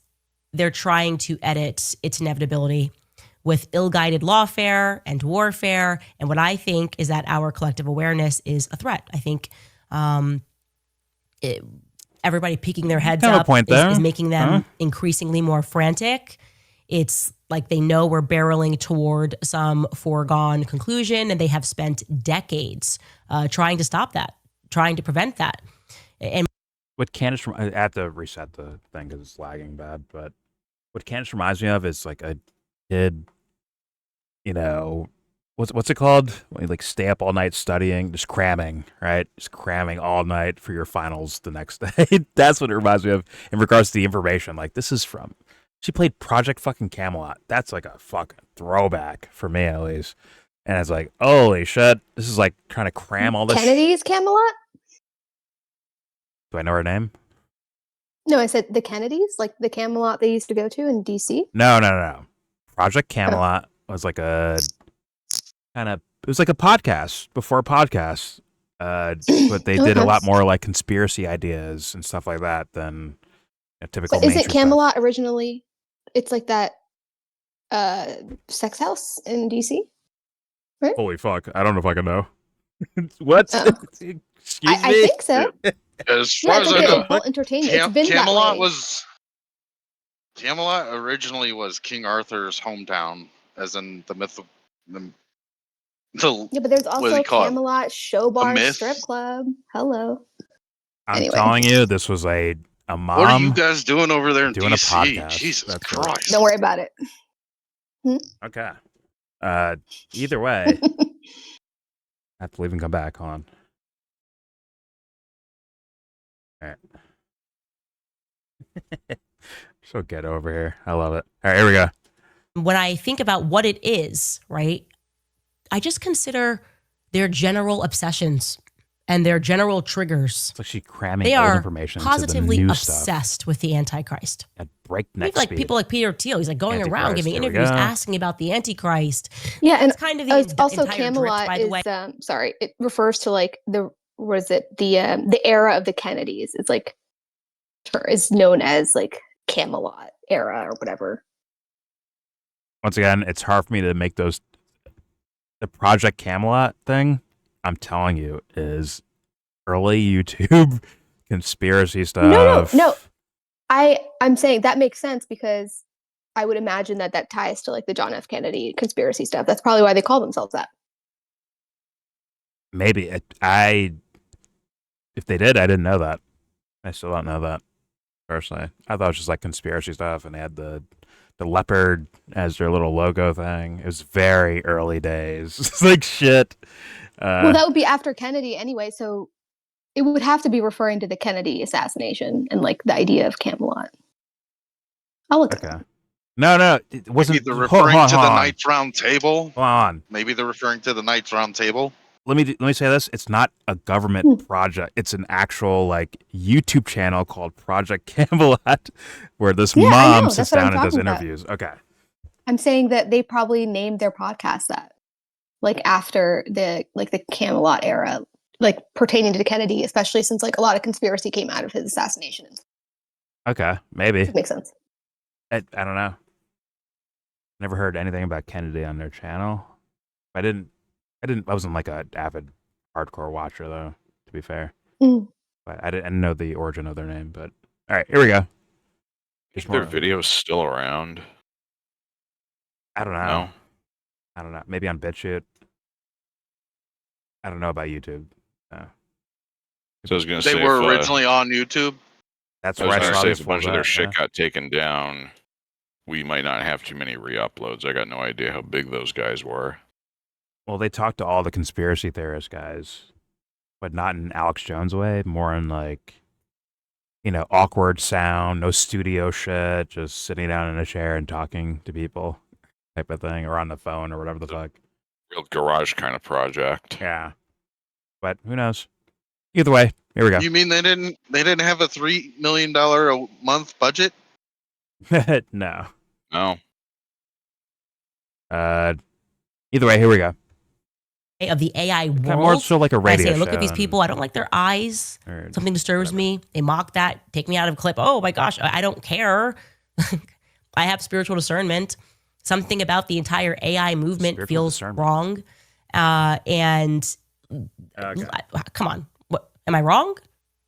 they're trying to edit its inevitability with ill-guided lawfare and warfare. And what I think is that our collective awareness is a threat. I think everybody peeking their heads up is making them increasingly more frantic. It's like they know we're barreling toward some foregone conclusion, and they have spent decades trying to stop that, trying to prevent that. And what Candace, I have to reset the thing because it's lagging bad, but what Candace reminds me of is like a kid, what's it called? When you like stay up all night studying, just cramming, right? Just cramming all night for your finals the next day. That's what it reminds me of in regards to the information. Like, this is from, she played Project fucking Camelot. That's like a fucking throwback for me, at least. And it's like, holy shit, this is like trying to cram all this. Kennedy's Camelot? Do I know her name? No, I said the Kennedys, like the Camelot they used to go to in DC. No. Project Camelot was like a kind of, it was like a podcast before a podcast, but they did a lot more like conspiracy ideas and stuff like that than a typical. But is it Camelot stuff. Originally? It's like that sex house in DC, right? Holy fuck! I don't know if I can know. What? Excuse me. I think so. As far as I know, adult entertainment. It's been Camelot that way. Camelot originally was King Arthur's hometown, as in the myth of the. Yeah, but there's also Camelot Show Bar Strip Club. Hello. I'm telling you, this was a mom. What are you guys doing over there in doing DC? A podcast. Jesus Christ! Don't worry about it. Okay. Either way, I have to leave and come back. Hold on. All right. So get over here. I love it. All right, here we go. When I think about what it is, right, I just consider their general obsessions and their general triggers. It's like she's cramming they old are information positively into the new obsessed stuff. with the Antichrist. At breakneck like speed. people like Peter Thiel. He's like going around giving interviews asking about the Antichrist. Yeah, and it's kind of the also entire Camelot drift, by the way. Sorry, it refers to like the era of the Kennedys. It's like is known as like Camelot era or whatever. Once again, it's hard for me to make those. The Project Camelot thing, I'm telling you, is early YouTube conspiracy stuff. No. I'm saying that makes sense because I would imagine that ties to like the John F. Kennedy conspiracy stuff. That's probably why they call themselves that. Maybe if they did, I didn't know that. I still don't know that personally. I thought it was just like conspiracy stuff, and they had the leopard as their little logo thing. It was very early days. It's like shit. Well, that would be after Kennedy anyway, so it would have to be referring to the Kennedy assassination and like the idea of Camelot. I'll look at it. No, it wasn't. Maybe they're referring to the Knights Round Table. Hold on. Maybe they're referring to the Knights Round Table. Let me say this. It's not a government project. It's an actual like YouTube channel called Project Camelot, where this mom sits down and does interviews. Okay. I'm saying that they probably named their podcast that, like after the Camelot era, like pertaining to Kennedy, especially since like a lot of conspiracy came out of his assassination. Okay, maybe it makes sense. I don't know. Never heard anything about Kennedy on their channel. I wasn't like an avid hardcore watcher though, to be fair. But I didn't know the origin of their name. But all right, here we go. Their video's still around. I don't know. No? I don't know. Maybe on BitChute. I don't know about YouTube. So I was going to say, they were originally on YouTube. That's I was where I going to saw say these if a bunch of fools their at, shit yeah. got taken down, we might not have too many re-uploads. I got no idea how big those guys were. Well, they talked to all the conspiracy theorist guys, but not in Alex Jones way, more in like, awkward sound, no studio shit, just sitting down in a chair and talking to people type of thing, or on the phone or whatever the fuck. Real garage kind of project. Yeah. But who knows? Either way, here we go. You mean they didn't have a $3 million a month budget? No. No. Either way, here we go. Of the AI world. More so like a radio I say, look at these show people. I don't like their eyes. Something disturbs me. They mock that. Take me out of a clip. Oh my gosh, I don't care. I have spiritual discernment. Something about the entire AI movement feels wrong. And come on, what am I wrong?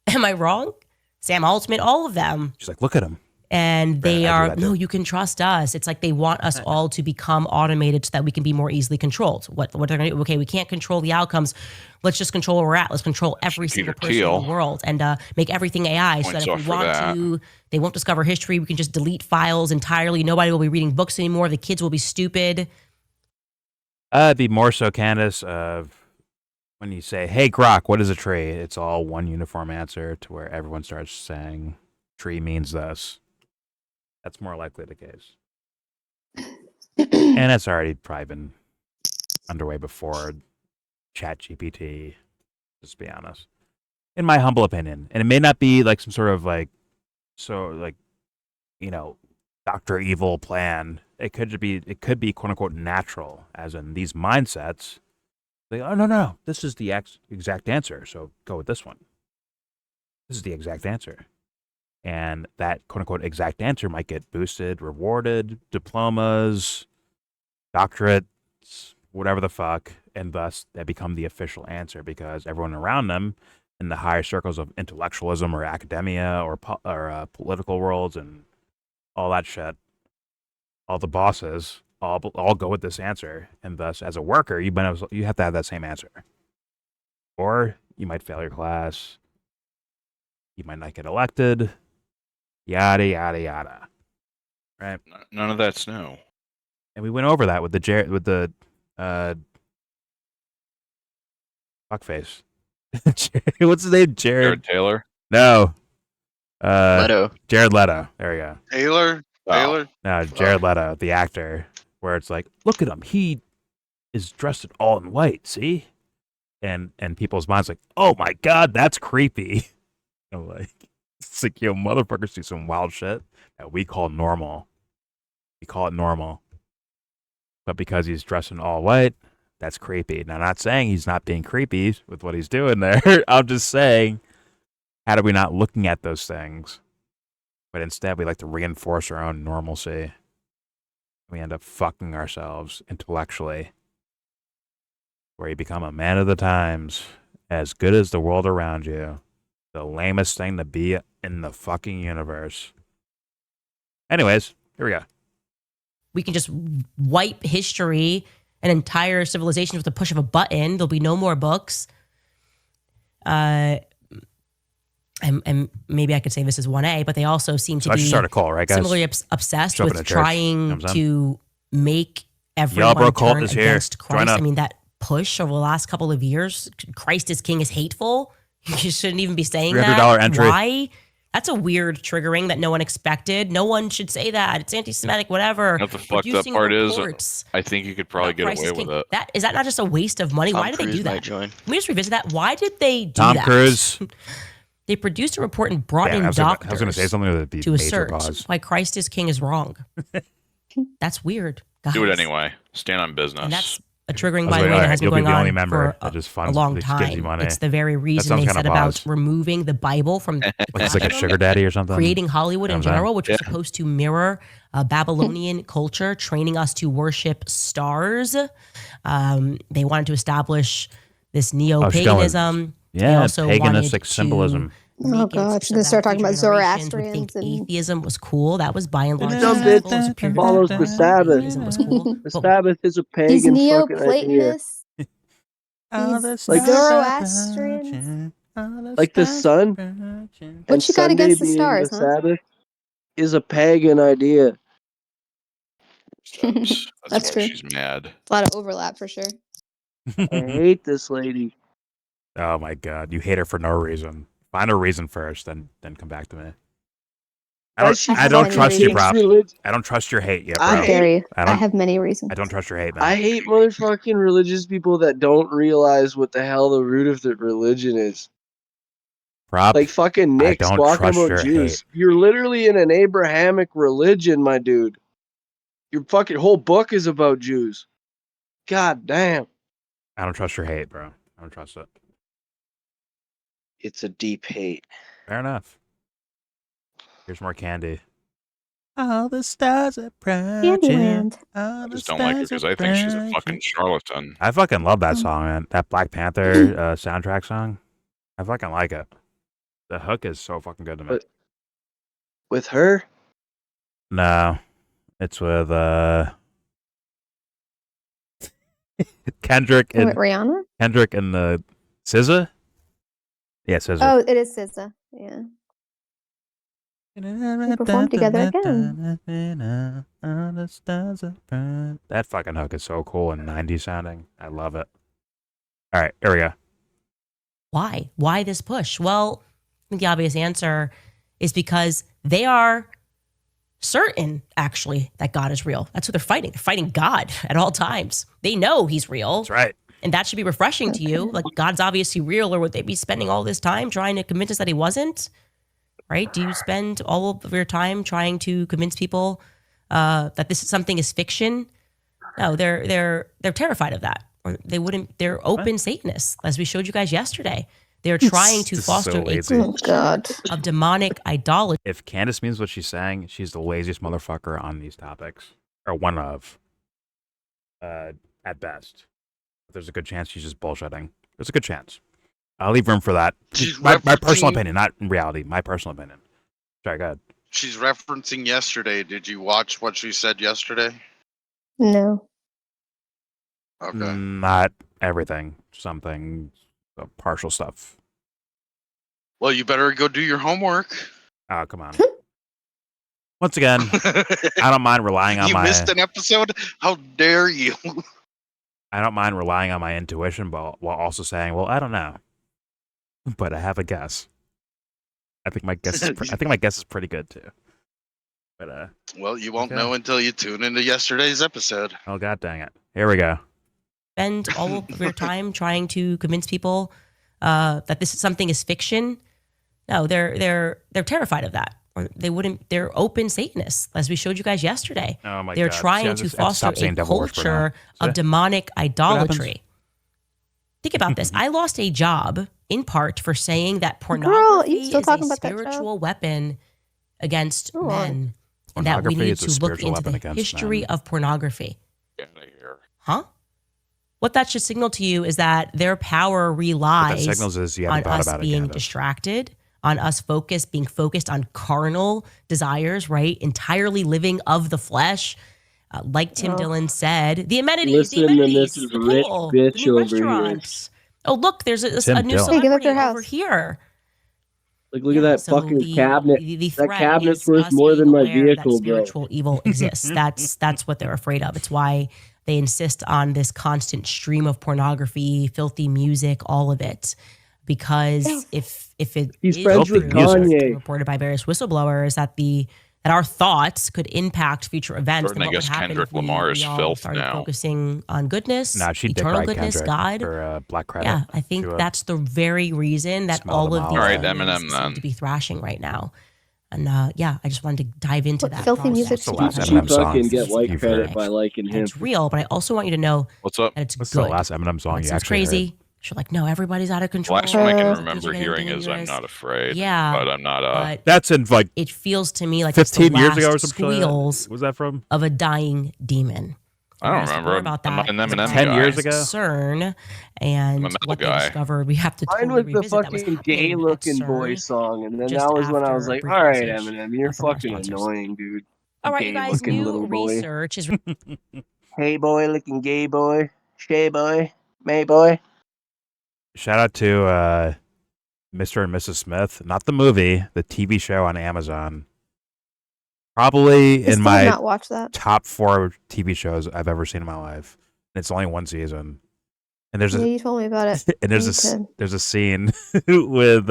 Am I wrong? Sam Altman, all of them. She's like, look at him. And they are, no, you can trust us. It's like they want us all to become automated so that we can be more easily controlled. What they're going to do, okay, we can't control the outcomes. Let's just control where we're at. Let's control every single person in the world and make everything AI so that if we want to, they won't discover history. We can just delete files entirely. Nobody will be reading books anymore. The kids will be stupid. It'd be more so, Candace, of when you say, hey, Grok, what is a tree? It's all one uniform answer to where everyone starts saying tree means this. That's more likely the case. And it's already probably been underway before ChatGPT, just to be honest. In my humble opinion. And it may not be like some sort of Dr. Evil plan. It could be quote unquote natural, as in these mindsets. Like, oh no, this is the exact answer, so go with this one. This is the exact answer. And that quote-unquote exact answer might get boosted, rewarded, diplomas, doctorates, whatever the fuck, and thus they become the official answer because everyone around them in the higher circles of intellectualism or academia or political worlds and all that shit, all the bosses all go with this answer, and thus as a worker you have to have that same answer. Or you might fail your class, you might not get elected. Yada, yada, yada. Right? None of that's new. And we went over that with the fuckface. What's his name? Jared Taylor? No. Leto. Jared Leto. There we go. Taylor? No, Jared Leto, the actor, where it's like, look at him. He is dressed in all in white, see? And people's minds like, oh my God, that's creepy. I'm like, it's like, yo, motherfuckers do some wild shit that we call normal. We call it normal. But because he's dressed in all white, that's creepy. Now, I'm not saying he's not being creepy with what he's doing there. I'm just saying, how do we not looking at those things? But instead, we like to reinforce our own normalcy. We end up fucking ourselves intellectually. Where you become a man of the times, as good as the world around you. The lamest thing to be in the fucking universe. Anyways, here we go. We can just wipe history, an entire civilization with the push of a button. There'll be no more books. And maybe I could say this is 1A, but they also seem to be start a call, right, guys? similarly obsessed Jump in with a church. trying to make everyone YellBro cult turn is here. against Join Christ. up. I mean, that push over the last couple of years, Christ is king is hateful. You shouldn't even be saying that. $300 entry. Why? That's a weird triggering that no one expected. No one should say that. It's anti-Semitic, whatever. You know what the fucked up Producing part reports is? I think you could probably get Christ away is with king. it. Is that not just a waste of money? Tom Why did they Cruise do that? might join. Can we just revisit that? Why did they do Tom that? Cruise. They produced a report and brought Damn, in I was doctors going to say something that'd be to major assert pause. why Christ is king is wrong. That's weird, guys. Do it anyway. Stand on business. And that's a triggering, I was by the like, way, all that right, has been you'll be going the only on member for that just a funds, long that gives you time. money. It's the very That reason sounds they kinda said about pause. removing the Bible from the It's like a classroom, sugar daddy or something. creating Hollywood You know in what I'm saying? general, which was supposed to mirror Babylonian culture, training us to worship stars. They wanted to establish this neo-paganism. They Yeah, also paganistic wanted symbolism. Oh god, she's gonna start talking about Zoroastrians and atheism was cool. That was by and large Some bit successful. It was a period of follows time the when Sabbath. atheism was cool. The Sabbath is a he's pagan fucking idea. Neoplatonist. These Like Zoroastrians. like the sun What and you got Sunday against the being the stars, huh? Sabbath is a pagan idea. That's That's why true. she's mad. A lot of overlap for sure. I hate this lady. Oh my god, you hate her for no reason. Find a reason first, then come back to me. I don't trust you, bro. I don't trust your hate yet, bro. I How dare you? I I have many reasons. I don't trust your hate, man. I hate motherfucking religious people that don't realize what the hell the root of the religion is. Prop, Like fucking I Nick don't talking trust about your Jews. hate. You're literally in an Abrahamic religion, my dude. Your fucking whole book is about Jews. God damn. I don't trust your hate, bro. I don't trust it. It's a deep hate. Fair enough. Here's more candy. All the stars are bright. Candyland. I just don't like her because I think she's a fucking charlatan. I fucking love that song, man. That Black Panther soundtrack song. I fucking like it. The hook is so fucking good to me. But with her? No. It's with Kendrick and Rihanna? Kendrick and the SZA? Yeah, SZA. Oh, it is SZA. Yeah. They performed together again. That fucking hook is so cool and 90s sounding. I love it. All right, here we go. Why? Why this push? Well, I think the obvious answer is because they are certain, actually, that God is real. That's what they're fighting. They're fighting God at all times. They know he's real. That's right. And that should be refreshing to you. Like, God's obviously real, or would they be spending all this time trying to convince us that he wasn't? Right? Do you spend all of your time trying to convince people that this is something is fiction? No, they're terrified of that. Or they wouldn't. They're open Satanists, as we showed you guys yesterday. They're trying to foster a culture of demonic idolatry. If Candace means what she's saying, she's the laziest motherfucker on these topics, or one of, at best. There's a good chance she's just bullshitting. There's a good chance. I'll leave room for that. My personal opinion, not in reality. My personal opinion. Sorry, go ahead. She's referencing yesterday. Did you watch what she said yesterday? No. Okay. Not everything. Something, partial stuff. Well, you better go do your homework. Oh, come on. Once again, I don't mind relying on you missed an episode? How dare you? I don't mind relying on my intuition, but while also saying, well, I don't know. But I have a guess. I think my guess is pretty good too. But well, you won't know until you tune into yesterday's episode. Oh god dang it. Here we go. Spend all of your time trying to convince people that this is something is fiction. No, they're terrified of that. Or they wouldn't. They're open Satanists, as we showed you guys yesterday. Oh my they're god. trying to foster a culture of demonic idolatry. Think about this. I lost a job in part for saying that pornography is a spiritual weapon against men, and that we need to look into the history of pornography. Get out of here. Huh? What that should signal to you is that their power relies on us being distracted, on us being focused on carnal desires, right? Entirely living of the flesh. Like Tim Dillon said, the amenities, the pool, the new restaurants. Oh, look, there's a new celebrity over here. Look at that fucking cabinet. That cabinet's worth more than my vehicle, bro. Spiritual evil exists. That's what they're afraid of. It's why they insist on this constant stream of pornography, filthy music, all of it. Because if it He's is friends with Kanye, reported by various whistleblowers that our thoughts could impact future events, then I what guess would happen Kendrick if we Lamar is all filth started now. focusing on goodness, she eternal decried goodness, Kendrick God? for Black Credit. Yeah, I think that's the very reason that all of these Eminem seem to be thrashing right now. And yeah, I just wanted to dive into that. Filthy music. you fucking get white credit by liking him. It's real, but I also want you to know what's up. That it's What's good. the last Eminem song you It's actually crazy. heard? You're like, no, everybody's out of control. The last one I can remember hearing is "I'm Not Afraid." Yeah, but I'm not. but That's in like it feels to me like 15 it's the years ago or last something. squeals Was that from? of a dying demon. I don't remember. About I'm that. not an Eminem 10 guy. years ago. CERN and I'm a metal what they guy. discovered. We have to Mine totally was the revisit that was fucking happening at gay-looking boy CERN song, and then just that was when I was after like, brief "All right, usage Eminem, you're from our fucking sponsors. annoying, dude." All right, you guys, Gay-looking new little boy. research is Hey boy, looking gay boy, shay boy, may boy. shout out to Mr. and Mrs. Smith, not the movie, the TV show on Amazon. Probably I in still my have not watched that. top 4 TV shows I've ever seen in my life. And it's only 1 season. And there's Yeah, you told me about it. and You did. there's a scene with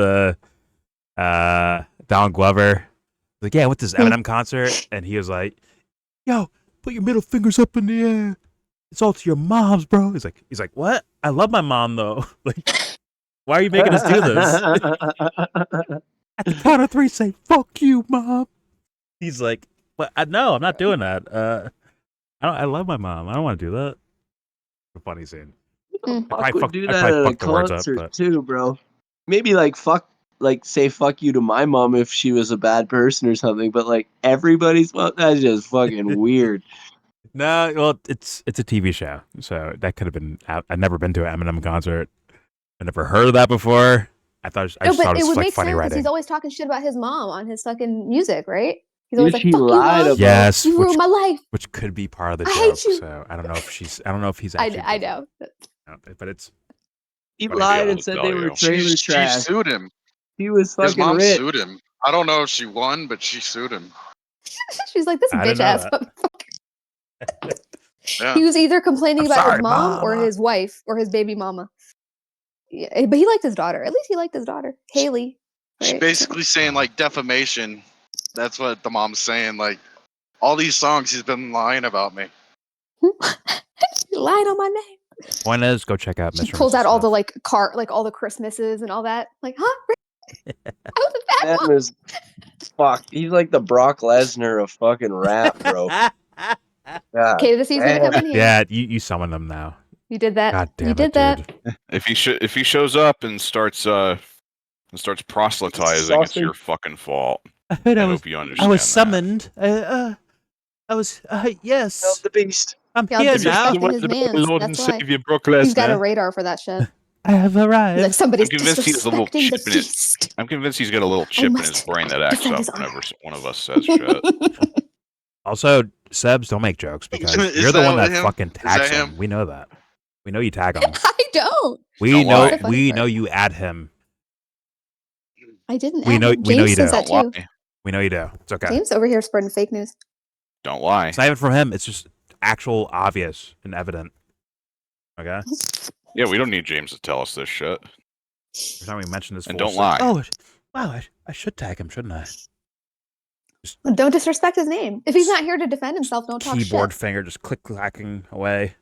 Donald Glover. Like, yeah, I went to this Eminem concert, and he was like, "Yo, put your middle fingers up in the air. It's all to your moms, bro." He's like, "What? I love my mom though. Like, why are you making us do this?" At the count of 3, say, "Fuck you, mom." He's like, "But no, I'm not doing that. I love my mom. I don't want to do that." A funny scene. Fuck would do I that probably at a fucked the words up, concert but too, bro. Maybe like say fuck you to my mom if she was a bad person or something. But like everybody's that's just fucking weird. no, well, it's a TV show, so that could have been. I've never been to an Eminem concert. I never heard of that before. I thought just But thought it it was would like make funny sense. writing. He's always talking shit about his mom on his fucking music, right? He's always Dude, like, she "Fuck you, lied mom. about- Yes, You ruined my life." which could be part of the I joke. hate you. So I don't know if he's actually. I know. But it's. He Wouldn't be lied able and to said tell they were you. trailer She trash. sued him. He was His fucking mom rich. sued him. I don't know if she won, but she sued him. She's like, "This I didn't bitch know ass that. motherfucker." Yeah. He was either complaining I'm about sorry, his mom or Mama. his wife or his baby mama. Yeah, but he liked his daughter. At least he liked his daughter, Haley. She's Right? basically saying like defamation. That's what the mom's saying. Like all these songs, he's been lying about me. He lied on my name. Point is, go check out She Mr. pulls and out Mrs. all the Smith. like all the Christmases and all that. Like, huh? I was a bad That mom. was fuck. He's like the Brock Lesnar of fucking rap, bro. God Okay, this he's gonna damn. come in here. Yeah, you summon them now. You did that. God damn You it, did that. dude. If he shows up and starts proselytizing, it's your fucking fault. I heard I I was hope you understand. I was that. summoned. I was yes. The beast. I'm Y'all here now. disrespecting his mans. Lord and That's why. Savior Brock He's got a Lesnar. radar for that shit. I have arrived. He's like, somebody's I'm convinced he has a little disrespecting the chip in it. beast. I'm convinced he's got a little chip in his must brain that acts defend up his honor. whenever one of us says shit. Also, Sebs, don't make jokes because Is you're the that one that him? fucking Is tags that him. him? We know that. We know you tag him. I don't. We Don't know lie. we know you add him. I didn't. We add know him. we know James you says do. that Don't too. lie. We know you do. It's okay. James over here spreading fake news. Don't lie. It's not even from him. It's just actual, obvious, and evident. Okay. Yeah, we don't need James to tell us this shit. Every time we mention this, And fool don't says, lie. Oh, wow! I should tag him, shouldn't I? Well, don't disrespect his name. If he's not here to defend himself, don't talk Keyboard shit. finger just click clacking away.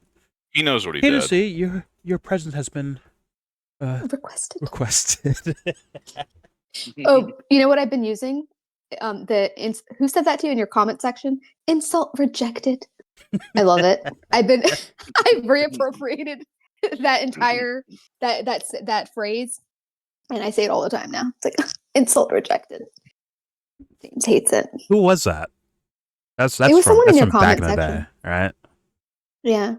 He knows what he Here to did. see your presence has been Requested. requested. Oh, you know what I've been using? Who said that to you in your comment section? Insult rejected. I love it. I've reappropriated that entire that phrase, and I say it all the time now. It's like insult rejected. James hates it. Who was that? That's It was from someone in that's your from back comment in the section. day, right? Yeah.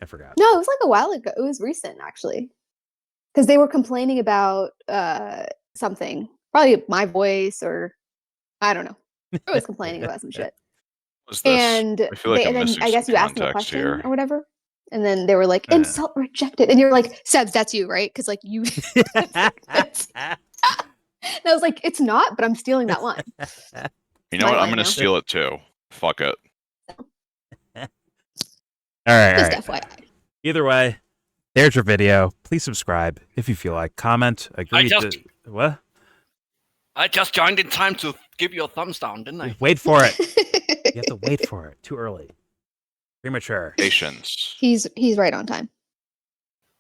I forgot. No, it was like a while ago. It was recent actually, because they were complaining about something, probably my voice or I don't know. I was complaining about some shit. What's this? And I feel like I'm then missing I guess some you asked them a context question here. or whatever, and then they were like, "Insult rejected," and you're like, "Sebs, that's you, right?" Because like you. And I was like, "It's not," but I'm stealing that line. You know my what? I'm line gonna now. steal it too. Fuck it. All right. Just All right. FYI. Either way, there's your video. Please subscribe if you feel like. Comment. Agree. What? I just joined in time to give you a thumbs down, didn't I? Wait for it. You have to wait for it. Too early. Premature. Patience. He's right on time.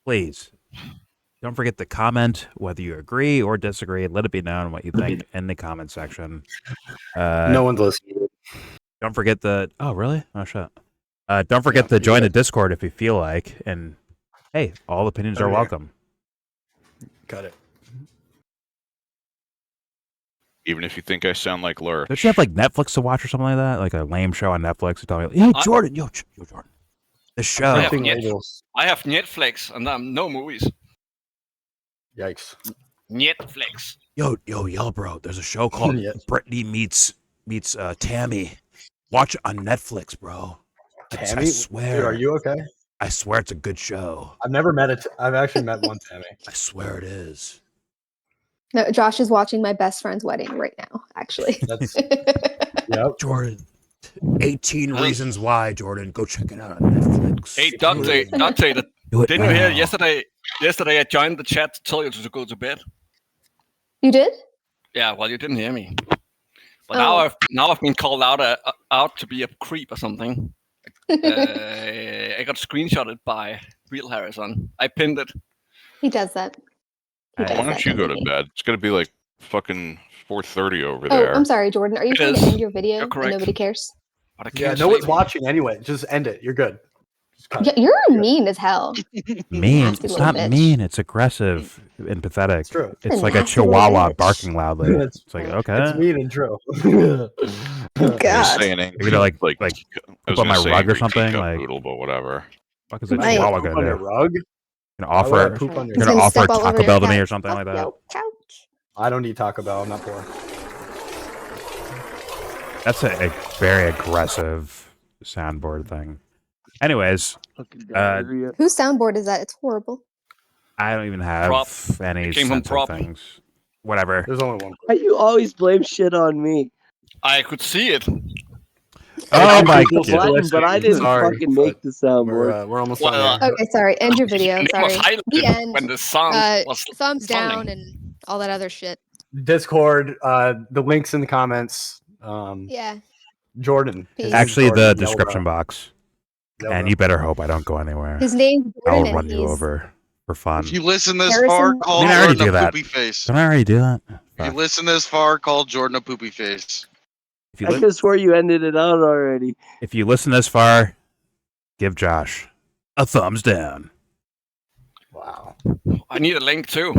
Please. Don't forget to comment whether you agree or disagree. Let it be known what you think in the comment section. No one's listening. Don't forget the. Oh, really? Oh, shit. Don't forget to join the Discord if you feel like. And hey, all opinions are welcome. Got it. Even if you think I sound like Lurch. Don't you have like Netflix to watch or something like that? Like a lame show on Netflix? Hey, Jordan. Yo, Jordan. The show. I have Netflix and no movies. Yikes. Netflix. Yo, YellBro. There's a show called Brittany meets Tammy. Watch it on Netflix, bro. Tammy? I swear. Dude, are you okay? I swear it's a good show. I've never met it. I've actually met one Tammy. I swear it is. No, Josh is watching my best friend's wedding right now, actually. That's yep. Jordan. 18 Reasons Why, Jordan. Go check it out on Netflix. Hey, Dante, didn't you hear yesterday? Yesterday, I joined the chat to tell you to go to bed. You did? Yeah, well, you didn't hear me. But now I've been called out to be a creep or something. I got screenshotted by Real Harrison. I pinned it. He does that. Why don't you go to bed? It's gonna be like fucking 4:30 over Oh, there. I'm sorry, Jordan. Are you trying to end your video and correct. nobody cares? Yeah, no one's watching anyway. Just end it. You're good. Yeah, you're mean as hell. Mean. Nasty It's little not bitch. mean. It's aggressive and pathetic. It's true. It's A like a nasty little chihuahua bitch. barking loudly. It's like, okay. It's mean and true. God. You're gonna like I was poop on gonna my say rug or angry something? teacup Like, poodle, but whatever. what is a Right. chihuahua Poop gonna on do? your rug? Gonna Why would I offer poop on your you're He's gonna gonna offer step all over Taco your Bell to me or couch. something like that? Yo, couch. I don't eat Taco Bell. I'm not poor. That's a very aggressive soundboard thing. Anyways, Whose soundboard is that? It's horrible. I don't even have Prop. any It came from sense of Prop. things. Whatever. There's only one. Why you always blame shit on me? I could see it. Oh my The button, but I didn't Sorry, fucking make the soundboard. We're almost Well, done here. Okay, sorry. End your video. Name Sorry. was highlighted The end. when the sound was Thumbs down falling. and all that other shit. Discord. The links in the comments. Yeah. Jordan. Peace. His name's Actually, the Jordan, description YellBro. box. YellBro. And you better hope I don't go anywhere. His name's I'll Jordan run and you he's over for fun. If you listen this Harrison- far, I call mean, I already Jordan do a that. poopy face. Don't I already do that? If you listen this far, call Jordan a poopy face. If you, I could have swore you ended it out already. if you listen this far, give Josh a thumbs down. Wow. I need a link too.